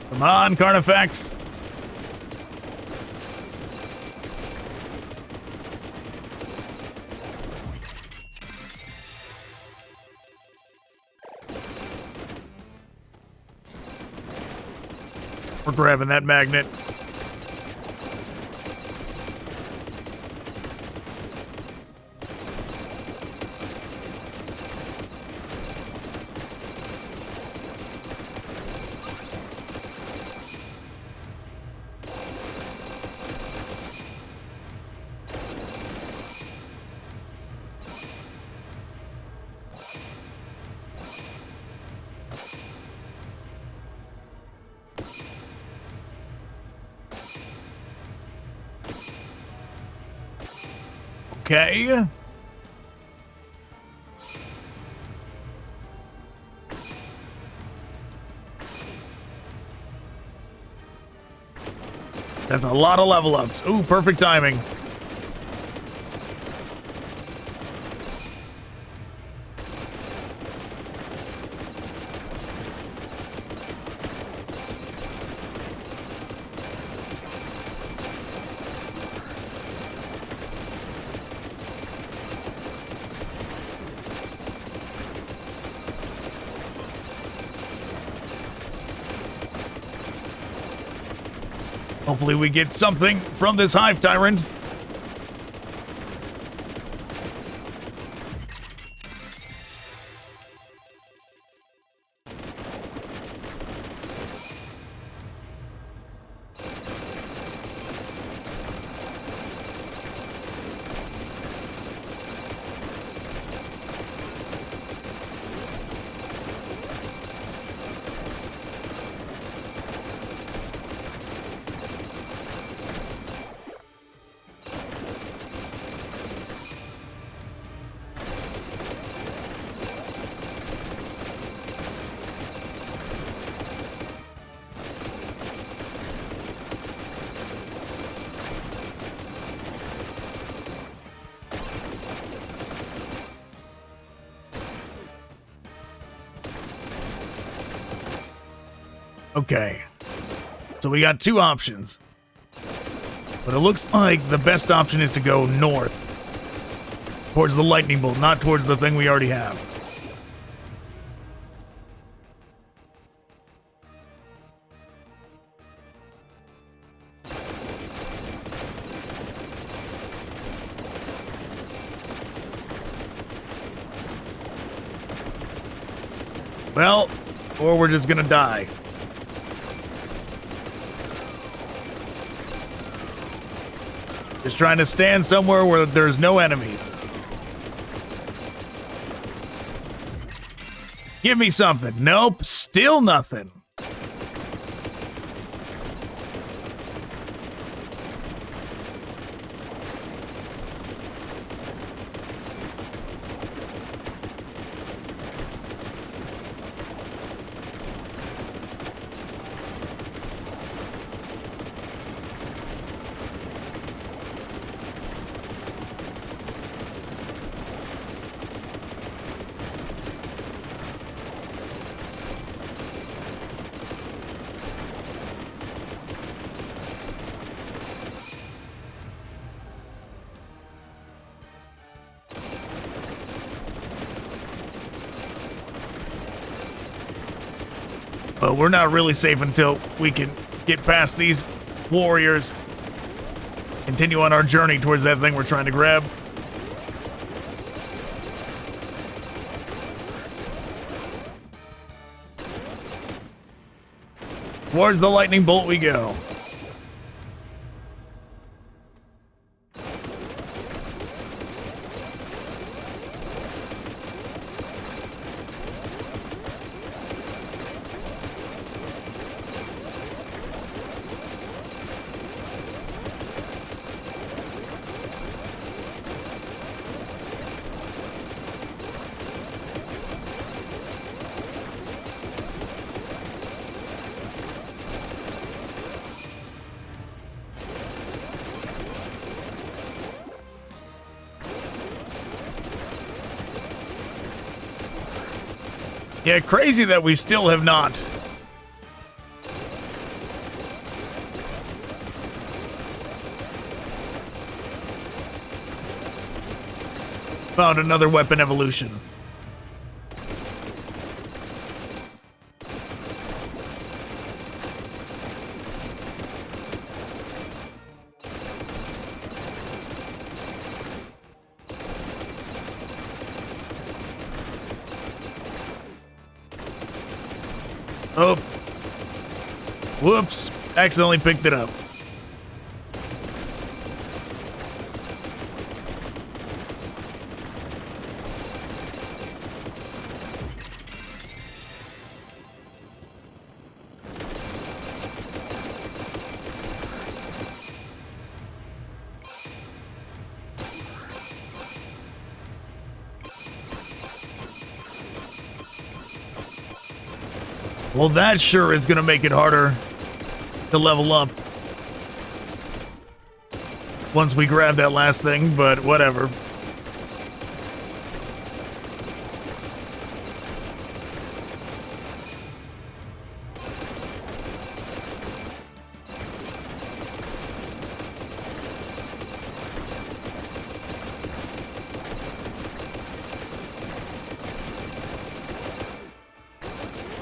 Come on, Carnifex. We're grabbing that magnet. Okay. That's a lot of level ups. Ooh, perfect timing. Hopefully we get something from this Hive Tyrant. Okay, so we got two options, but it looks like the best option is to go north, towards the lightning bolt, not towards the thing we already have. Well, or we're just gonna die. Just trying to stand somewhere where there's no enemies. Give me something. Nope, still nothing. But we're not really safe until we can get past these warriors. Continue on our journey towards that thing we're trying to grab. Towards the lightning bolt we go. Yeah, crazy that we still have not found another weapon evolution. Oh. Whoops. Accidentally picked it up. Well, that sure is going to make it harder to level up once we grab that last thing, but whatever.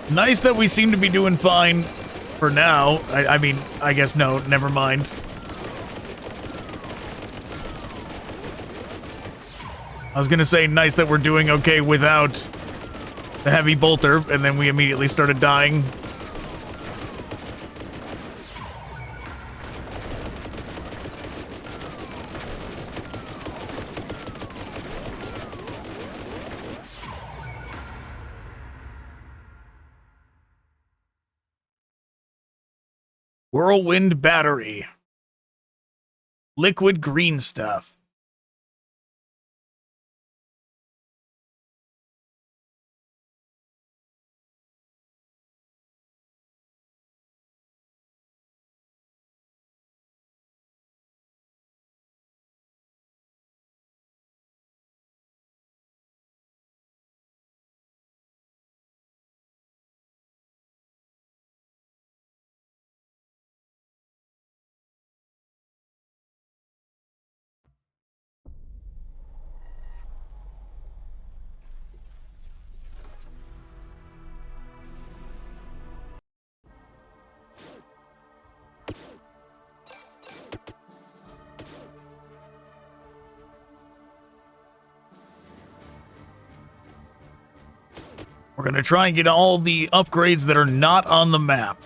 Nice that we seem to be doing fine for now. I mean, I guess no, never mind. I was gonna say nice that we're doing okay without the heavy bolter, and then we immediately started dying. Whirlwind battery. Liquid green stuff. We're going to try and get all the upgrades that are not on the map.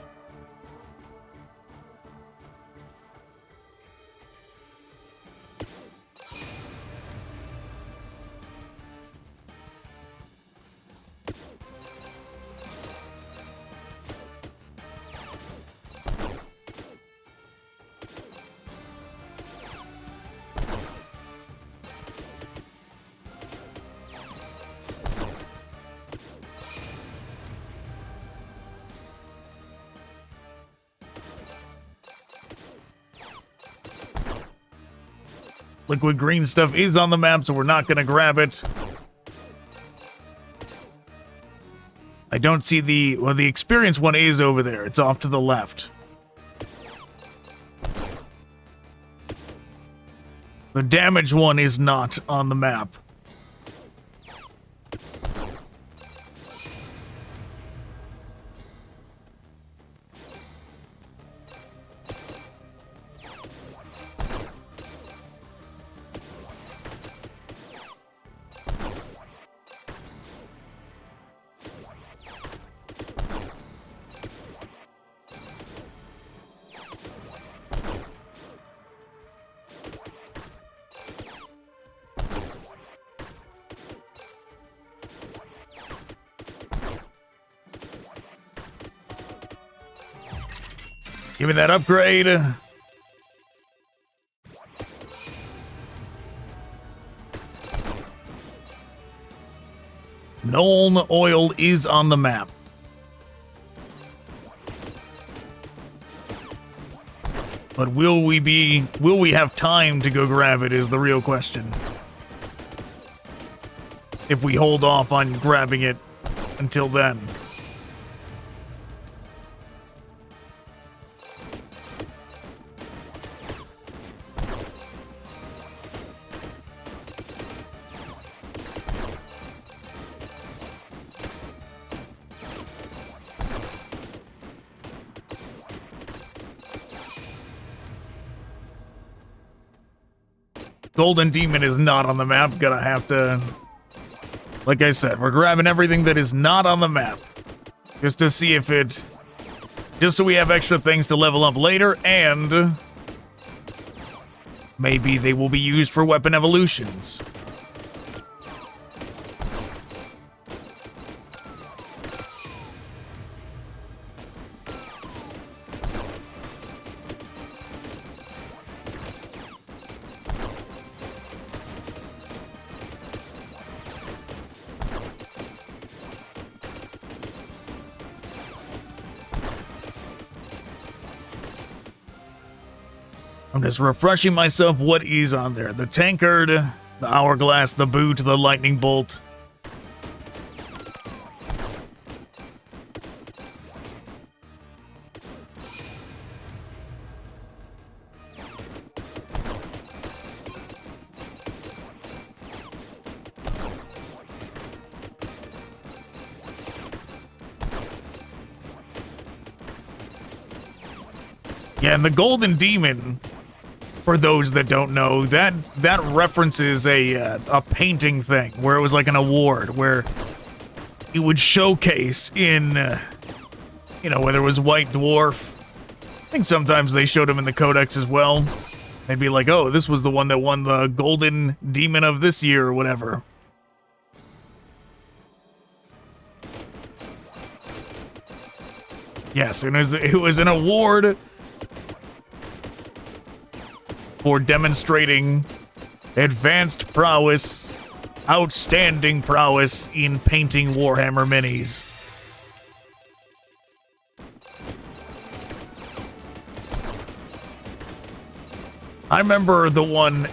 Liquid green stuff is on the map, so we're not going to grab it. I don't see the... Well, the experience one is over there. It's off to the left. The damage one is not on the map. Give me that upgrade. Nuln oil is on the map. But will we have time to go grab it is the real question. If we hold off on grabbing it until then. Golden Demon is not on the map. Gonna have to... Like I said, we're grabbing everything that is not on the map. Just to see if it... Just so we have extra things to level up later, and... Maybe they will be used for weapon evolutions. I'm just refreshing myself what is on there. The tankard, the hourglass, the boot, the lightning bolt. Yeah, and the Golden Demon, for those that don't know, that references a painting thing where it was like an award where it would showcase in, you know, whether it was White Dwarf. I think sometimes they showed him in the Codex as well. They'd be like, oh, this was the one that won the Golden Demon of this year or whatever. Yes, and it was an award for demonstrating advanced prowess, outstanding prowess in painting Warhammer minis. I remember the one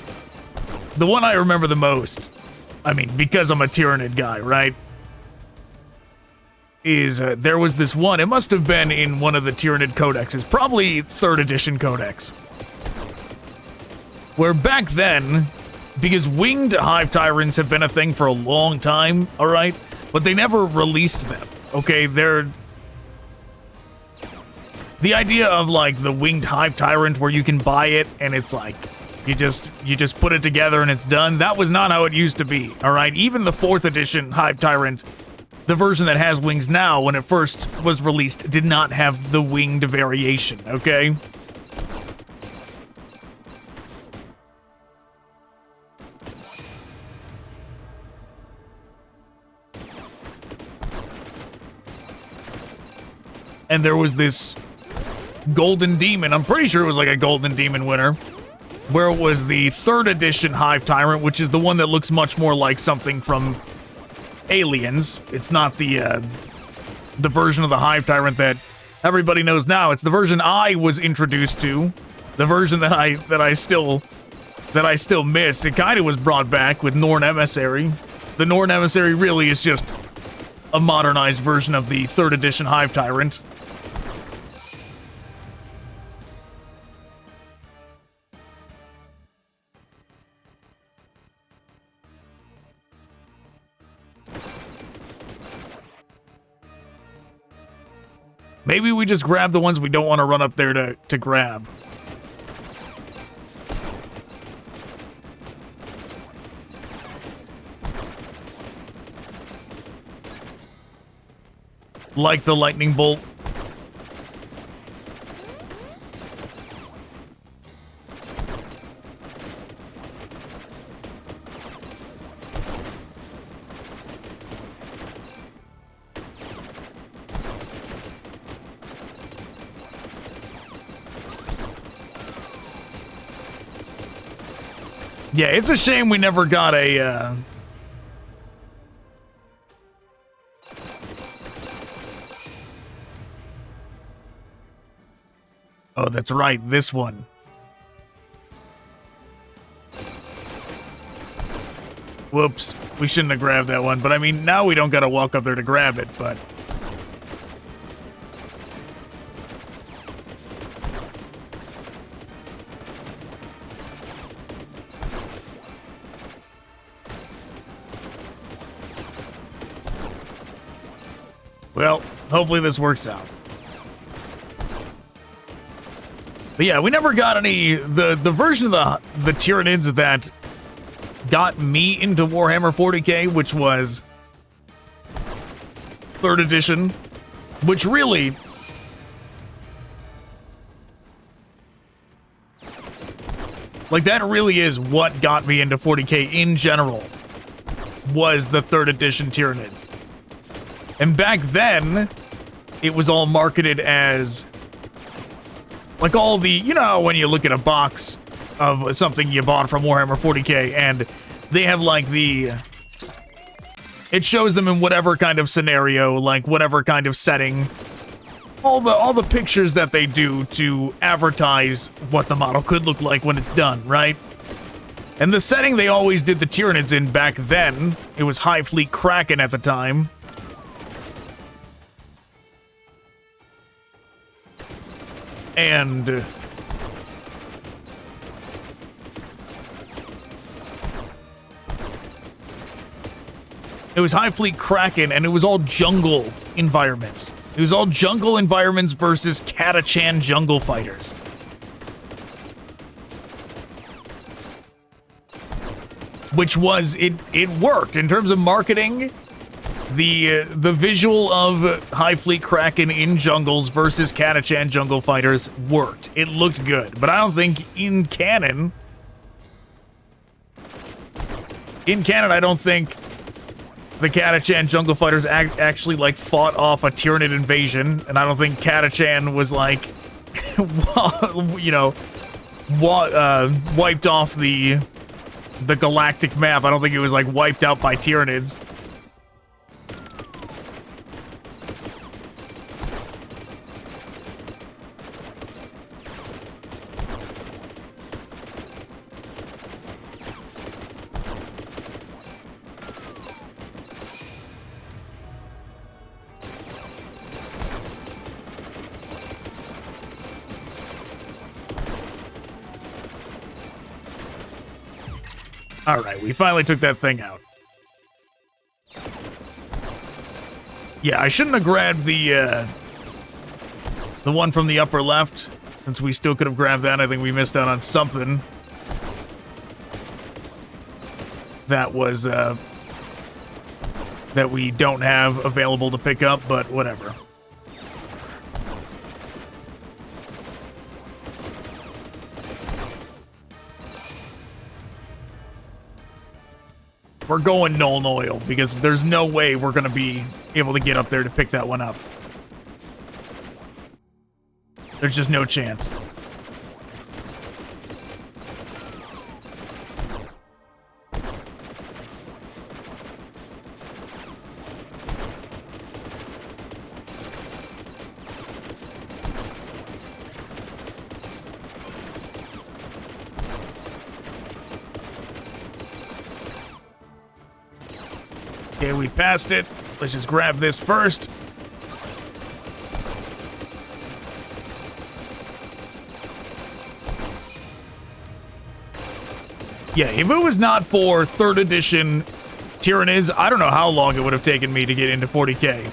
I remember the most, I mean, because I'm a Tyranid guy, right? Is there was this one, it must have been in one of the Tyranid codexes, probably 3rd edition codex. Where back then, because winged hive tyrants have been a thing for a long time, alright? But they never released them, okay? The idea of, like, the winged hive tyrant where you can buy it and it's like, you just put it together and it's done, that was not how it used to be, alright? Even the 4th edition hive tyrant, the version that has wings now, when it first was released, did not have the winged variation, okay? And there was this Golden Demon, I'm pretty sure it was like a Golden Demon winner, where it was the 3rd edition Hive Tyrant, which is the one that looks much more like something from Aliens. It's not the version of the Hive Tyrant that everybody knows now. It's the version I was introduced to, the version that I still miss. It kind of was brought back with Norn Emissary. The Norn Emissary really is just a modernized version of the 3rd edition Hive Tyrant. Maybe we just grab the ones we don't want to run up there to grab. Like the lightning bolt. Yeah, it's a shame we never got a, Oh, that's right, this one. Whoops. We shouldn't have grabbed that one. But I mean, now we don't gotta walk up there to grab it, but... Well, hopefully this works out. But yeah, we never got any... The version of the Tyranids that got me into Warhammer 40k, which was 3rd edition, which really... Like, that really is what got me into 40k in general, was the 3rd edition Tyranids. And back then, it was all marketed as... Like all the... You know when you look at a box of something you bought from Warhammer 40k, and they have, like, the... It shows them in whatever kind of scenario, like, whatever kind of setting. All the pictures that they do to advertise what the model could look like when it's done, right? And the setting they always did the Tyranids in back then, it was High Fleet Kraken at the time. And... it was High Fleet Kraken, and it was all jungle environments. It was all jungle environments versus Catachan jungle fighters. Which was, it worked. In terms of marketing, the visual of High Fleet Kraken in jungles versus Catachan jungle fighters worked. It looked good. But I don't think in canon, I don't think the Catachan jungle fighters actually, like, fought off a Tyranid invasion, and I don't think Catachan was, like, you know, wiped off the galactic map. I don't think it was, like, wiped out by Tyranids. Alright, we finally took that thing out. Yeah, I shouldn't have grabbed the one from the upper left, since we still could have grabbed that. I think we missed out on something that was, that we don't have available to pick up, but whatever. We're going null oil, because there's no way we're going to be able to get up there to pick that one up. There's just no chance. Okay, we passed it. Let's just grab this first. Yeah, if it was not for 3rd edition Tyranids, I don't know how long it would have taken me to get into 40k.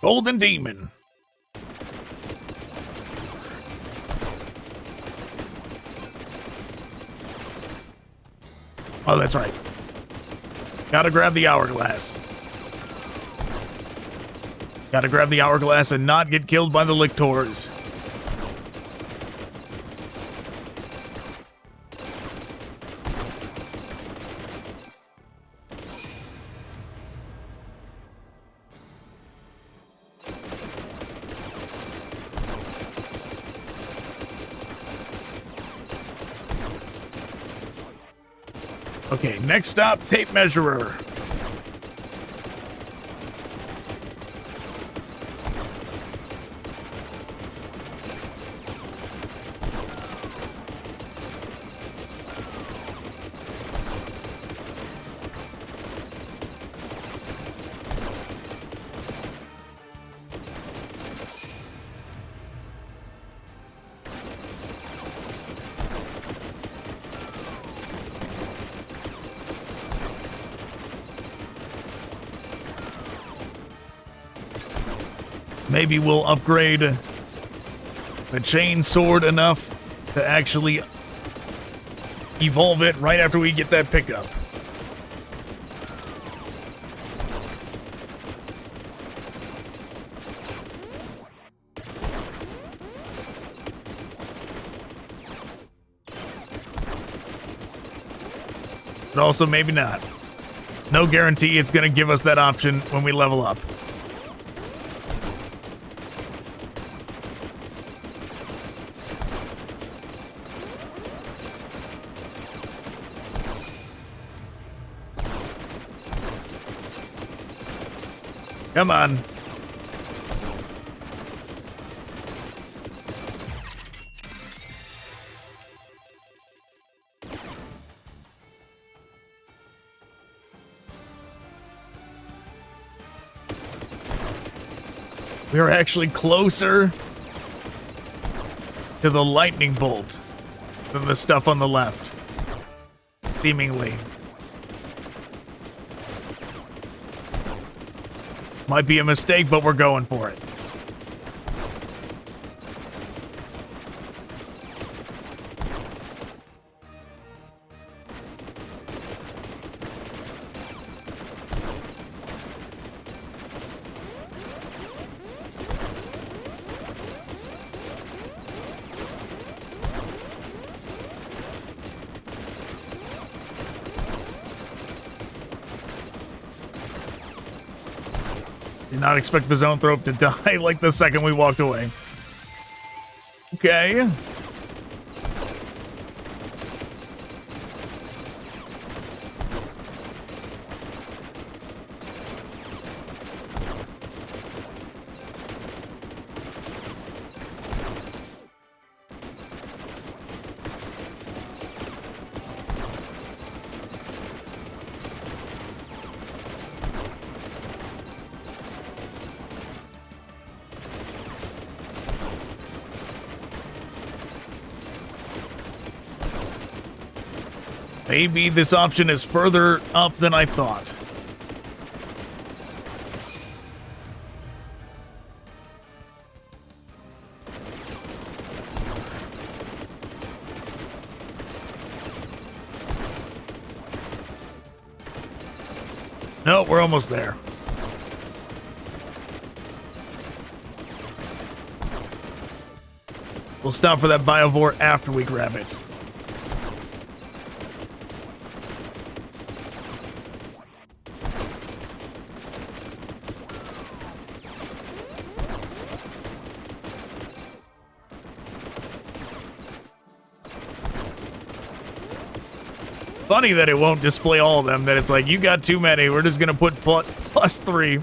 Golden Demon. Oh, that's right. Gotta grab the hourglass. Gotta grab the hourglass and not get killed by the lictors. Okay, next stop, tape measurer. Maybe we'll upgrade the chain sword enough to actually evolve it right after we get that pickup. But also maybe not. No guarantee it's going to give us that option when we level up. Come on. We're actually closer to the lightning bolt than the stuff on the left. Seemingly. Might be a mistake, but we're going for it. Did not expect the zoanthrope to die like the second we walked away. Okay. Maybe this option is further up than I thought. No, we're almost there. We'll stop for that biovore after we grab it. Funny that it won't display all of them, that it's like, you got too many, we're just gonna put +3.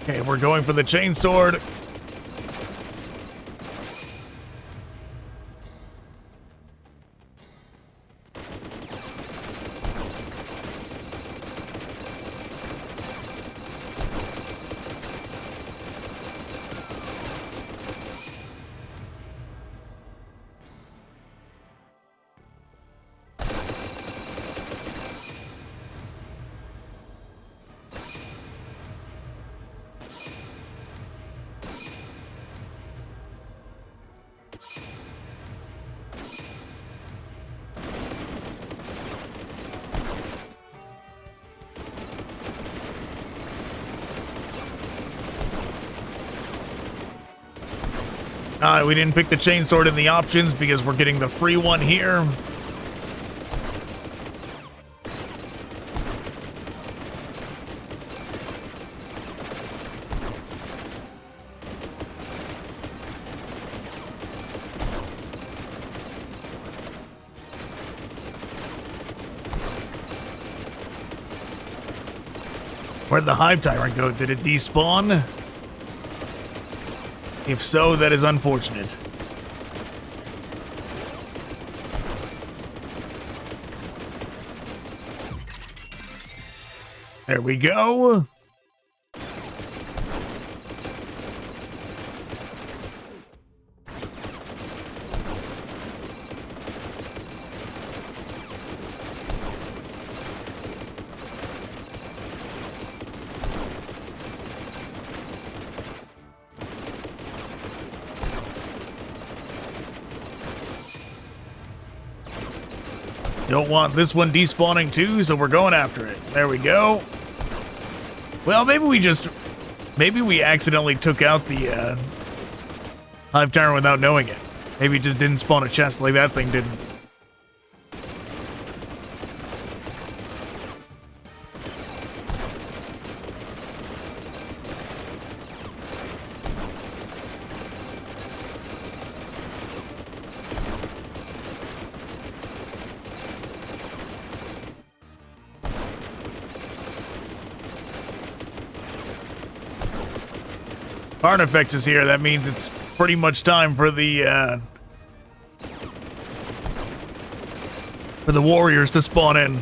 Okay, we're going for the chainsword. We didn't pick the chainsword in the options because we're getting the free one here. Where'd the Hive Tyrant go? Did it despawn? If so, that is unfortunate. There we go. Don't want this one despawning too, so we're going after it. There we go. Well, maybe we accidentally took out the Hive Tyrant without knowing it. Maybe it just didn't spawn a chest like that thing didn't. Carnifex is here. That means it's pretty much time for the warriors to spawn in.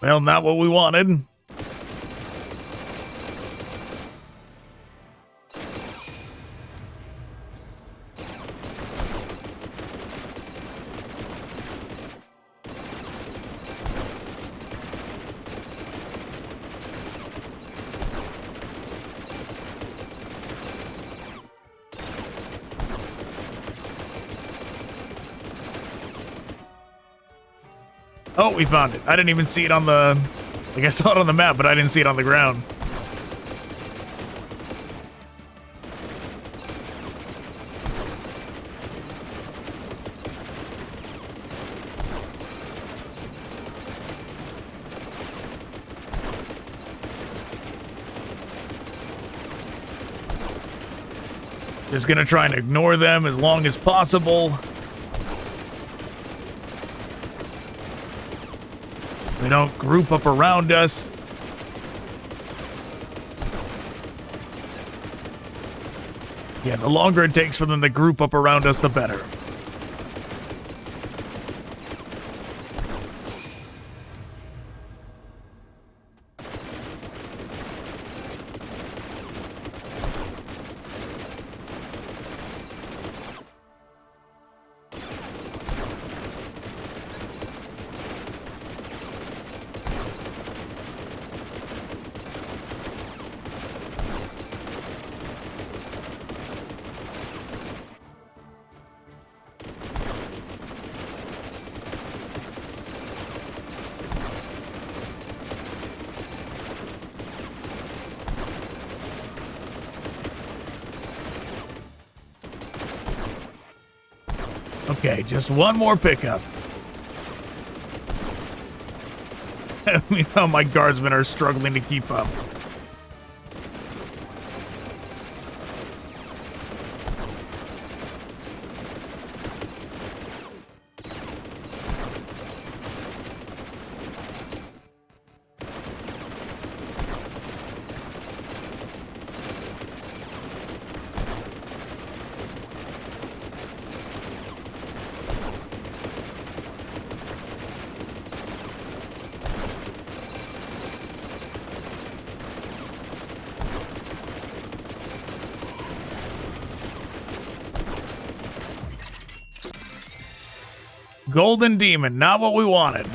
Well, not what we wanted. Oh, we found it. I didn't even see it on the... Like, I saw it on the map, but I didn't see it on the ground. Just gonna try and ignore them as long as possible. They don't group up around us. Yeah, the longer it takes for them to group up around us, the better. Okay, just one more pickup. Meanwhile, my guardsmen are struggling to keep up. Golden Demon, not what we wanted.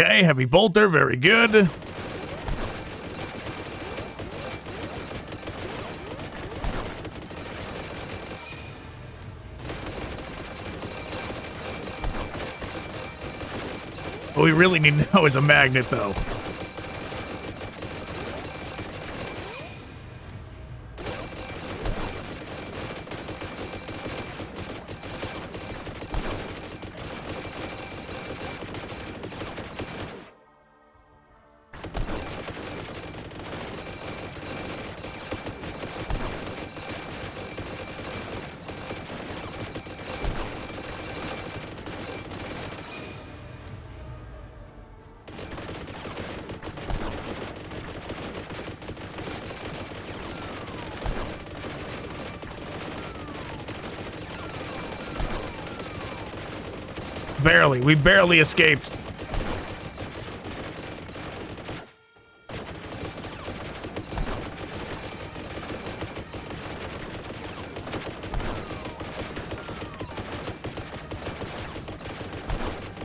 Okay, heavy bolter, very good. What we really need now is a magnet, though. Barely. We barely escaped.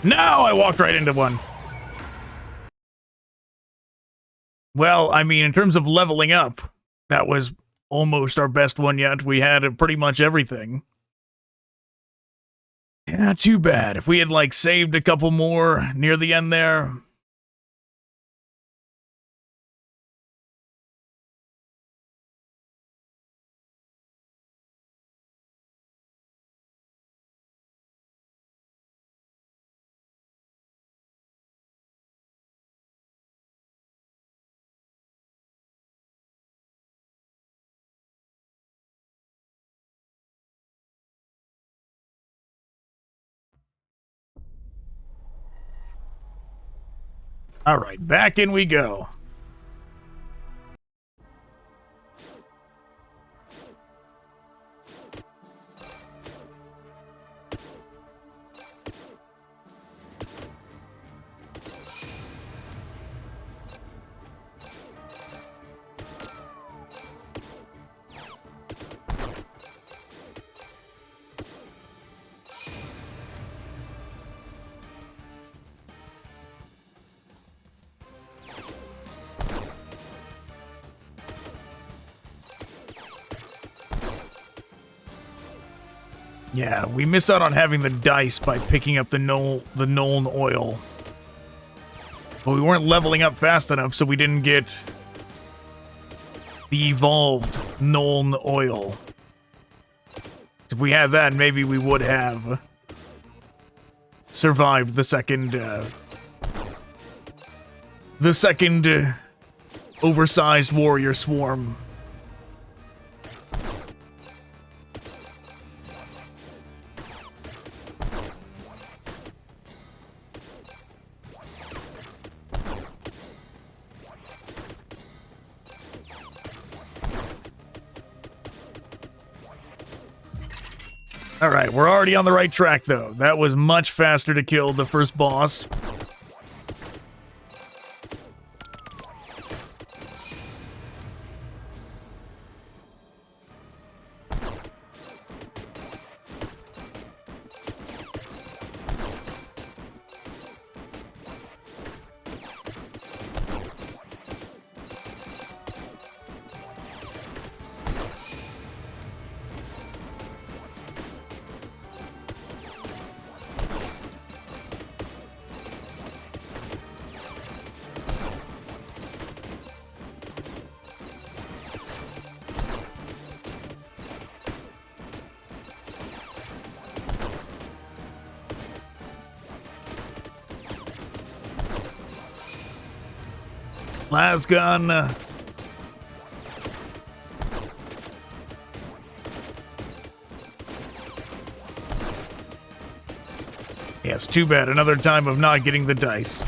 No, I walked right into one. Well, I mean, in terms of leveling up, that was almost our best one yet. We had pretty much everything. Yeah, not too bad. If we had, like, saved a couple more near the end there. All right, back in we go. Yeah, we miss out on having the dice by picking up the Nuln oil. But we weren't leveling up fast enough, so we didn't get the evolved Nuln oil. If we had that, maybe we would have survived the second oversized warrior swarm. All right, we're already on the right track, though. That was much faster to kill the first boss. Last gun. Yeah, it's too bad. Another time of not getting the dice.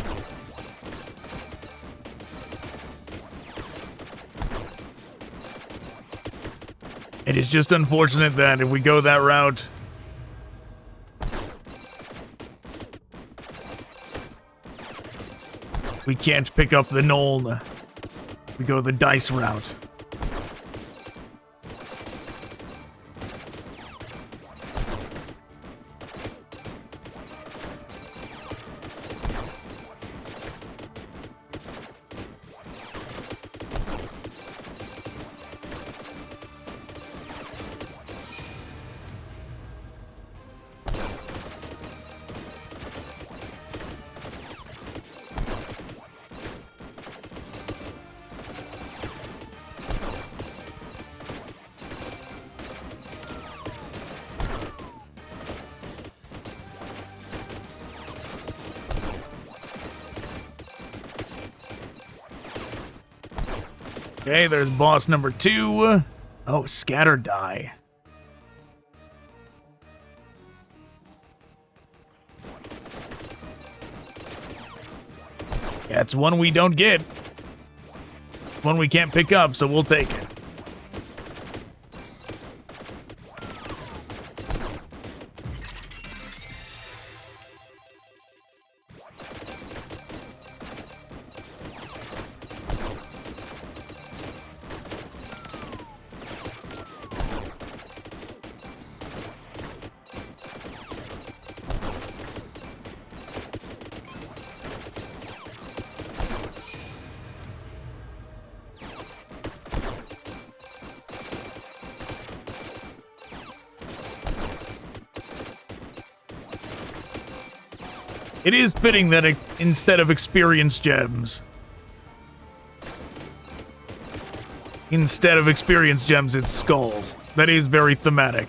It is just unfortunate that if we go that route, we can't pick up the Nuln. We go the dice route. Okay, there's boss number 2. Oh, scatter die. Yeah, it's one we don't get. One we can't pick up, so we'll take it. It is fitting that instead of experience gems, it's skulls. That is very thematic.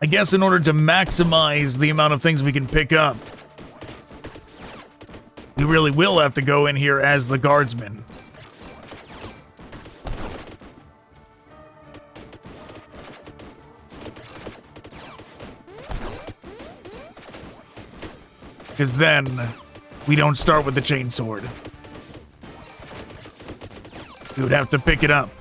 I guess in order to maximize the amount of things we can pick up, we really will have to go in here as the guardsman. Because then we don't start with the chainsword. We would have to pick it up.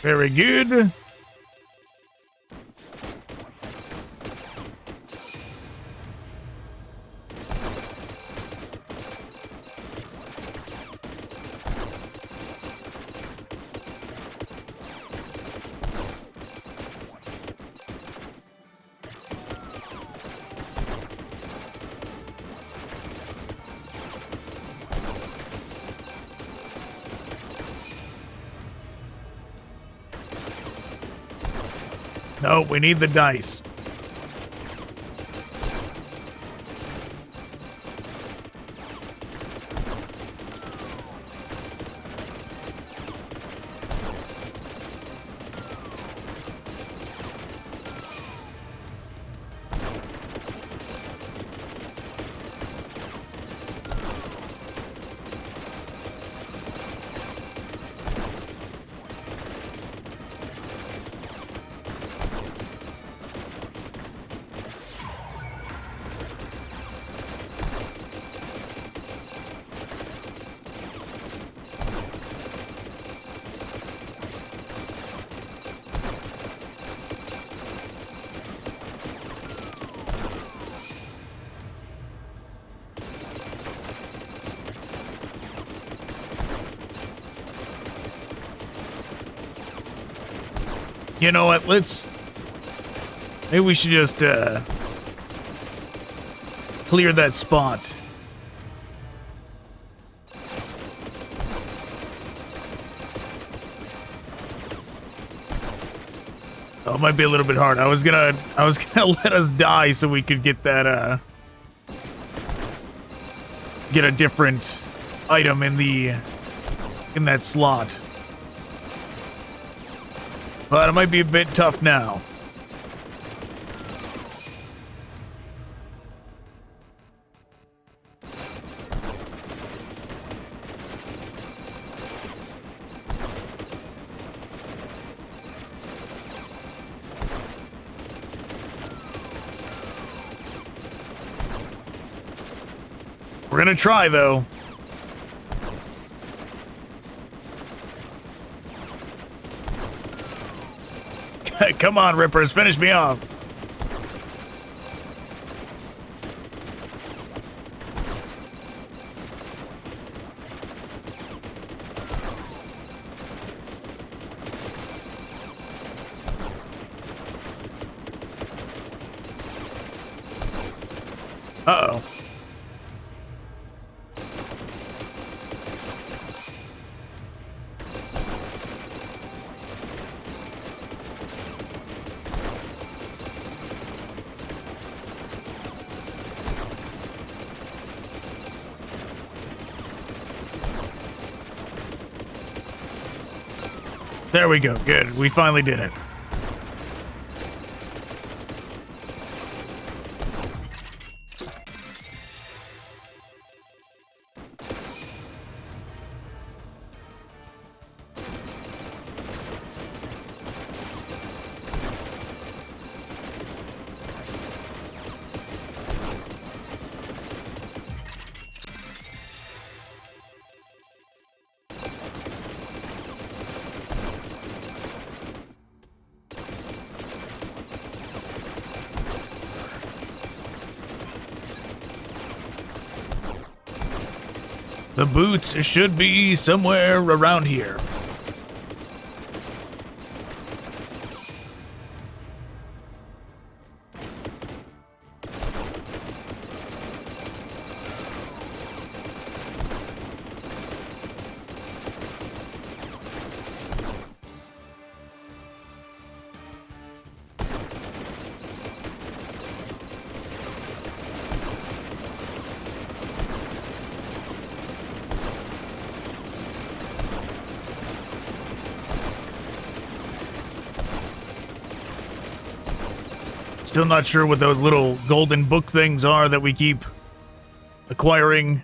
Very good. No, we need the dice. You know what, maybe we should just, clear that spot. Oh, it might be a little bit hard. I was gonna let us die so we could get that get a different item in that slot. But it might be a bit tough now. We're gonna try, though. Come on, Rippers, finish me off. Uh-oh. There we go. Good. We finally did it. The boots should be somewhere around here. Still not sure what those little golden book things are that we keep acquiring.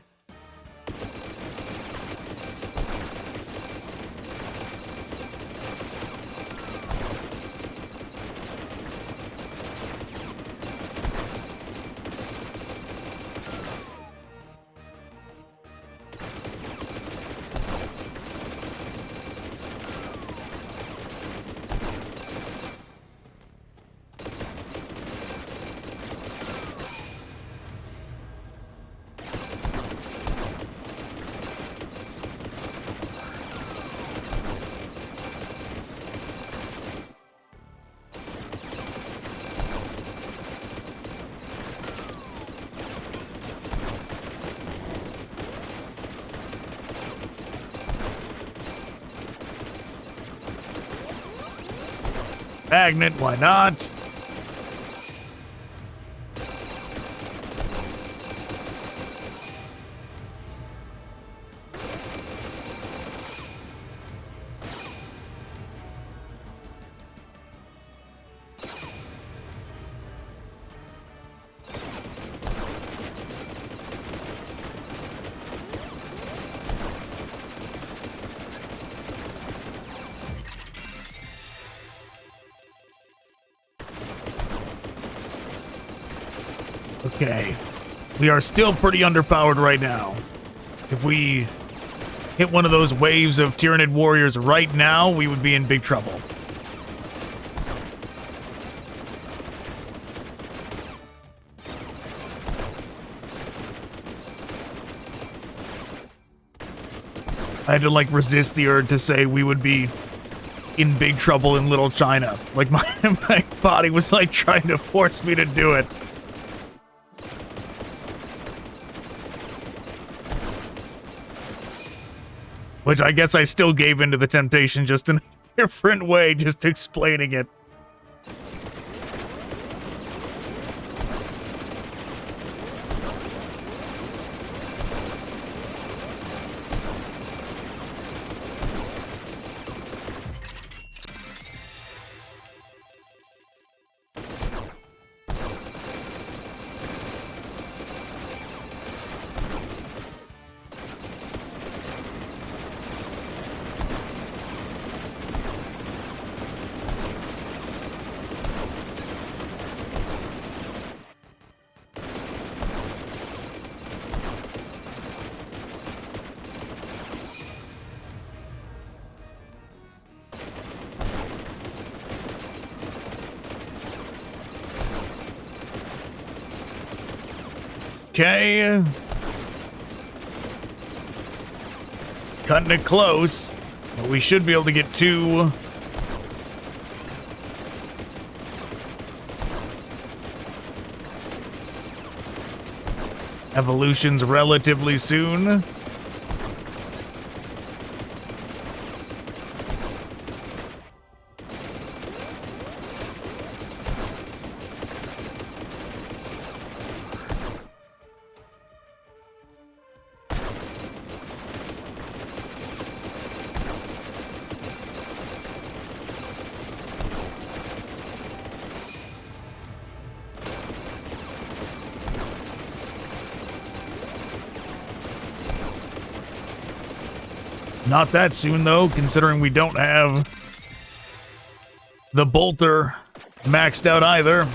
Magnet, why not? Okay. We are still pretty underpowered right now. If we hit one of those waves of Tyranid warriors right now, we would be in big trouble. I had to, like, resist the urge to say we would be in big trouble in Little China. Like, my body was, like, trying to force me to do it. Which I guess I still gave into the temptation, just in a different way, just explaining it. Okay. Cutting it close. But we should be able to get 2. Evolutions relatively soon. Not that soon, though, considering we don't have the bolter maxed out either.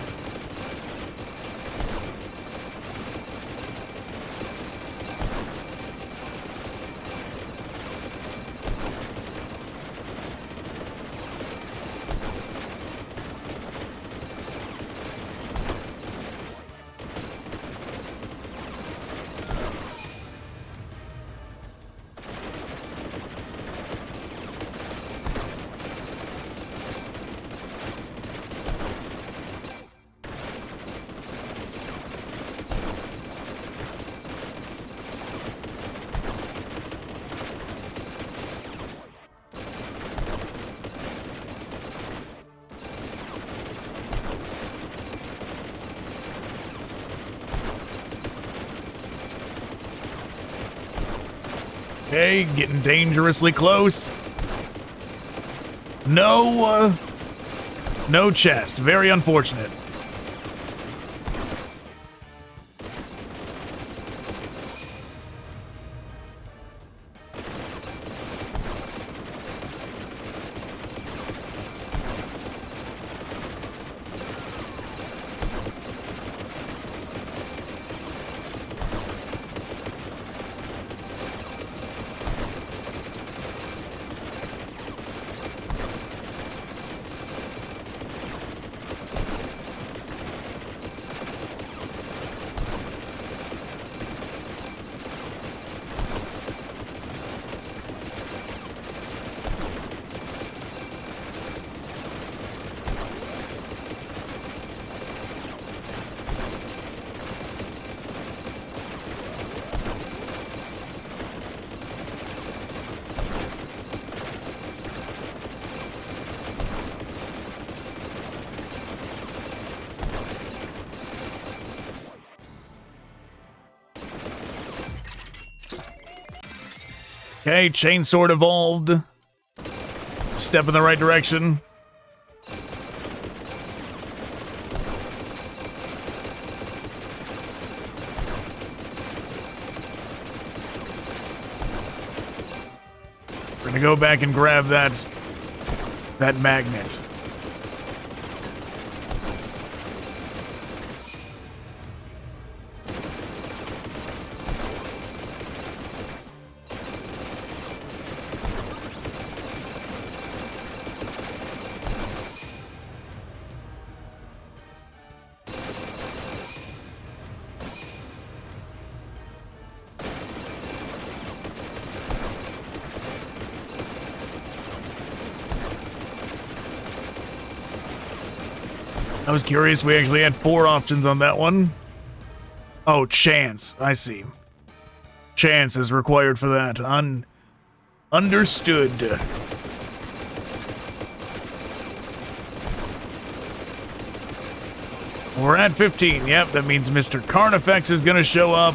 Okay, getting dangerously close. No chest. Very unfortunate. Okay, chainsword evolved. Step in the right direction. We're gonna go back and grab that magnet. I was curious, we actually had 4 options on that one. Oh, chance. I see. Chance is required for that. Understood. We're at 15. Yep, that means Mr. Carnifex is gonna show up.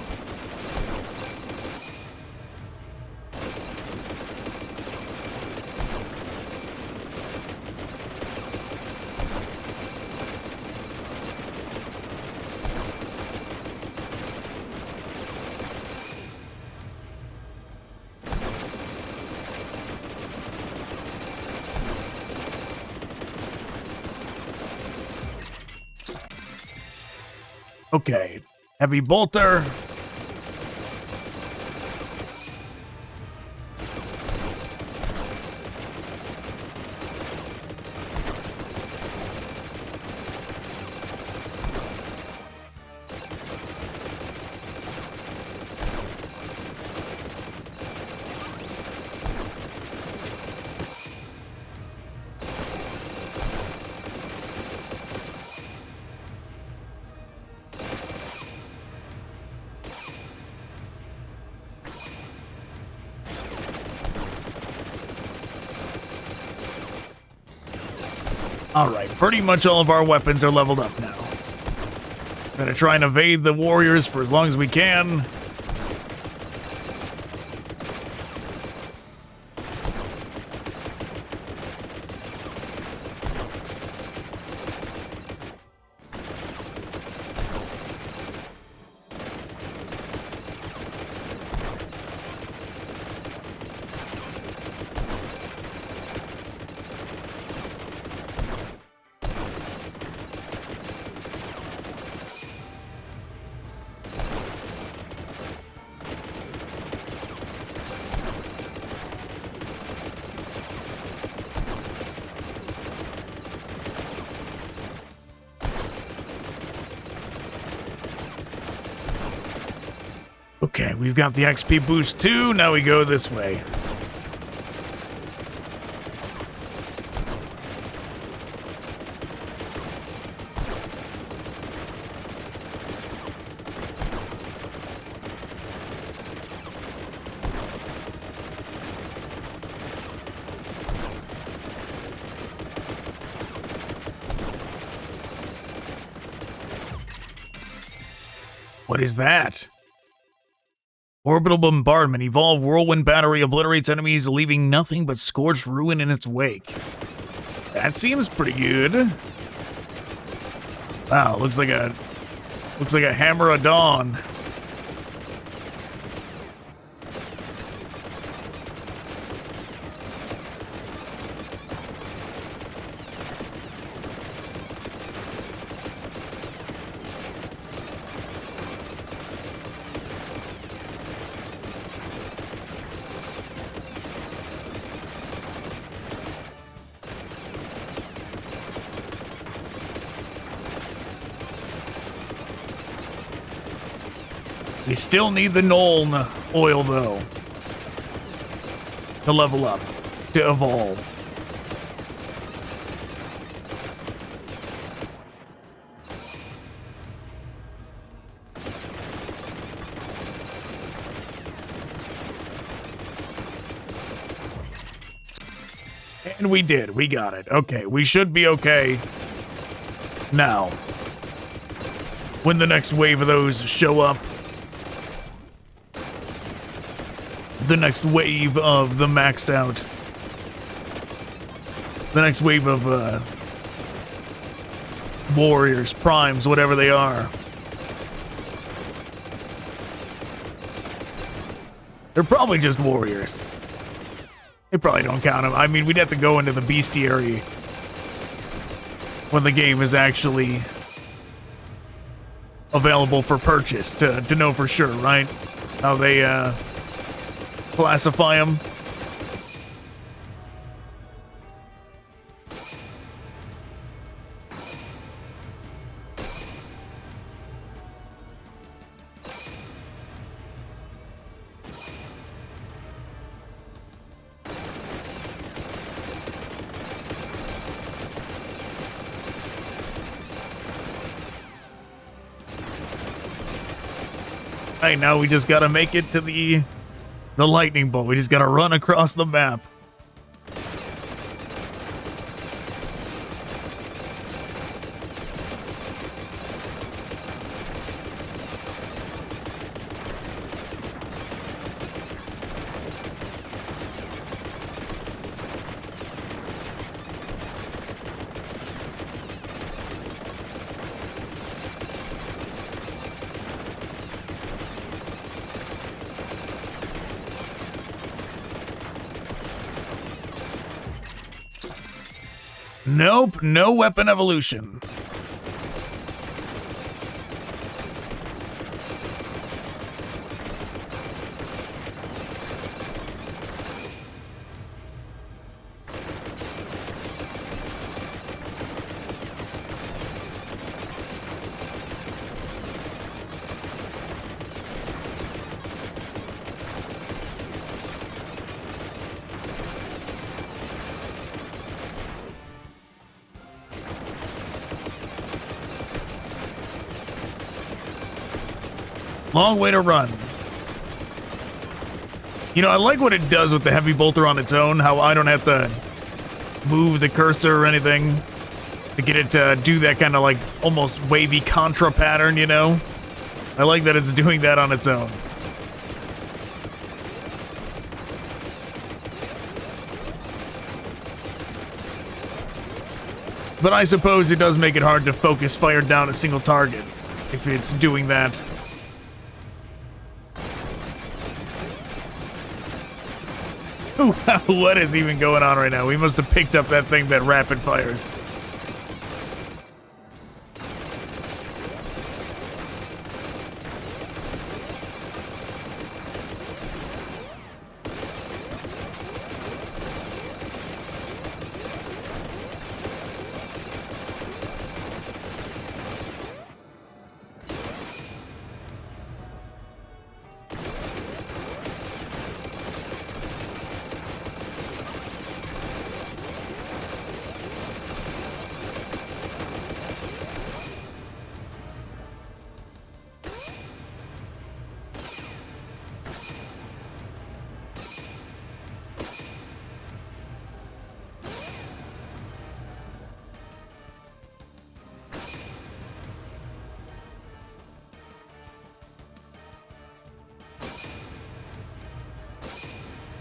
Okay, heavy bolter. Alright, pretty much all of our weapons are leveled up now. Gonna try and evade the warriors for as long as we can. Okay, we've got the XP boost too. Now we go this way. What is that? Orbital bombardment. Evolve whirlwind battery obliterates enemies, leaving nothing but scorched ruin in its wake. That seems pretty good. Wow, looks like a hammer of dawn. We still need the Nuln oil, though, to level up, to evolve. And we did. We got it. Okay, we should be okay now. When the next wave of those show up. The next wave of the maxed out. The next wave of warriors, primes, whatever they are. They're probably just warriors. They probably don't count them. I mean, we'd have to go into the bestiary when the game is actually available for purchase to know for sure, right? How they classify them. Right, now we just gotta make it to the lightning bolt. We just gotta run across the map. Nope, no weapon evolution. Long way to run. You know, I like what it does with the heavy bolter on its own, how I don't have to move the cursor or anything. To get it to do that kind of like almost wavy contra pattern, you know? I like that it's doing that on its own. But I suppose it does make it hard to focus fire down a single target if it's doing that. What is even going on right now? We must have picked up that thing that rapid fires.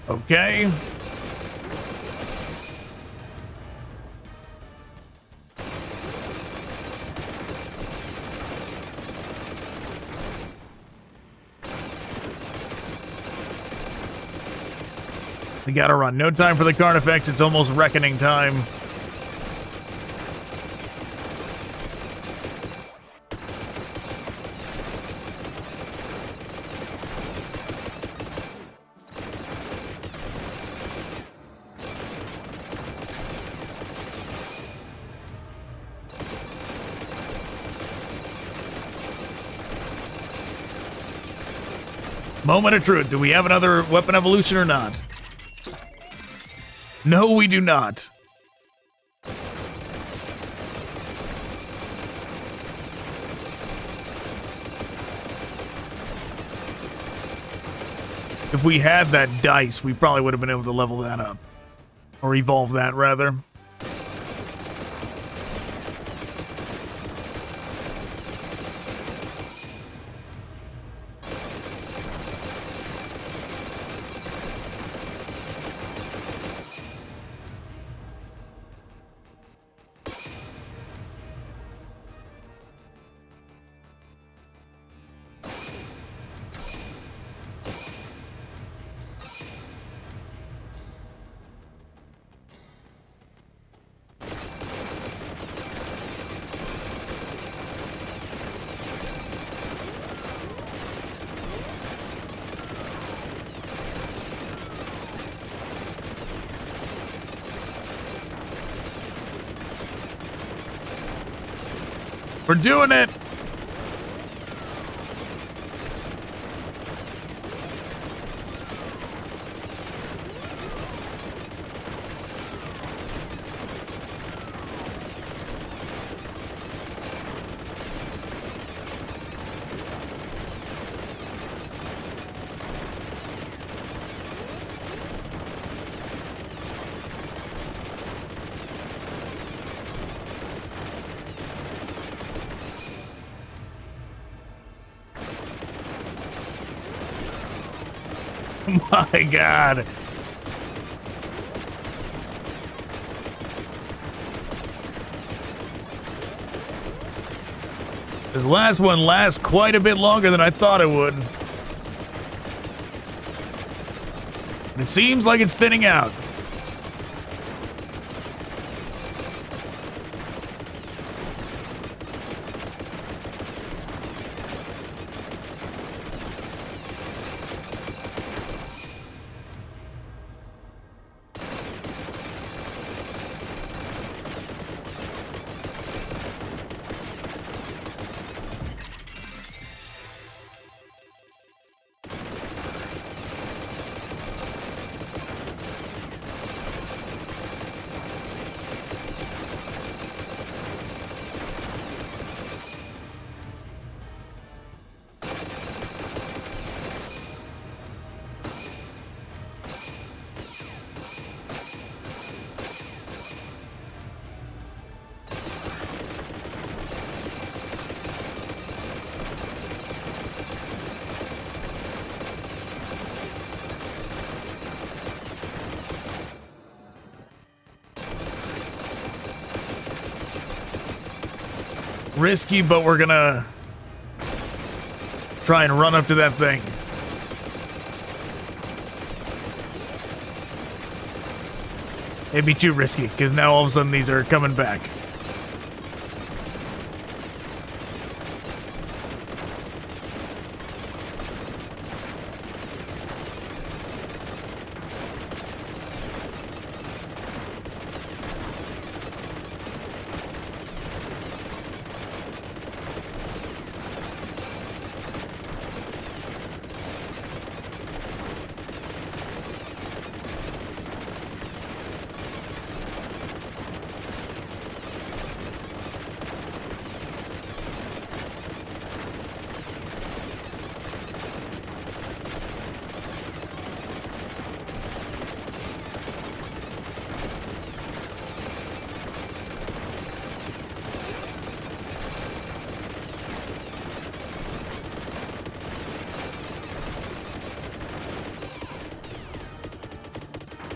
Okay. We gotta run. No time for the Carnifex. It's almost reckoning time. Moment of truth. Do we have another weapon evolution or not? No, we do not. If we had that dice, we probably would have been able to level that up. Or evolve that, rather. We're doing it! My God. This last one lasts quite a bit longer than I thought it would. It seems like it's thinning out. Risky, but we're gonna try and run up to that thing. It'd be too risky, because now all of a sudden these are coming back.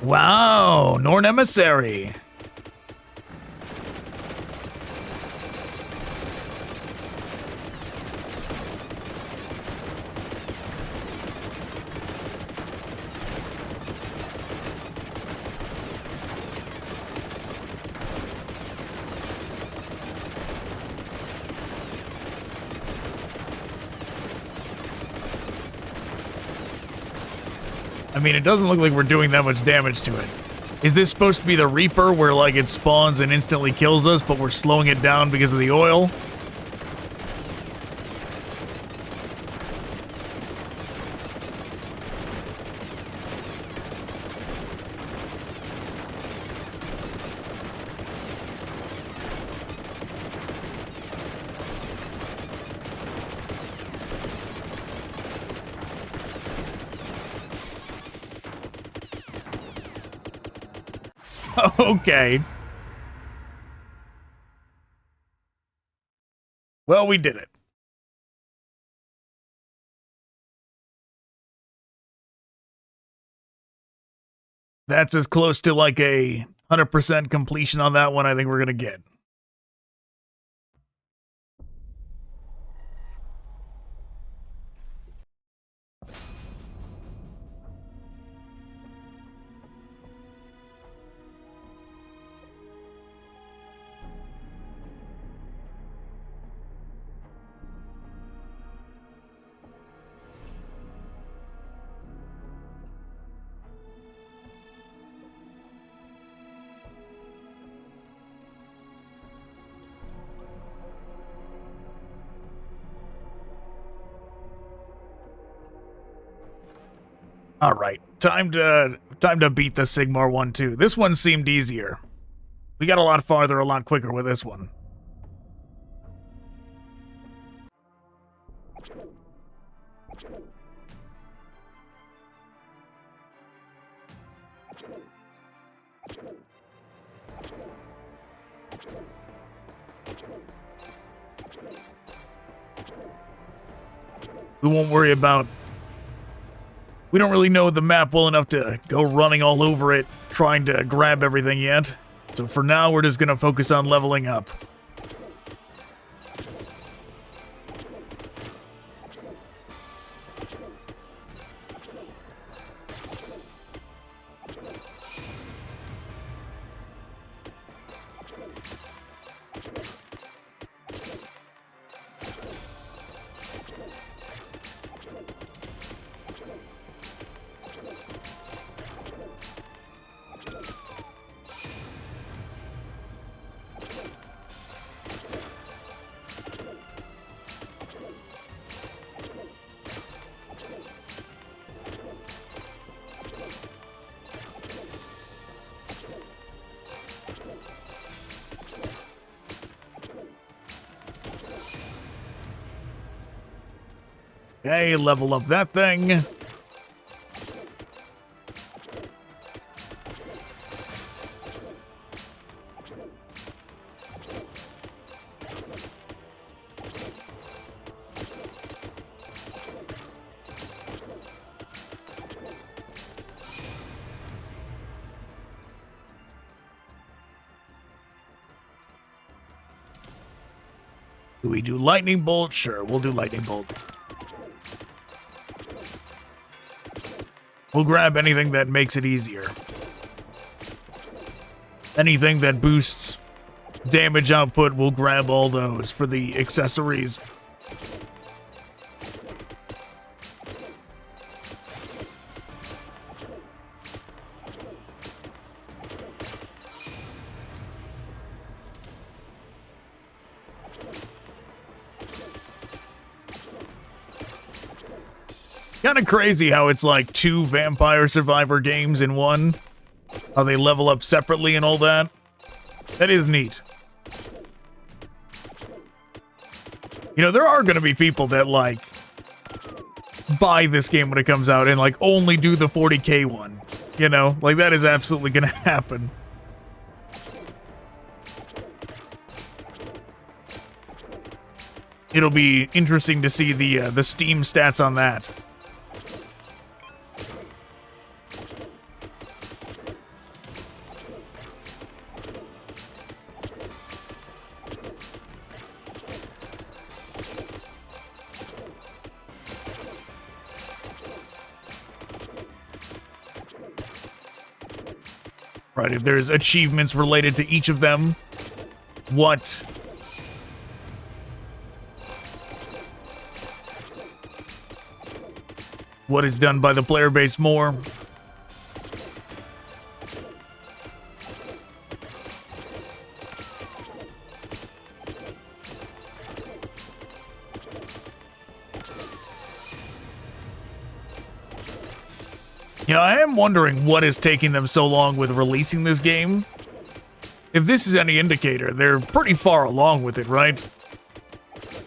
Wow, Norn Emissary. I mean, it doesn't look like we're doing that much damage to it. Is this supposed to be the Reaper, where, like, it spawns and instantly kills us, but we're slowing it down because of the oil? Okay. Well, we did it. That's as close to like a 100% completion on that one I think we're going to get. All right, time to beat the Sigmar one too. This one seemed easier. We got a lot farther, a lot quicker with this one. We won't worry about... We don't really know the map well enough to go running all over it, trying to grab everything yet. So for now, we're just going to focus on leveling up. Okay, level up that thing. Do we do lightning bolt? Sure, we'll do lightning bolt. We'll grab anything that makes it easier. Anything that boosts damage output, we'll grab all those for the accessories. Kind of crazy how it's like 2 Vampire Survivor games in one. How they level up separately and all that. That is neat. You know, there are going to be people that, like, buy this game when it comes out and, like, only do the 40k one. You know? Like, that is absolutely going to happen. It'll be interesting to see the Steam stats on that. Right, if there's achievements related to each of them, what is done by the player base more. Yeah, I am wondering what is taking them so long with releasing this game. If this is any indicator, they're pretty far along with it, right?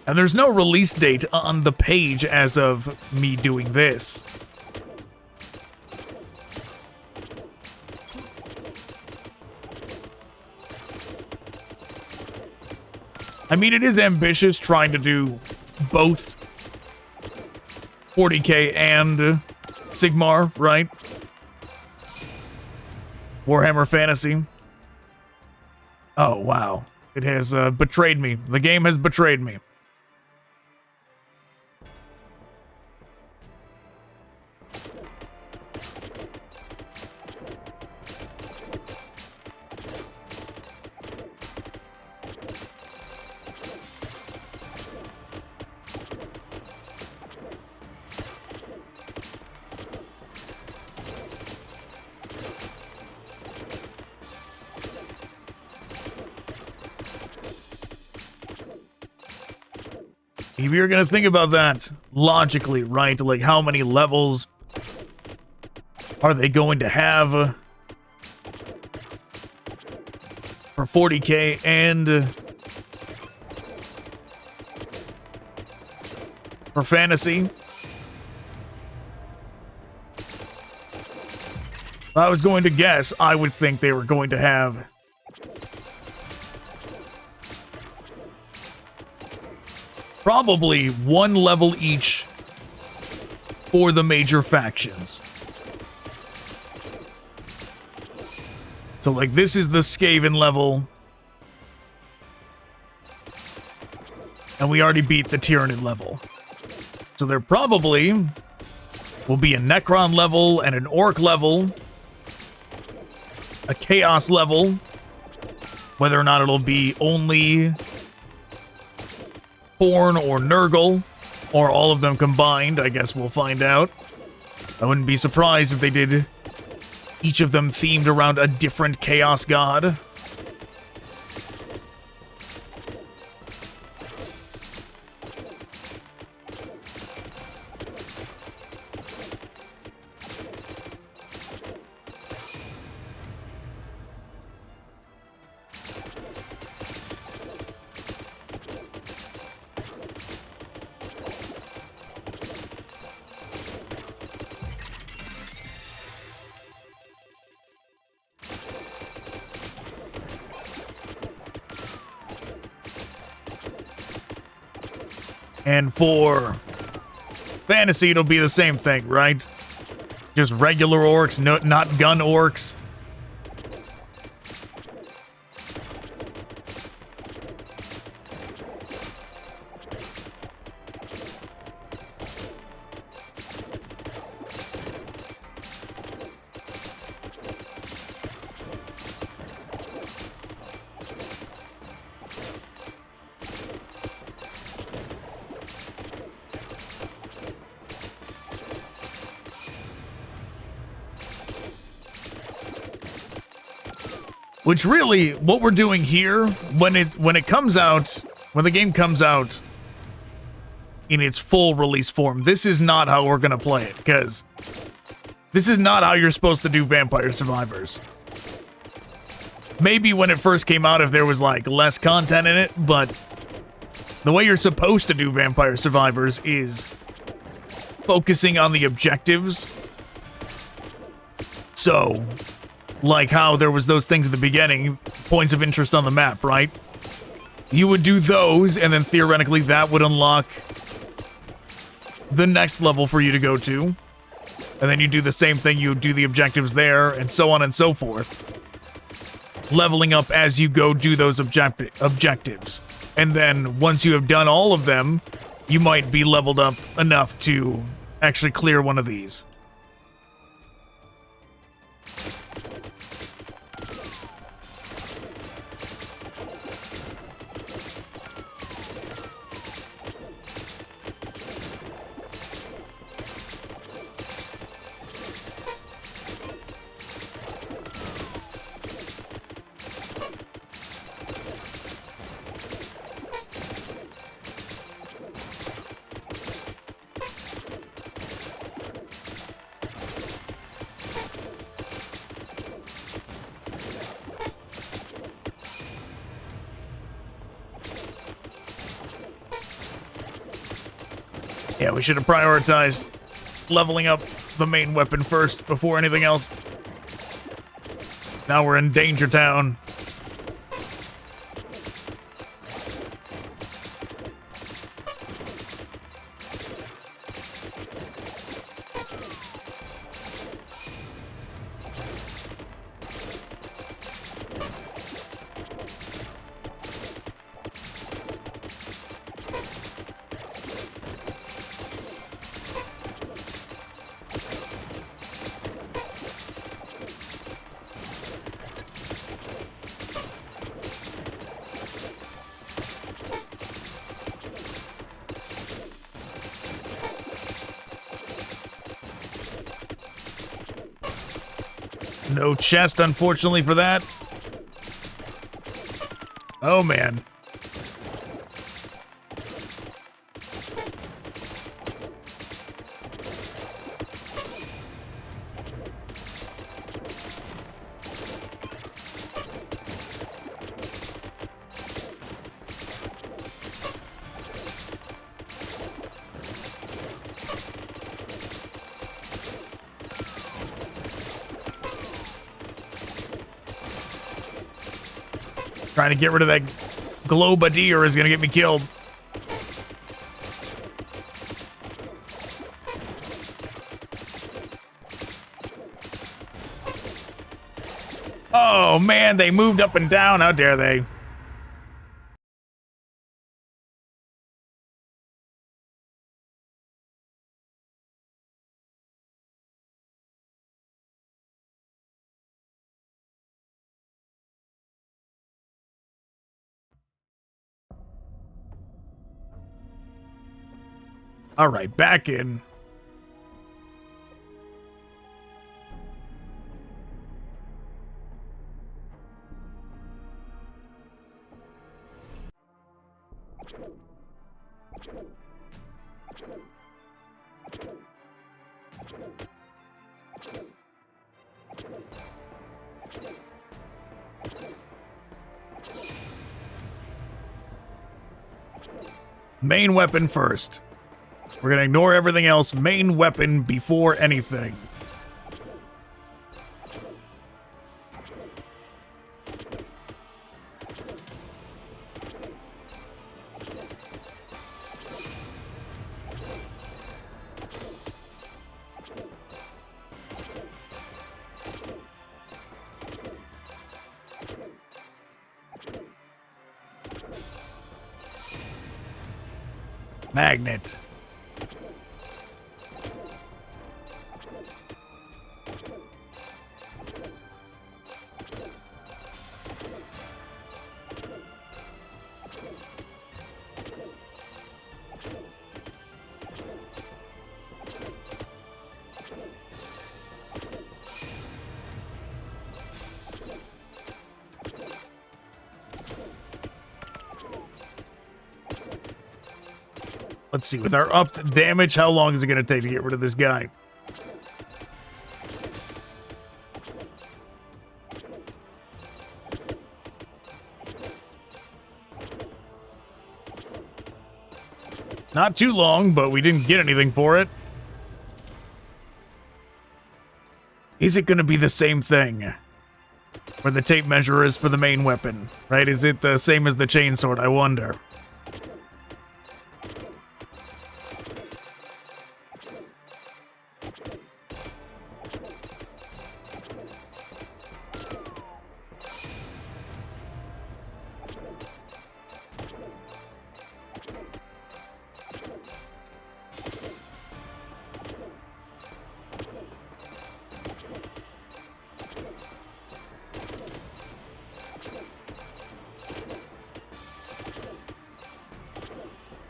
And there's no release date on the page as of me doing this. I mean, it is ambitious trying to do both 40k and Sigmar, right? Warhammer Fantasy. Oh, wow. It has betrayed me. The game has betrayed me. If you're gonna think about that logically, right? Like, how many levels are they going to have for 40k and for fantasy? If I was going to guess, I would think they were going to have probably 1 level each for the major factions. So, like, this is the Skaven level. And we already beat the Tyranid level. So there probably will be a Necron level and an Orc level. A Chaos level. Whether or not it'll be only Khorne or Nurgle, or all of them combined, I guess we'll find out. I wouldn't be surprised if they did each of them themed around a different Chaos God. And for fantasy, it'll be the same thing, right? Just regular orcs, no, not gun orcs. Which really, what we're doing here, when it comes out, when the game comes out in its full release form, this is not how we're gonna play it, because this is not how you're supposed to do Vampire Survivors. Maybe when it first came out, if there was like less content in it, but the way you're supposed to do Vampire Survivors is focusing on the objectives. So, like how there was those things at the beginning, points of interest on the map, right? You would do those, and then theoretically that would unlock the next level for you to go to. And then you do the same thing, you do the objectives there, and so on and so forth. Leveling up as you go do those objectives. And then once you have done all of them, you might be leveled up enough to actually clear one of these. Yeah, we should have prioritized leveling up the main weapon first before anything else. Now we're in Danger Town. No chest, unfortunately, for that. Oh, man. Trying to get rid of that globadier is gonna get me killed. Oh man, they moved up and down. How dare they? All right, back in. Main weapon first. We're gonna ignore everything else. Main weapon before anything. Magnet. Let's see, with our upped damage, how long is it going to take to get rid of this guy? Not too long, but we didn't get anything for it. Is it going to be the same thing? Where the tape measure is for the main weapon, right? Is it the same as the chainsword? I wonder.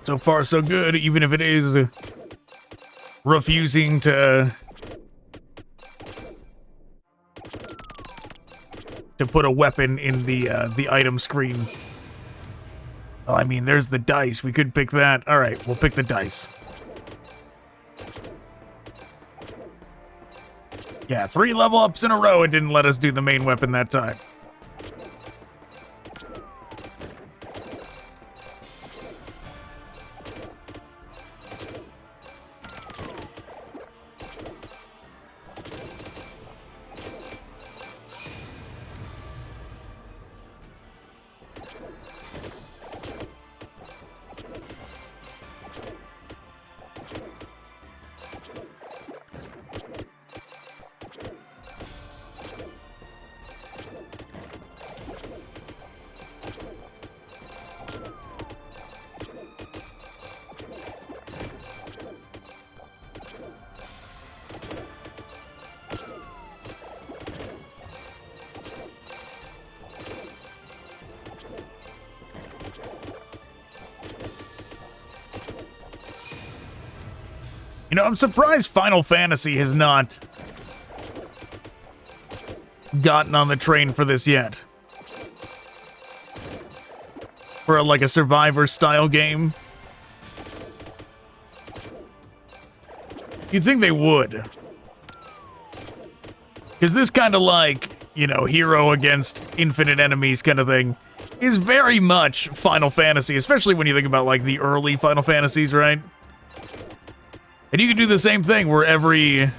So far, so good, even if it is refusing to put a weapon in the item screen. Well, I mean, there's the dice. We could pick that. All right, we'll pick the dice. Yeah, 3 level ups in a row. It didn't let us do the main weapon that time. You know, I'm surprised Final Fantasy has not gotten on the train for this yet. For like a Survivor-style game. You'd think they would. Because this kind of like, you know, hero against infinite enemies kind of thing is very much Final Fantasy, especially when you think about like the early Final Fantasies, right? And you can do the same thing where every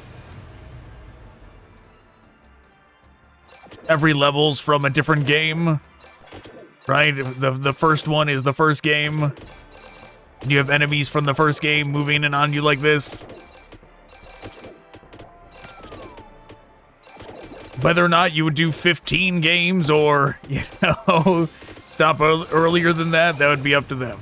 level's from a different game, right? The first one is the first game. You have enemies from the first game moving in on you like this. Whether or not you would do 15 games or, you know, stop earlier than that would be up to them.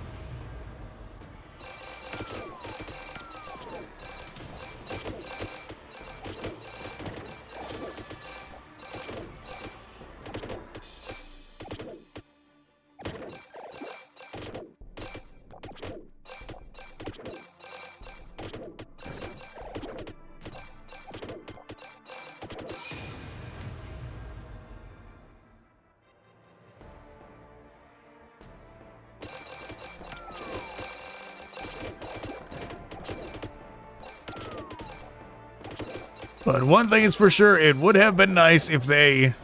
But one thing is for sure, it would have been nice if they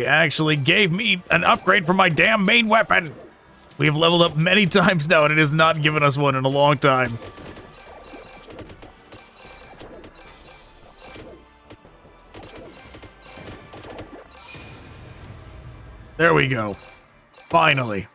actually gave me an upgrade for my damn main weapon. We have leveled up many times now, and it has not given us one in a long time. There we go. Finally.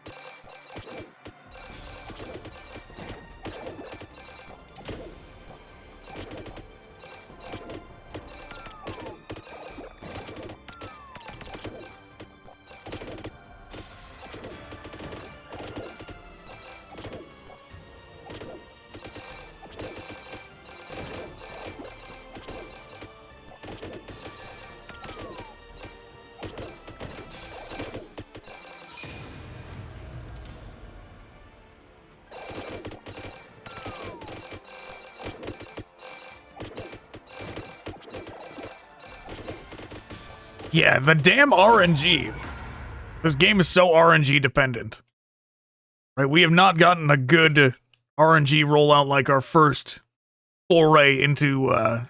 Yeah, the damn RNG. This game is so RNG dependent. Right, we have not gotten a good RNG rollout like our first foray into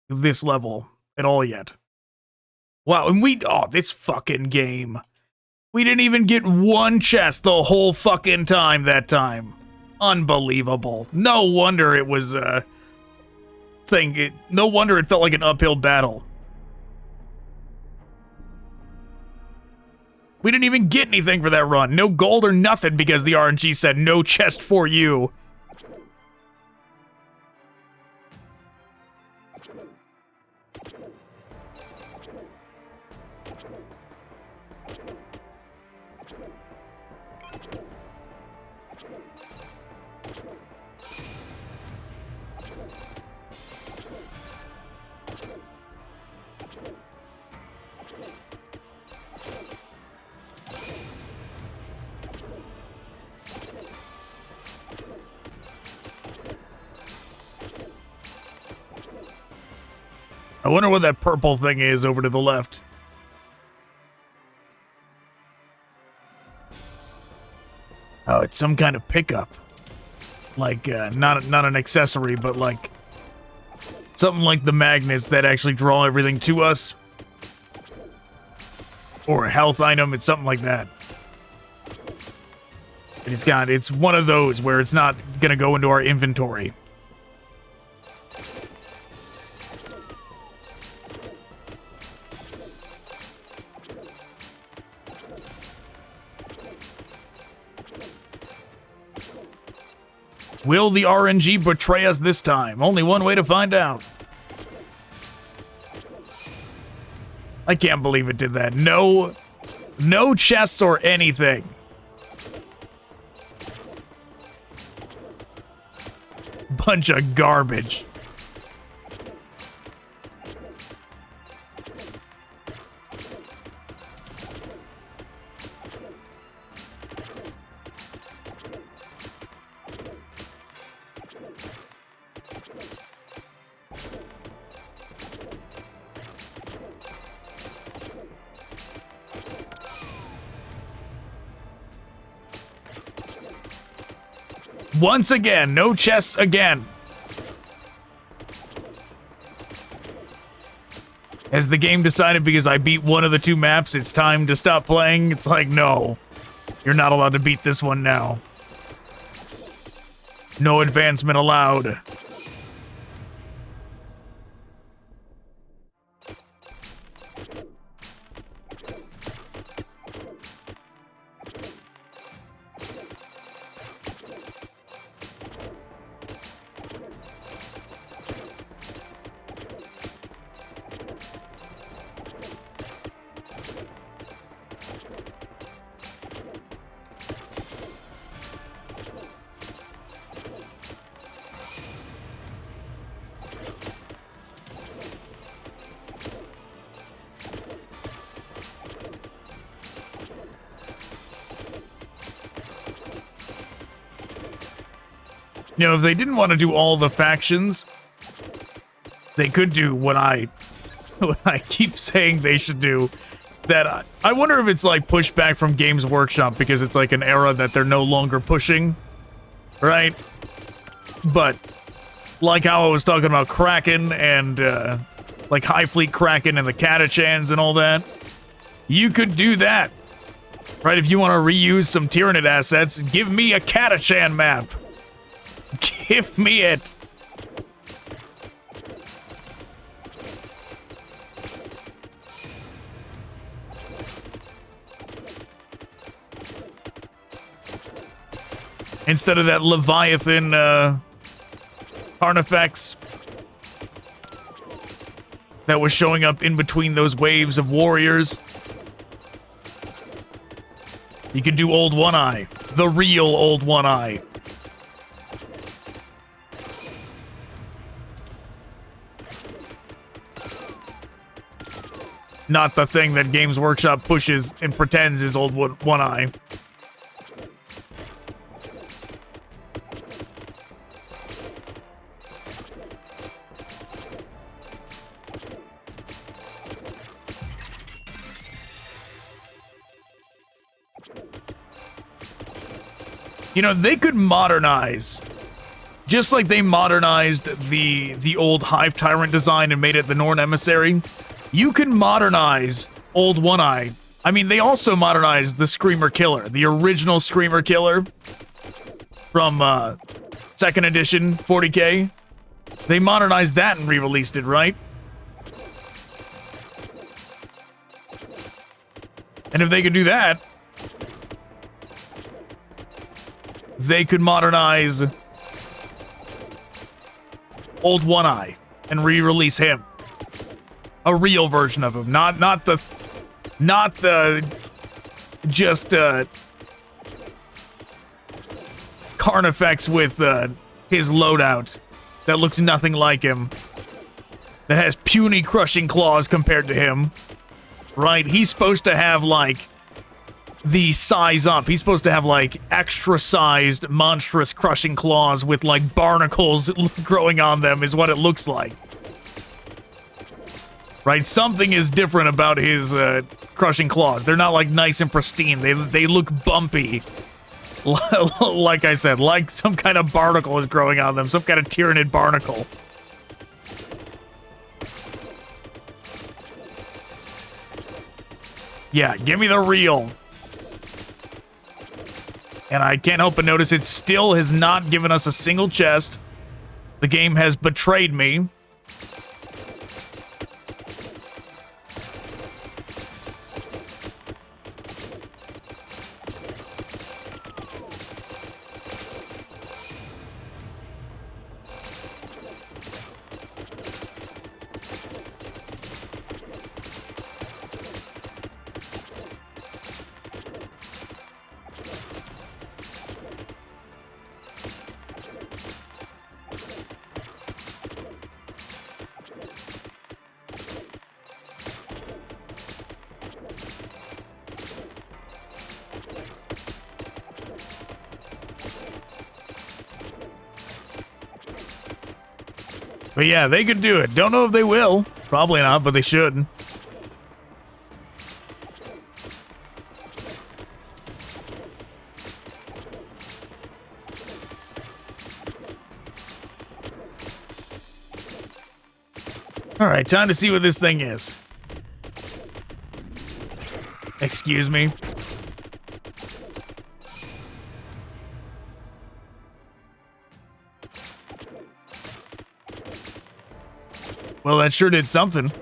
this level at all yet. Wow, and this fucking game. We didn't even get one chest the whole fucking time that time. Unbelievable. No wonder it was no wonder it felt like an uphill battle. We didn't even get anything for that run. No gold or nothing because the RNG said no chest for you. I wonder what that purple thing is over to the left. Oh, it's some kind of pickup. Like, not an accessory, but like something like the magnets that actually draw everything to us. Or a health item, it's something like that. It's one of those where it's not gonna go into our inventory. Will the RNG betray us this time? Only one way to find out. I can't believe it did that. No chests or anything. Bunch of garbage. Once again, no chests again. Has the game decided because I beat one of the two maps, it's time to stop playing? It's like, no. You're not allowed to beat this one now. No advancement allowed. You know, if they didn't want to do all the factions, they could do what I keep saying they should do. That I wonder if it's like pushback from Games Workshop because it's like an era that they're no longer pushing, right? But like how I was talking about Kraken and like High Fleet Kraken and the Catachans and all that, you could do that, right? If you want to reuse some Tyranid assets, give me a Catachan map. Give me it. Instead of that Leviathan artifacts that was showing up in between those waves of warriors. You could do Old One Eye. The real Old One Eye. Not the thing that Games Workshop pushes and pretends is Old One Eye. You know, they could modernize, just like they modernized the old Hive Tyrant design and made it the Norn Emissary. You can modernize old One-Eye. I mean, they also modernized the Screamer Killer, the original Screamer Killer from 2nd edition 40k. They modernized that and re-released it, right? And if they could do that, they could modernize old One-Eye and re-release him. A real version of him, not the just Carnifex with his loadout that looks nothing like him, that has puny crushing claws compared to him. Right? He's supposed to have like the size up. He's supposed to have like extra sized monstrous crushing claws with like barnacles growing on them is what it looks like. Right? Something is different about his crushing claws. They're not like nice and pristine. They look bumpy. Like I said, like some kind of barnacle is growing on them. Some kind of tyrannid barnacle. Yeah, give me the real. And I can't help but notice it still has not given us a single chest. The game has betrayed me. But yeah, they could do it. Don't know if they will. Probably not, but they should. Alright, time to see what this thing is. Excuse me. Well, that sure did something.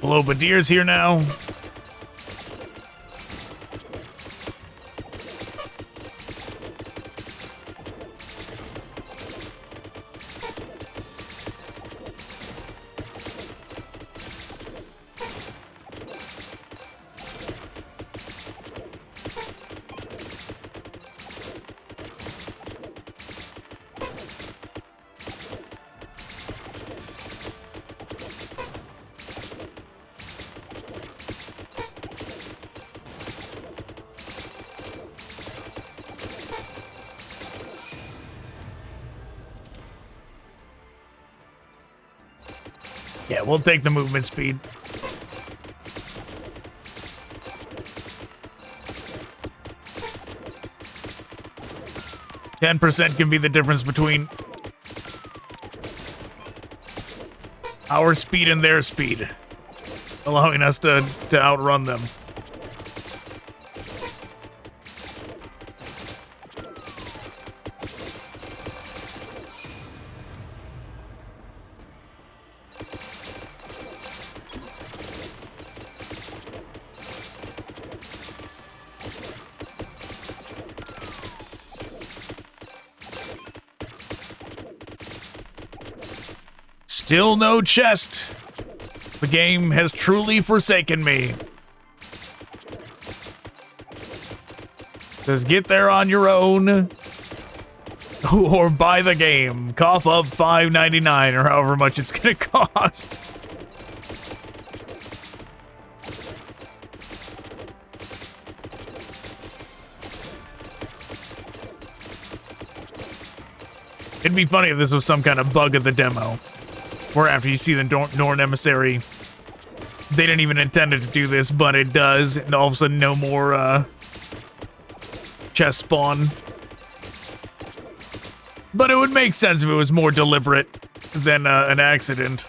Hello, Badir's here now. Yeah, we'll take the movement speed. %10 can be the difference between our speed and their speed, allowing us to outrun them. Still no chest. The game has truly forsaken me. Just get there on your own. Or buy the game. Cough up $5.99 or however much it's gonna cost. It'd be funny if this was some kind of bug of the demo, where after you see the Norn Emissary, they didn't even intend it to do this, but it does, and all of a sudden no more chest spawn. But it would make sense if it was more deliberate than an accident.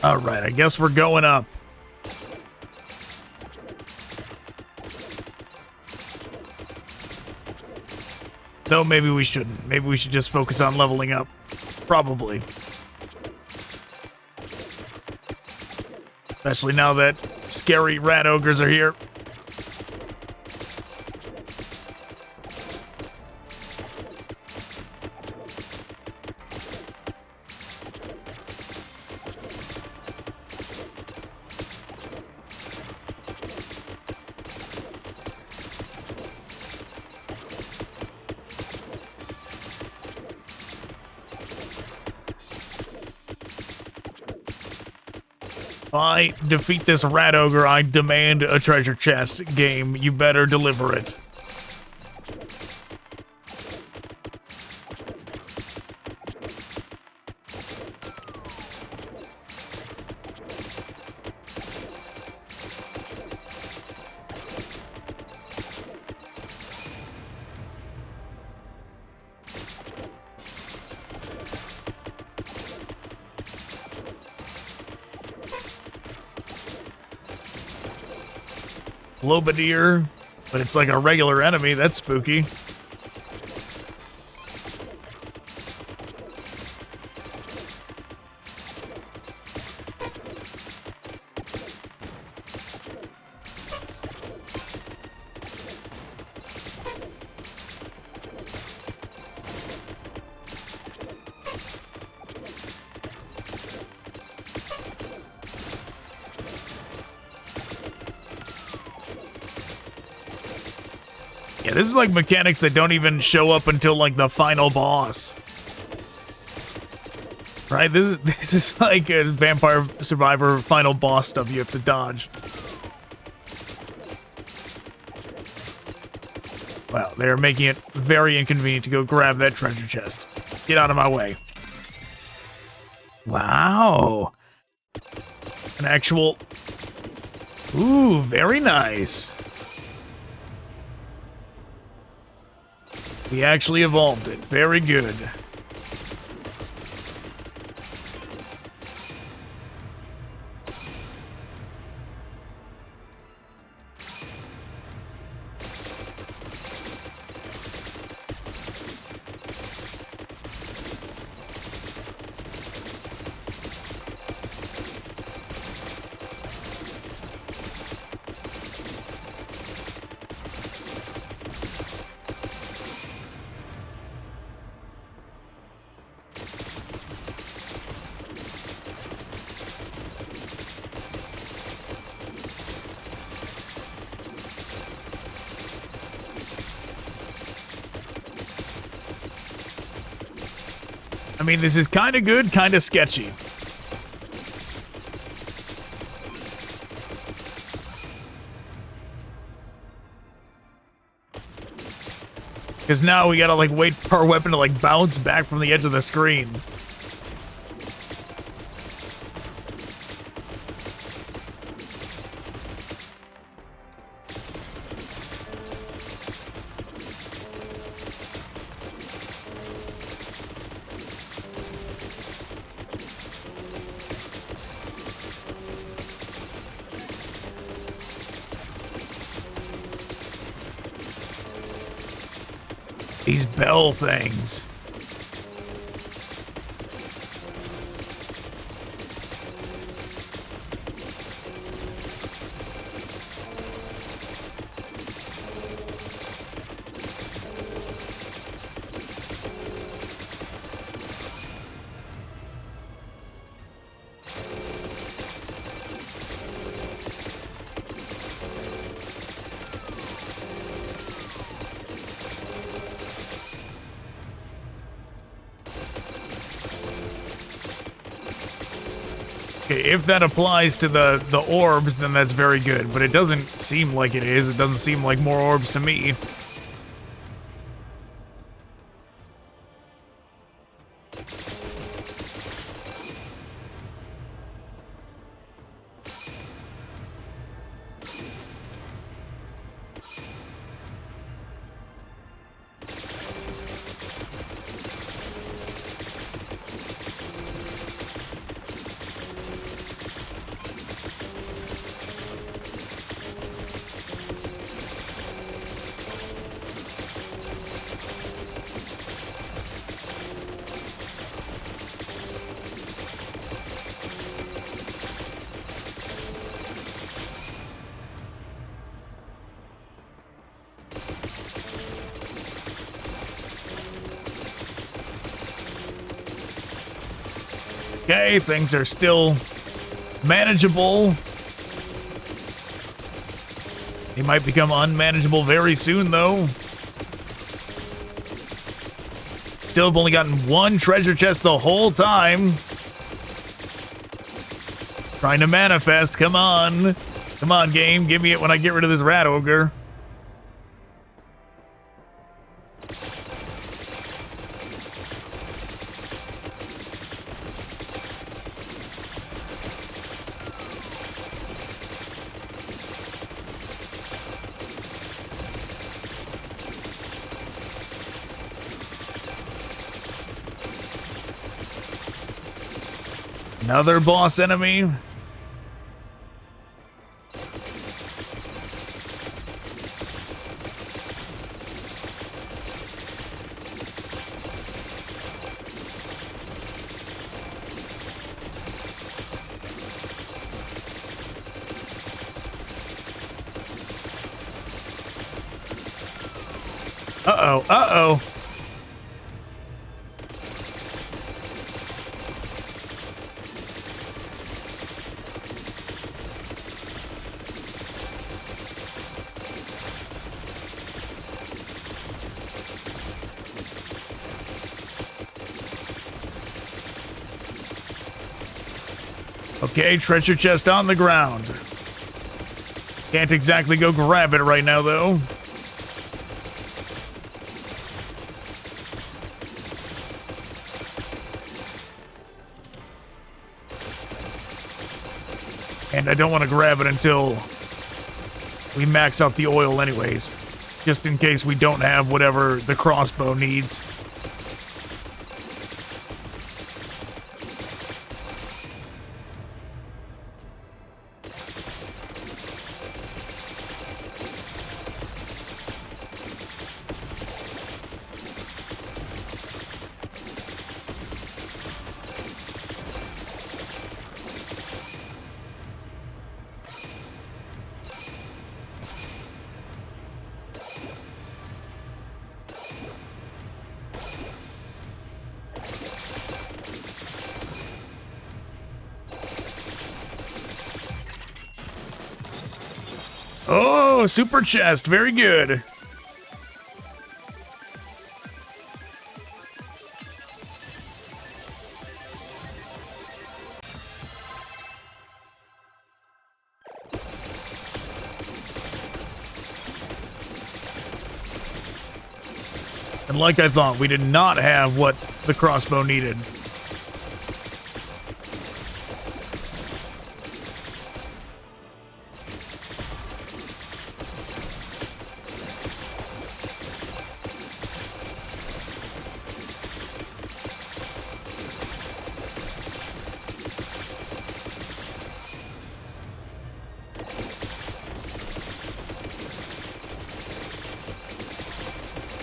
Alright, I guess we're going up. Though maybe we shouldn't. Maybe we should just focus on leveling up. Probably. Especially now that scary rat ogres are here. If I defeat this rat ogre, I demand a treasure chest. Game, you better deliver it. Globadier, but it's like a regular enemy. That's spooky. Yeah, this is like mechanics that don't even show up until like the final boss. Right? This is like a Vampire Survivor final boss stuff you have to dodge. Well, they're making it very inconvenient to go grab that treasure chest. Get out of my way. Wow. An actual... Ooh, very nice. We actually evolved it. Very good. I mean, this is kind of good, kind of sketchy. Because now we gotta, like, wait for our weapon to, like, bounce back from the edge of the screen. These bell things. Okay, if that applies to the orbs, then that's very good, but it doesn't seem like it is. It doesn't seem like more orbs to me. Okay, things are still manageable. They might become unmanageable very soon, though. Still have only gotten one treasure chest the whole time. Trying to manifest, come on. Come on, game, give me it when I get rid of this rat ogre. Another boss enemy. Uh-oh, uh-oh. Okay, treasure chest on the ground. Can't exactly go grab it right now, though. And I don't want to grab it until we max out the oil anyways. Just in case we don't have whatever the crossbow needs. Oh, super chest. Very good. And like I thought, we did not have what the crossbow needed.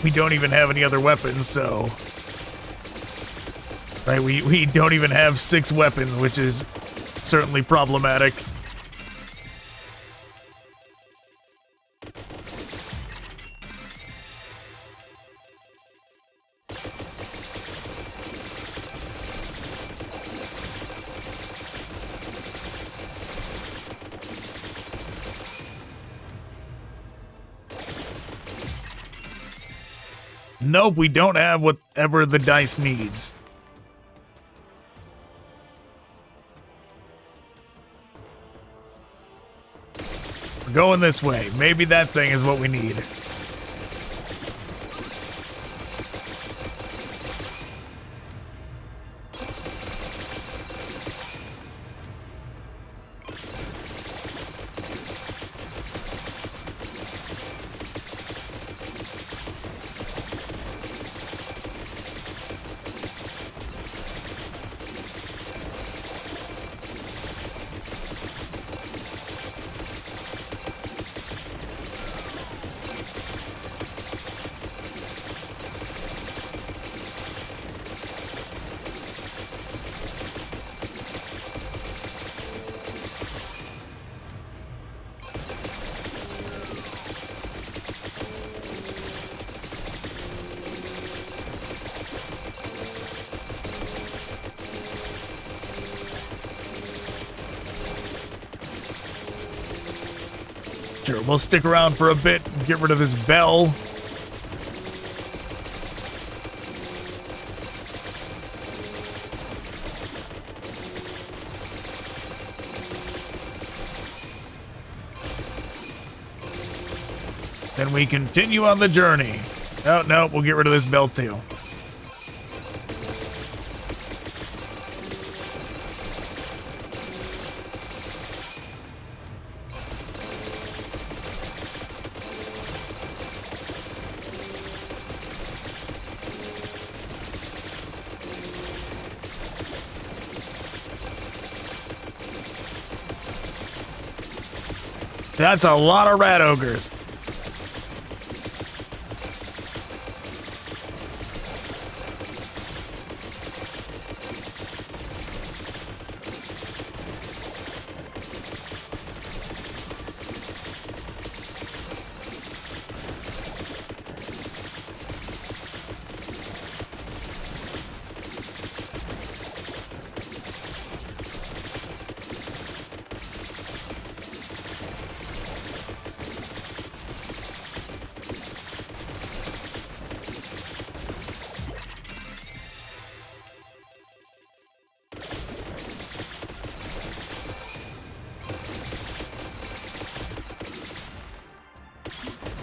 We don't even have any other weapons, so... Right, we don't even have 6 weapons, which is certainly problematic. Nope, we don't have whatever the dice needs. We're going this way. Maybe that thing is what we need. Sure, we'll stick around for a bit and get rid of this bell. Then we continue on the journey. Oh, no, we'll get rid of this bell too. That's a lot of rat ogres.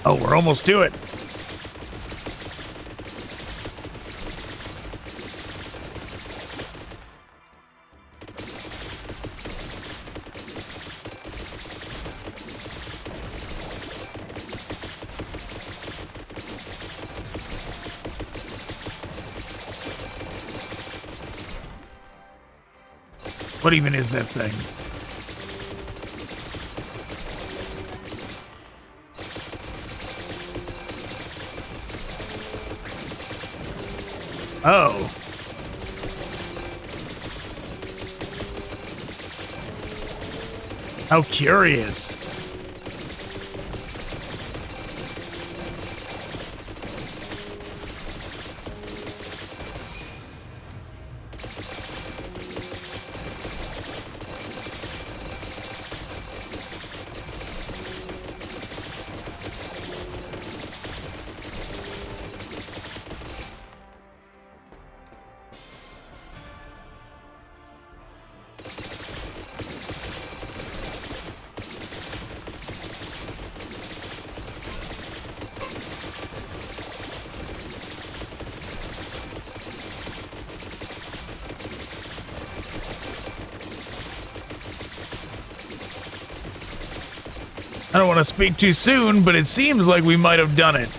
Oh, we're almost to it. What even is that thing? Oh. How curious. I don't want to speak too soon, but it seems like we might have done it.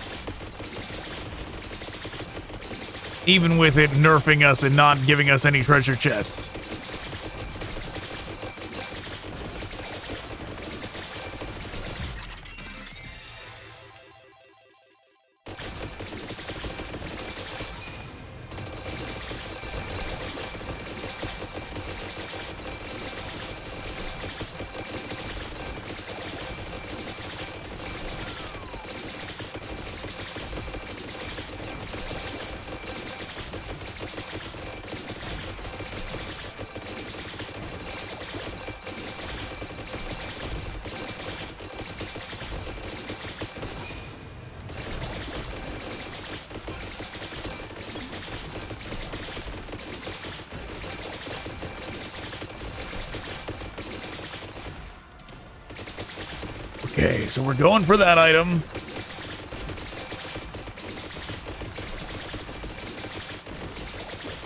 Even with it nerfing us and not giving us any treasure chests. Okay, so we're going for that item.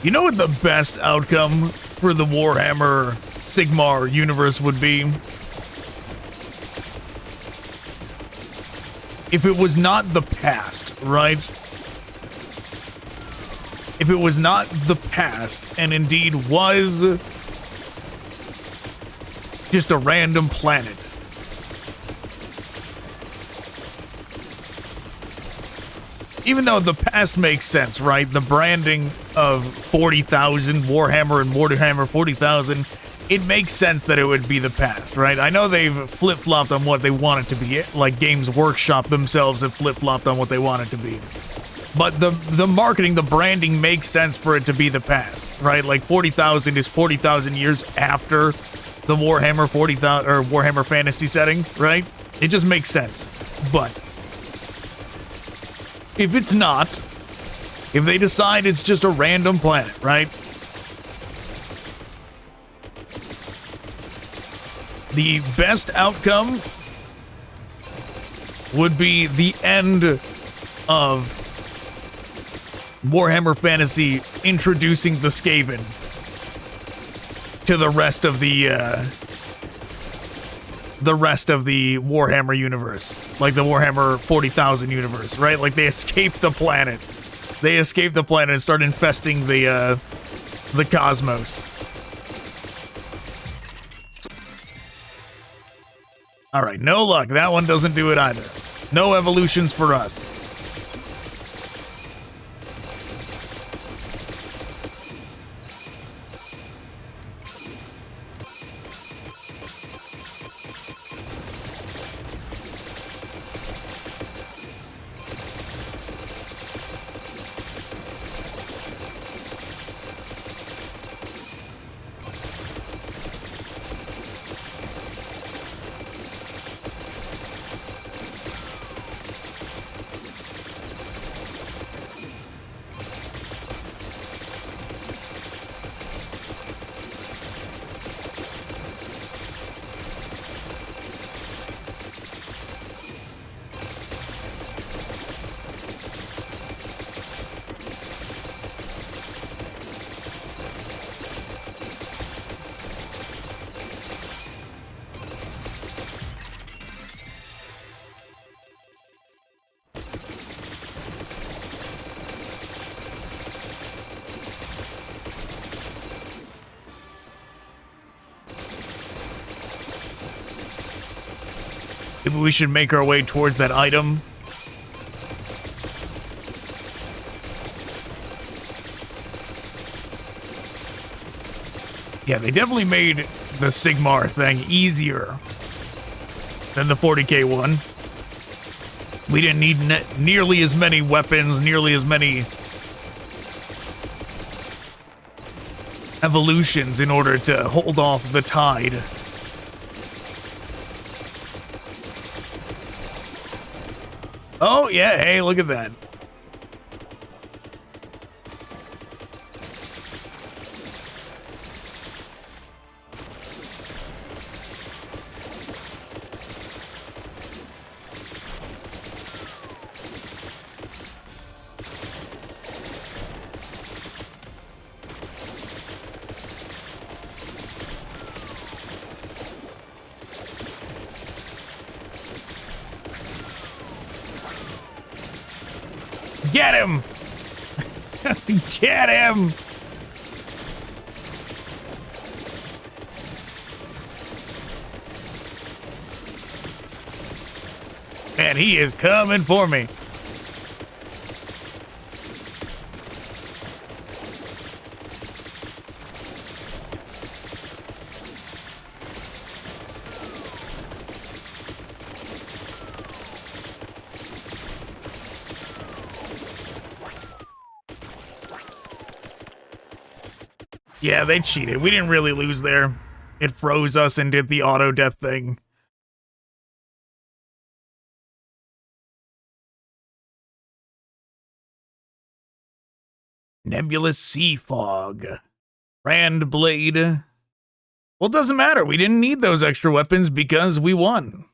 You know what the best outcome for the Warhammer Sigmar universe would be? If it was not the past, right? If it was not the past, and indeed was just a random planet. Even though the past makes sense, right? The branding of 40,000, Warhammer and Warhammer 40,000, it makes sense that it would be the past, right? I know they've flip-flopped on what they want it to be, like Games Workshop themselves have flip-flopped on what they want it to be. But the marketing, the branding makes sense for it to be the past, right? Like 40,000 is 40,000 years after the Warhammer 40,000 or Warhammer Fantasy setting, right? It just makes sense. But if it's not, if they decide it's just a random planet, right? The best outcome would be the end of Warhammer Fantasy introducing the Skaven to the rest of the Warhammer universe, like the Warhammer 40,000 universe, right? Like they escaped the planet. They escaped the planet and start infesting the cosmos. All right, no luck. That one doesn't do it either. No evolutions for us. Maybe we should make our way towards that item. Yeah, they definitely made the Sigmar thing easier than the 40k one. We didn't need nearly as many weapons, nearly as many evolutions in order to hold off the tide. Oh, yeah, hey, look at that. Get him! Get him! Man, he is coming for me. Yeah, they cheated. We didn't really lose there. It froze us and did the auto death thing. Nebulous Sea Fog. Brand Blade. Well, it doesn't matter. We didn't need those extra weapons because we won.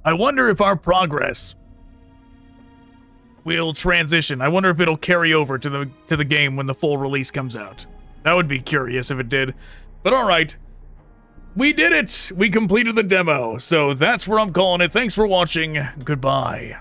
I wonder if our progress will transition. I wonder if it'll carry over to the game when the full release comes out. That would be curious if it did. But all right. We did it! We completed the demo, so that's where I'm calling it. Thanks for watching. Goodbye.